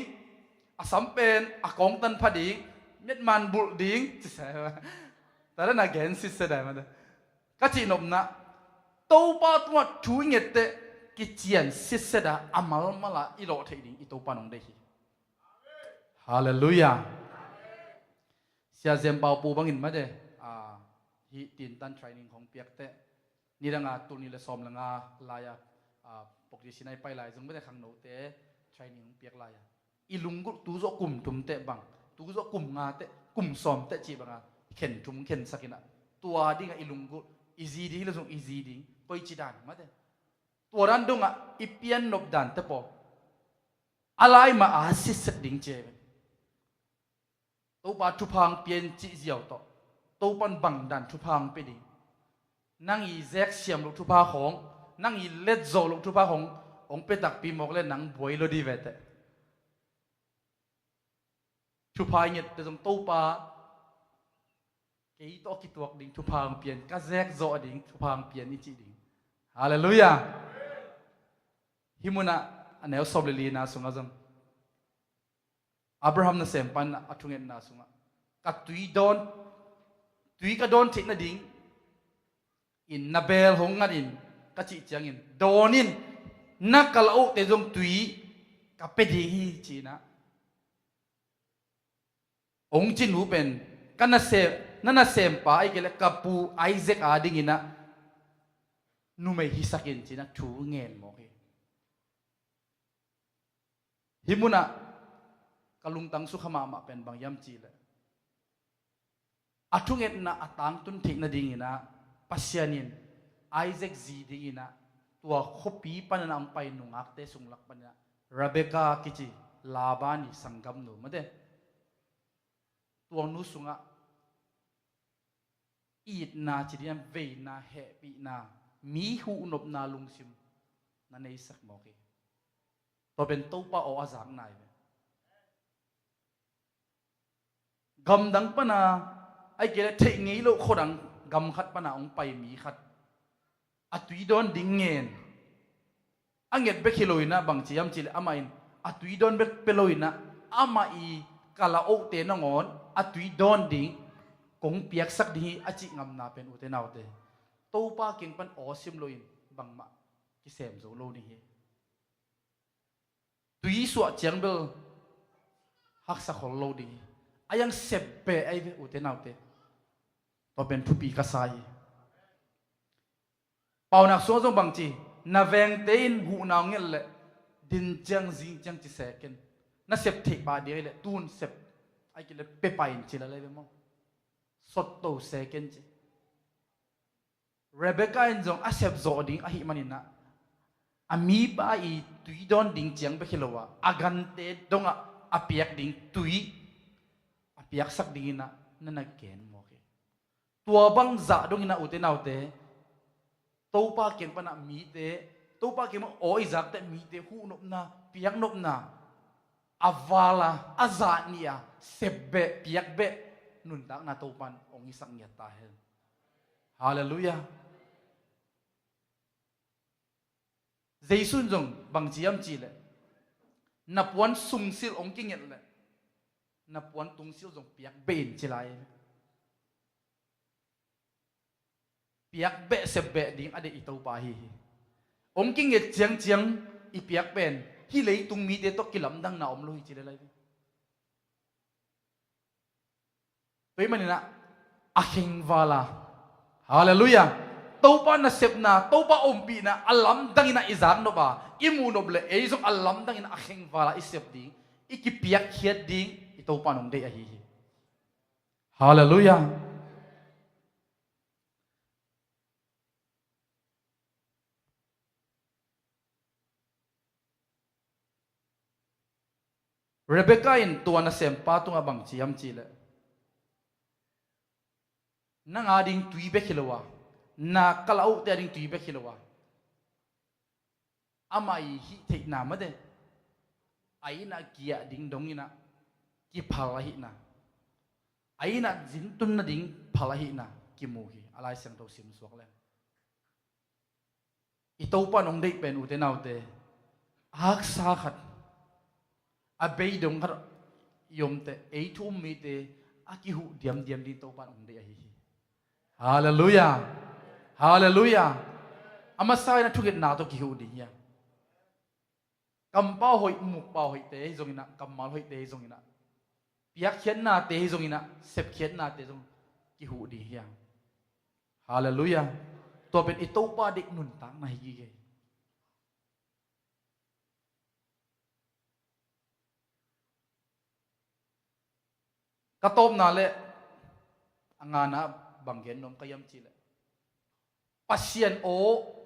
สำเป็นกองตันพดิ้งเม็ดมันบุดิ้งจะใช่ไหมแต่ละนักเกนสิเสได้มาเด้ก็จีนมนะตัวป้าตัวช่วยเงี้ยเตกิจยันสิเสดาอามัลมาละอีโลเทดิ้งอีตัวป้านองเดฮีฮาเลลูยาเสียเซมเปาปูบังอินมาเด้ฮีตินตันเทรนนิ่งของเปียกเตนี่ดังอาตุนี่ละสอมละงาลายปกติสินายไปลายจึงไม่ได้ขังโนเตเทรนนิ่งของเปียกลายอีลุงกุตูโซกุมทุมเตบังตูโซกุมงาเตกุมสอมเตจีบังเข็นทุมเข็นสักินะตัวดิ้งอีลุงกุอีซีดิ้งละส่งอีซีดิ้งไปจีดานมาเด้ตัวนั้นดงอีเปียนนบดันเตปออะไรมาอาศิสดิ้งเจตัวปาทุพังเปลี่ยนจีเจียวต่อตัวปันบังดันทุพังไปดินั่งอีแซกเสียมลูกทุพาของนั่งอีเล็ดโซลูกทุพาขององไปตักปีมอกเล่นหนังบวยโลดีเวตทุพาเนี่ยแต่ตรงตัวปาเกี่ยตัวกิตัวดิ่งทุพังเปลี่ยนก็แซกโซดิ่งทุพังเปลี่ยนนิจิดิ่งฮาเลลูยาฮิมุนะอันนี้สอบเลยลีนาสุงาจังอับราฮัมน่ะเสมปันอัตุเงินนาสุงะกัดตุยก็โดนทิ้งนาดิ่งอินนาเบลหงงัดอินกัจจิจังอินโดนินนักกะละอุเตจงตุยกับเป็ดฮีจีนะองจินหูเป็นกันน่ะเสนั่นน่ะเสมปาไอ้เกลกับปูไอเซกอาดิ่งอินะนูไม่ฮิสักินจีนะชูเงินโมเฮฮิมุนะกลุงตังสุขมามาเป็นบางยามจีเลยอาทุเงินนะอาตังตุนทิ้งนาดิ่งนะปัสยานินไอเซกซีดิ่งนะตัวขบีปันนังไปนุงักเตสุงลักปันนะราเบกากิจิลาบานิสังกัมนูมาเดตัวนุสุงะอีดนาจีเดียนเวนาเฮปีนามีหูนบนาลุงซิมนั่นเองสักโมกีตัวเป็นตู้ป้าโออาจังนายกำดังปนาไอ้เกลเทงี้โลโคดังกำขัดปนาองไปมีขัดอัตุยโดนดิ่งเงินอังเกตเบคิโลยนะบางทียามจิเลอามาอินอัตุยโดนเบเปโลยนะอามาอีกาลาโอเตนงอนอัตุยโดนดิ่งกงเปียกสักดีอาจิงำนาเป็นอุเทนาวเตตู้ป้าเก่งปันออซิมโลยินบางมากิเสมโซโลนี่ตุยสวดเจียงเบลฮักสักของโลดีอายังเสพเปไอเวอุเทนาวเตตัวเป็นผู้ปีกษายเป่านักโซ่จงบางจีนาเวงเตนหูนาวเงี้ยเลยดินจังจิงจังจิเสกันน่าเสพเทบาเดียเลยตูนเสพไอ้กิเลเปไปอินจิละเลยเว้ยมั้งสดโตเสกันจีเรเบคก้าอินจงอาเสพโซดิ้งอาหิมันินะอามีบาอีตุยดอนดิ้งเจียงไปคิโลวะอากันเตดง apiak ding tui apiak sak ding na nagken mo ke tua bang za dong ina ute naute to pa ken pa na mi te to pa ken o izak te mi te hu nop na piak nop na avala azania sebbe piak be nun tak na to pan ong isak nya ta hel hallelujah Jaisun jong bang jiam chi le na puan sung sil ong king le na puan tung sil jong piak ben chi lai piak be se be ding ade itau pa hi ong king et chiang chiang i piak ben hi lei tung mi te to kilam dang na om lo hi chi le lai toi manina akhing wala hallelujah topa na sep na topa ompi na alam dang ina izak no ba imu no ble e jong alam dang ina akhing wala isep ding ikipiak khiat ding itopa nong de ahi hallelujah Rebecca in tuan na sempa tunga bang chiam chile nang ading tui be khilowa na kalau te ading tui be khilowa amai hi thei na ma de ai na kia ding dong ina ki phala hi na ai na jin tun na ding phala hi na ki mu hi alai sang to sim suak le I to pa nong dei pen u te nau te ak sa khat a bei dong khat yom te ei thu mi te a ki hu diam diam di to pa nong dei hi hallelujah hallelujah ama sai na thuget na to ki hu di ya kam pa hoi muk pa hoi te zong ina kam mal hoi te zong ina piak khian na te zong ina sep khian na te zong ki hu di ya hallelujah to pen I to pa dik nun tang na hi ge ka tom na le angana banggen nom kayam chi le pasien o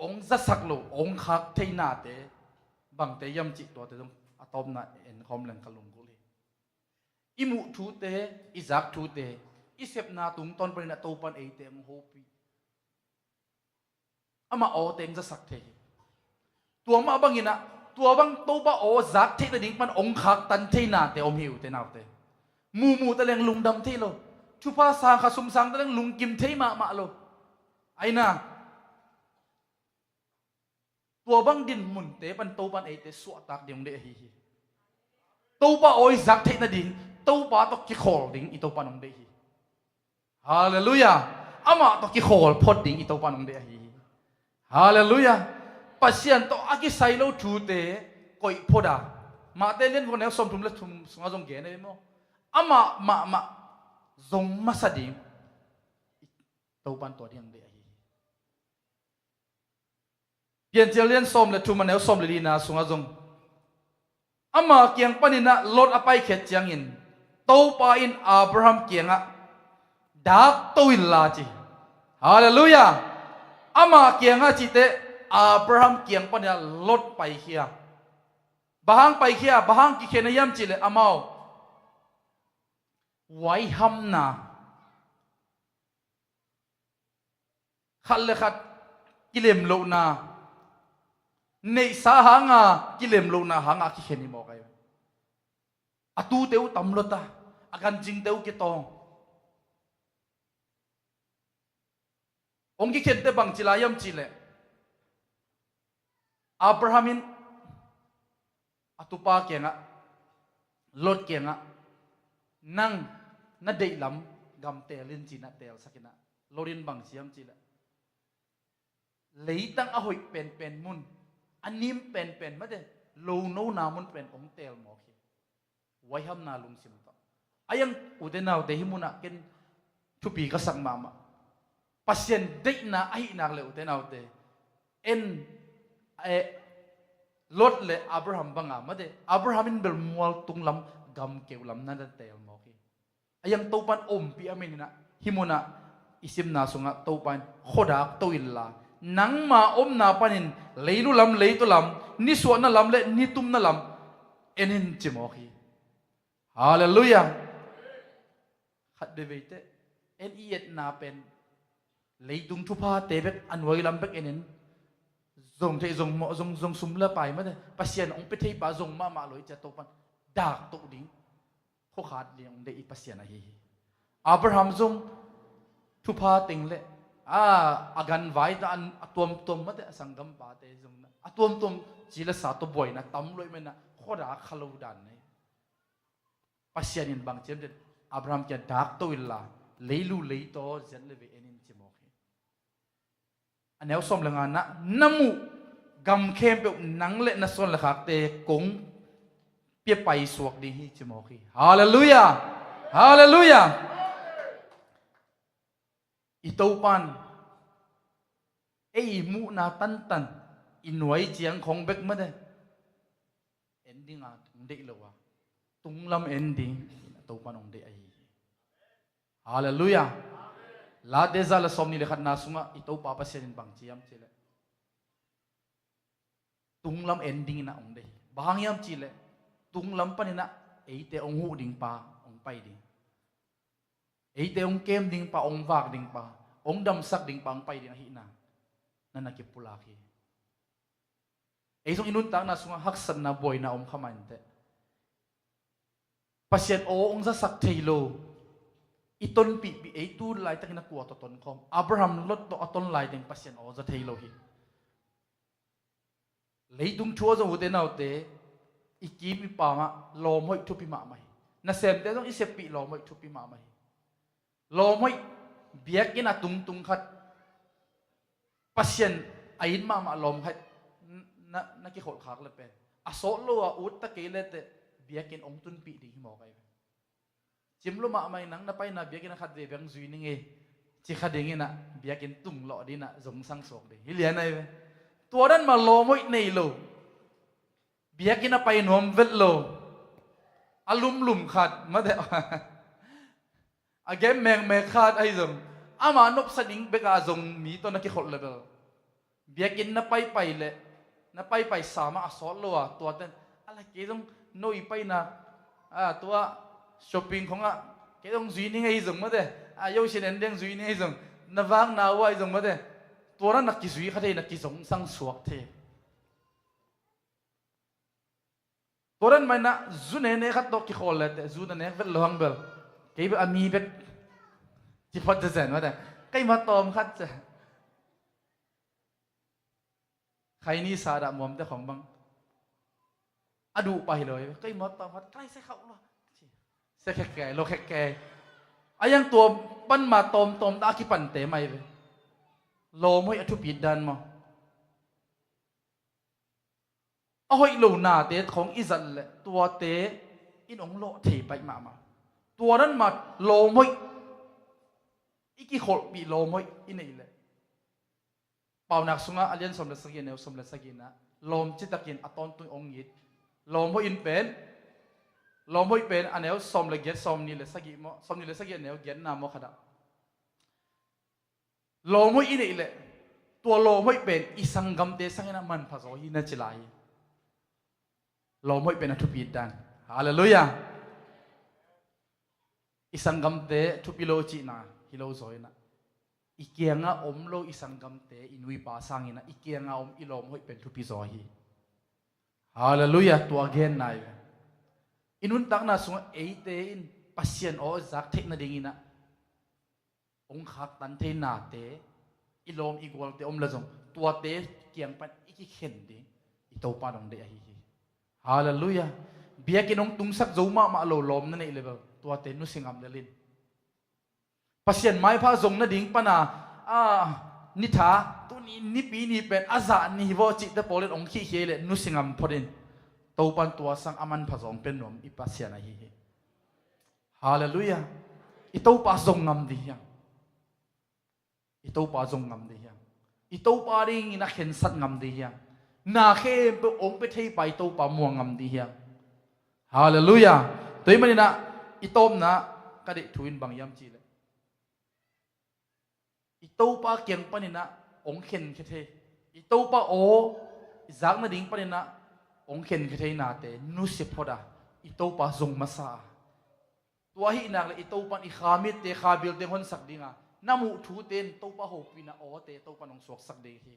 ong za sak lo ong khak thei na te bang te yam chi to te dong atom na en khom leng kalung ko le imu thu te izak thu te isep na tung ton prin na to pan e te ang hopi ama o teng za sak the tua ma bangina tua bang to ba o zak the na ding pan ong khak tan thei na te om hiu te naw te mu ta leng lung dam thei lo chu pa sa kha sum sang ta leng lung kim thei ma lo ai na tua bang din mun te pan to pan e te su tak ding de hi hi to pa oi zak thei na ding to pa to ki khol ding I to pa nong de hi hallelujah ama to ki khol phot ding I to pa nong de hi hallelujah pasien to aki sailo thu te koi phoda ma te len ko ne som thum le thum sunga jong ge ne mo ama ma zong masadim to pan to ding de hi pian chel len som le thum ne som le na sunga jong ama kiang panina lot apai khet chiang in to pa in Abraham kianga dak to in la chi hallelujah ama kianga chi te Abraham kiang panina lot pai khia bahang pai khia bahang ki khenayam chi le amao wai ham na khal le khat kilem lo na nei sa hanga kilem lo na hanga ki kheni mo kai atu teu tam lo ta akan jing teu ki tong ong ki khen te bang chilayam chile Abrahamin atupa kenga lot kenga nang na dei lam gam telin china tel sakina lorin bang siam chila leitang ahoy pen mun anim pen ma de lo no na mun pen ong tel mo ki wai ham na lung sim to ayang udenaw de himuna ken thupi ka sang mama pasien dei na ai na le udenaw de en lot le Abraham banga ma de Abrahamin bel mual tunglam gam keulam na tel mo ki ayang topan pi amin na himuna isim na sunga topan khodak toilla nang ma na panin leilu lam leitu lam ni so na lam le ni tum na lam enin chimo ki ฮาเลลูยาขัดเดวิดเอ็นอีเอ็ดนาเป็นเลยดุงทุพาเตเบกอันไว้ลำเบกเอ็นซงเทซงเหมาะซงซุมละไปมั้ยปัสเซียนองไปเทปาซงมาลอยจะตกปันดากตกดิ้งเขาขาดเลี้ยงได้อีปัสเซียนอะไรอับราฮัมซงทุพาติงเล่อากันไว้แต่อันตัวมั้ยสังกัมปาเตซงนะตัวจีละสาตัวบ่อยนะตั้มลอยมันนะโคตรขลุ่ดันเนี่ยปัสเซียนินบางเจมเด็ดอับราฮัมจะดากตัวอิลลาเลยลูเลยโตเจนเลเวเอ็นินเจมโอเคอันนี้สมละงานนะน้ำมูกำเข้มเปนังเละนัส่วนละขักเตะกงเปียไปสวกดีเจมโอเคฮาเลลูยาฮาเลลูยาอิโตปันไอ้มูนาตันอินไว้เจียงของเบกมาเด้เอนดิ้งอ่ะตุงเด็กเลยวะตุงลำเอนดิ้งตัวปันองเด็กไอ้ฮาเลลูยาลาเดซาลสมนี่เลยขัดนาสุงะอิโตปาปัสเซนินบังเจียมเจเลตุงลำเอนดิ้งนะองเด็กบางยามจีเลตุงลำปันนะไอ้เตองหูดิ้งปาองไปดิ้งไอ้เตองเกมดิ้งปาองวากดิ้งปาองดำสักดิ้งปาองไปดิ้งหินานั่นนักเก็บปุลาคีไอ้ส่งอินุนตังนาสุงฮักสันนาบอยนาอมขมันเตปัสเซียนโอองจะสักเทโลอีต้นปีไอ้ตูไล่ตั้งนักกัวต้นคอมอับราฮัมลดตัวต้นไล่ตั้งปัสเซียนโอจะเทโลฮิเลยดุงชัวจะหัวเตนเอาเตอีกีมีป่ามาลอมห้อยทุบปีมาไหมน่าเสพเตต้องอีเสพปีลอมห้อยทุบปีมาไหมลอมห้อยเบียกินอะตุงขัดปัสเซียนไอ้มาลอมให้นักกิจขดขากเลยเป็นอโศกลัวอุตตะเกลเตเบียกินองตุนปีดีหมอกไอ้จิมลุมาไม่นังนับไปนะเบียกินขัดเดียบยังซุยนึงเอจิขัดอย่างงี้นะเบียกินตุ่งหล่อดีนะสงสังสกดีฮิเลียนไอ้ตัวนั้นมาโลมวยในโลเบียกินไปนวมเวทโลอารมณ์ลุ่มขัดมาเดอาเกมแมงขัดไอ้สมอามานบสนิงเบกาสงมีตัวนักกิจขดเลยเบลเบียกินนับไปเลยนับไปสามาอโศกลัวตัวเต้นอะไรเกี่ยต้องน้อยไปนะตัวช้อปปิ้งของเกี่ยต้องซุยนี่ไงสมมาเดยกเช่นเรื่องซุยนี่ไงสมนับวางนาวไอ้สมมาเดตัวนั้นนักกิซุยเขาเทนักกิสงสังสวกเทตัวนั้นไม่นะซุนเน่ขัดตกกิโคลเลยแต่ซุนเน่เวลลวงเบลเกี่ยอามีเป็ดจิพัดจะเสร็จมาเดใครมาตอมขัดจะใครนี่สาดะมอมแต่ของบังอดูไปเลยใครมาตอมขัดใครใส่เขาหรอใส่แก่โลแก่ไอ้ยังตัวปั้นมาตอมตาคิปันเตะไม่เลยโลไม่อธุปิดดันมาเอาให้โลนาเตะของอิสันเลยตัวเตะอินองโลเทไปมาตัวนั้นมาโลไม่อีกี่คนปีโลไม่อินนี่เลยเป่านักสุงะอเลียนสมเลสกินเนวสมเลสกินนะลมจิตตะกินอตอนตุยองยิดลมไม่อินเป็นลมไม่เป็นอันเนวสมเลเกตสมนี่เลสกิมสมนี่เลสกินเนวเกตนามขดาลมไม่อินนี่เลยตัวลมไม่เป็นอิสังกัมเตสังนะมันภาษาฮินัจิลายลมไม่เป็นทุบีดันฮาเลลูยาอิสังกัมเตทุบิโลจินาฮิโลโซยนะอีเกียงอ่ะอมโลอิสังกัมเตอินุยปาสังอินะอีเกียงอ่ะอมอิลอมห้อยเป็นทุพิโซฮีฮาเลลูยาตัวเกนนายอินุนตักนาสุงเอเตอินปัสเซียนโอจักเทนดิ่งอินะองคักตันเทนาเตอิลอมอีกวลเตอมละจงตัวเตเกียงปันอีกเข็นดิอิโตปานองเดอฮีฮาเลลูยาเบียกินองตุงสักโจมาโลลอมนั่นเองเลยเบลตัวเตนุสิงอัมเดลินปัสเซียนไม้พาทรงนั่นดิ่งปนานิทาตัวนี้นิปีนี้เป็นอาซานิวจิตเตโปเลนองขี้เขยเลนุสิงามพอดินตัวปันตัวสังอามันพาทรงเป็นหนุ่มอีปัสเซียนอะไรฮาเลลูยาอีตัวปาทรงงามดียังอีตัวปาทรงงามดียังอีตัวปาดิ่งนักเห็นสัตงามดียังนาเข้มเป็นองค์ไปเทไปตัวปามัวงามดียังฮาเลลูยาตัวนี้มันนะอีตัวนะก็ได้ทวินบางยามจีเลยอีตู้ปาเกียงปนินะองเข็นเคเทอีตู้ปาโอจากนาดิ่งปนินะองเข็นเคเทนาเตนุสิพอดาอีตู้ปาทรงมาซา ตัวหินักเลยอิตัวปันอิขามิเตขาบิลเตหอนสักดิ่งน้ำมูทูเต็นตัวปะโฮปีนะโอเตตัวปันองสวกสักเดฮี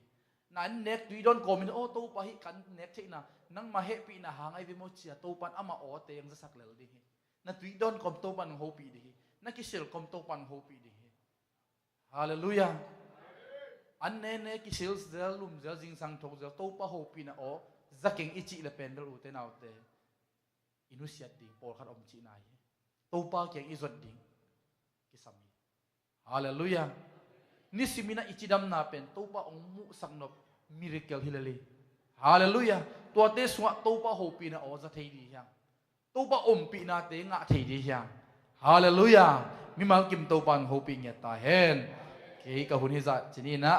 นั้นเน็กดุยดอนโกมินโอตัวปะฮิกันเน็กเช่นนะนั่งมาเฮปีนะหางไอวิโมเชียตัวปันอามาโอเตยังจะสักเลวดีฮีนั่นดุยดอนคอมตัวปันโฮปีดีฮีนั่นกิเชลคอมตัวปันโฮปีดีฮีฮาเลลูยาอันเน่เน่กิเชลเซลลุมเซลจิงสังทกเซลตัวปะโฮปีนะโอจักเก่งอิจิเลเป็นเดลูเตนเอาเตอินุเซียดีปอลขัดอมจีนายตัวปะเก่งอิจดดีกิสามีฮาเลลูยานี่สิมินะอิจิดัมนาเป็นตัวปะองมุสังนบมิริเกลฮิเลลีฮาเลลูยาตัวเตสวะตัวปะโฮปีนะโอจะเทดียังตัวปะอมปีนาเตงะเทดียังฮาเลลูยามิมากิมตัวปันโฮปีเงียตาเห็นเกี่ยกับหุ่นฮิจัดจีนี่นะ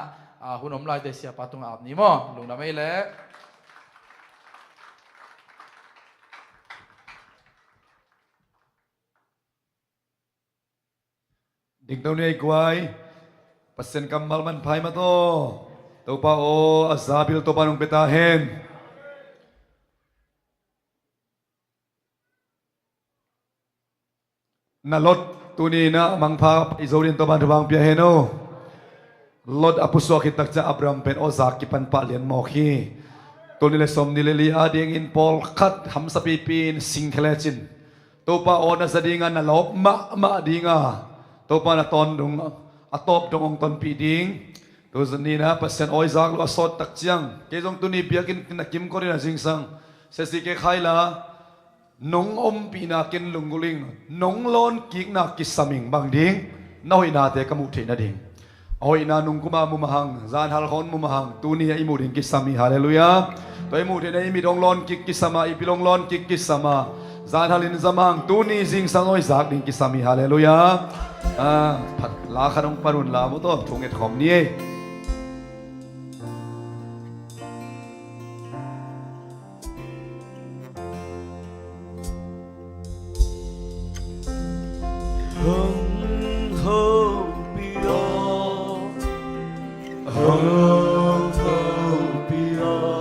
หุ่นอมลายเดเซียปาตุงอาบนี้มั้งลุงดำไม่เละดิ่งตัวนี้กวายปัสเซนกัมมัลมันพายมาโตตัวป้าโออาซาบิลตัวปานุงเปตาเฮนน่ะรถตัวนี้นะมังพาอิโซรินตัวบ้านทบางเปียเฮโนรถอปุสวกิตักจะอับรามเป็นโอซากิปันปะเลียนมอคีตัวนี้เลยสมนิเลลีอาเดียงอินปอลคัดหำสปีปีนสิงเคลจินตัวป้าโอน่ะแสดงน่ะลบมะดีงาตัวปานะตอนดงอัตบดงองตอนปีดิงตัวสนี้นะเปอร์เซ็นต์ออยซักลูกสดตักเจียงเกจงตัวนี้เบียกินนักกิมก็ได้นะสิงสังเสสิเกใครละนงอมปีนากินลุงกุลิงนงลอนกิกนากิสามิงบางดิงน้อยนาเตกมุเทนะดิงโอ้ยนานุงกุมามุมหังจานฮัลคอนมุมหังตัวนี้อิมูดิงกิสามีฮาเลลูยาตัวอิมูเทนะอิมีดงลอนกิกกิสามาอิปิลงลอนกิกกิสามาจานฮัลินซามังตัวนี้สิงสังโอ้ยซักดิงกิสามีฮาเลลูยาผัดลาขนมปรุนลามุตโตชงเอ็ดขอมนี้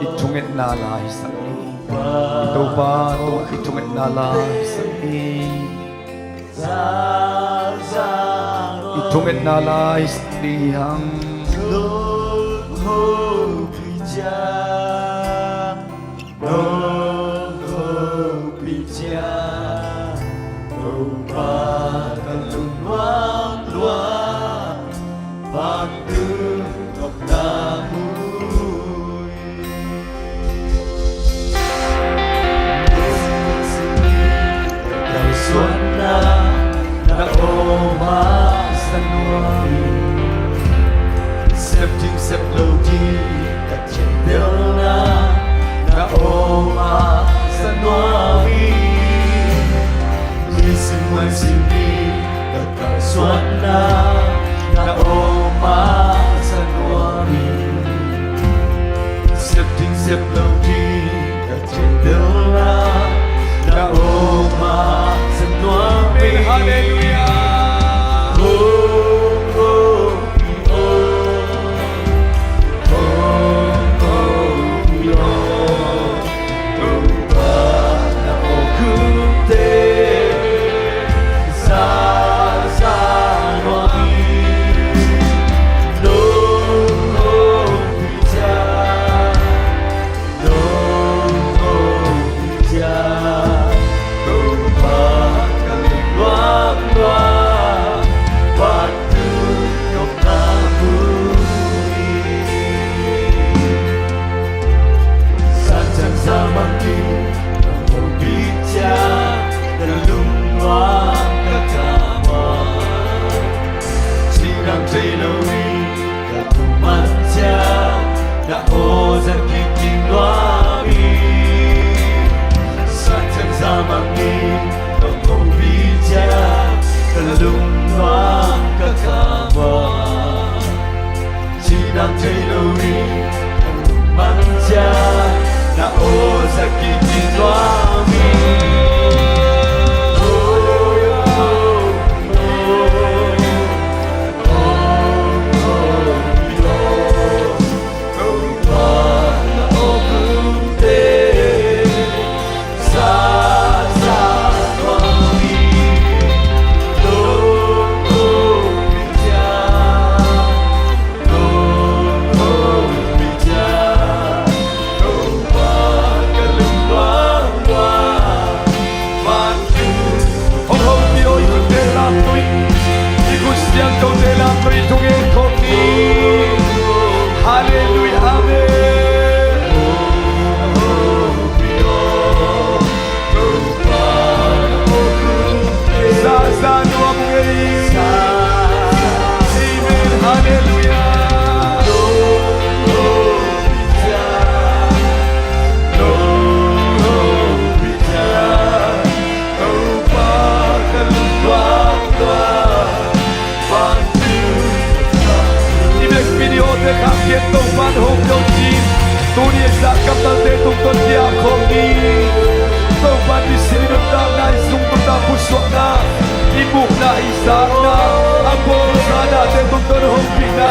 อิชงเอ็ดนาลาฮิสันนีตัวป้าตัวอิชงเอ็ดนาลาฮิสันนีItunget na lais dihang Nong ho pija Nong ho pija Nong pa kalung wang lua Bang tu ngọc na mui Kau xuân na Na oma Sanwari Sep ching sep lâu chi Các chuyện tiêu na Na oma Sanwari Vì sinh ngoan sinh đi Các cả xuân na Na oma Sanwari Sep ching sep lâu chi Các chuyện tiêu na Na oma Sanwari Hallelujah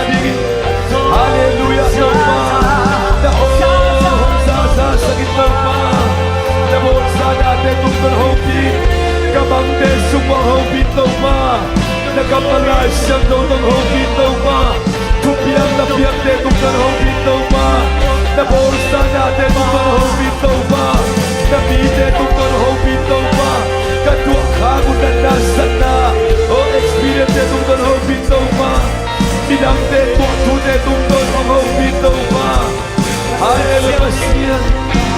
dingin. Hallelujah tau pa. Na sa sakit tau pa. Na sa dati tungkol hopin. Kamang de sumang hopin tau pa. Nakamalay siyang dotong hopin tau pa. Tupiang na piang de tungkol hopin tau pa. Na sa dati tungkol hopin tau pa. Na bide tungkol hopin tau pa. Kadua kagu dan nasan na. Oh experience de tungkol hopin tau pa. Bidang de tu de tungkol hopin tau pa. Hallelujah.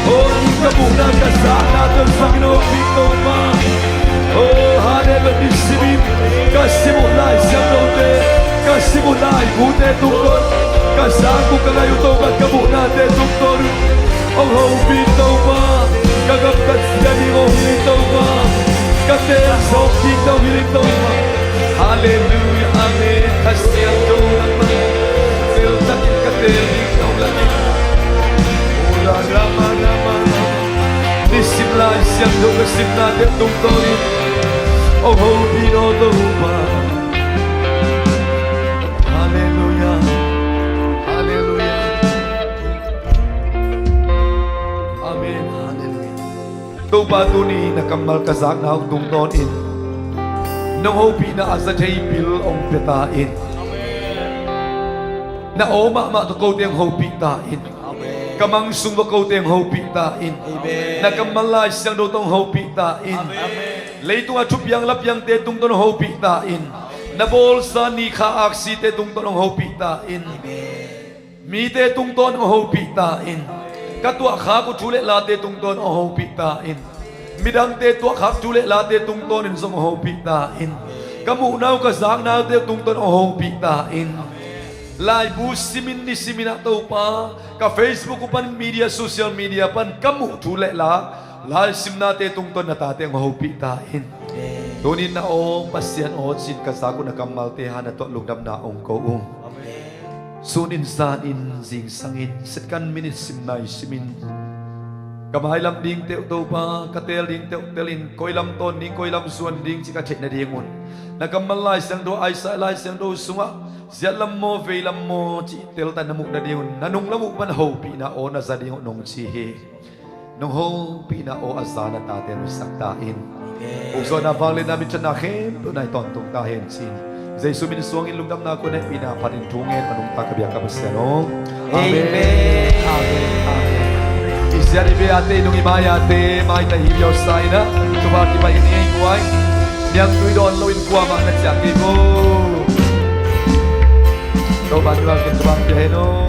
Oh kabunan kasana ng Panginoon tau pa. Oh hallelujah sibim. Kasimulay siyang dote. Kasimulay bute tungkol. Kasaku kalayo to kabunan de tungkol. Oh hopin tau pa. Kagapkat siya ni hopin tau pa. Katel sopin tau hiling tau pa. Hallelujah, amen. Kasiyang doon pa. Pero takit katel ikaw lagi. Ula rama rama. Nisimlay siyang doon kasim natin tungkol. Oh hopin o tau pa. Hallelujah. Hallelujah. Amen. Hallelujah. Tau pa tuni nakamal kasak na ang tungkol in. Nung hopi na asa chay bil ong petain. Na oma ma to ko teng hopi tain. Kamang sumba ko teng hopi tain. Na kamalay siyang dotong hopi tain. Leito nga chup yang lap yang te tung tonong hopi tain. Na bolsa ni ka aksi te tung tonong hopi tain. Mi te tung tonong hopi tain. Katua ka ko chule la te tung tonong hopi tain. Midang te tua khap chule la te tung ton in song ho pi ta in. Kamu nau ka sang nau te tung ton ho pi ta in. Lai bu simin ni simina tau pa. Ka Facebook pan media social media pan kamu chule la. Lai simna te tung ton na ta te ho pi ta in. Tunin na o pasyan o sin kasago na kamal te han to lungdam na ong ko ung. Sunin san in zing sangin setkan minit simnai simin. Kamay lam ding teo to pa, katel ding teo telin, koy lam ton ding koy lam suan ding chika chet na dingun. Nakamalay sang do ay sa lay sang do sunga, siya lam mo ve lam mo chi tel tan namuk na dingun. Nanung lamuk man ho pi na o na sa dingun nong chihi. Nong ho pi na o asana taten saktain. Ugso na valid namin siya nakin, tunay tontong tahin sin. Zay sumin suangin lugdam na ako na pinapanintungin anong takabiyang kapasyano. Amen. Amen. Amen. Isya ni ate nung imaya ate may tahibyaw sa ina tubaki pa ini kuay yang tuwi doon lawin kuwa mga nagsiyaki mo. Ito ba diba kitubang biyahe no?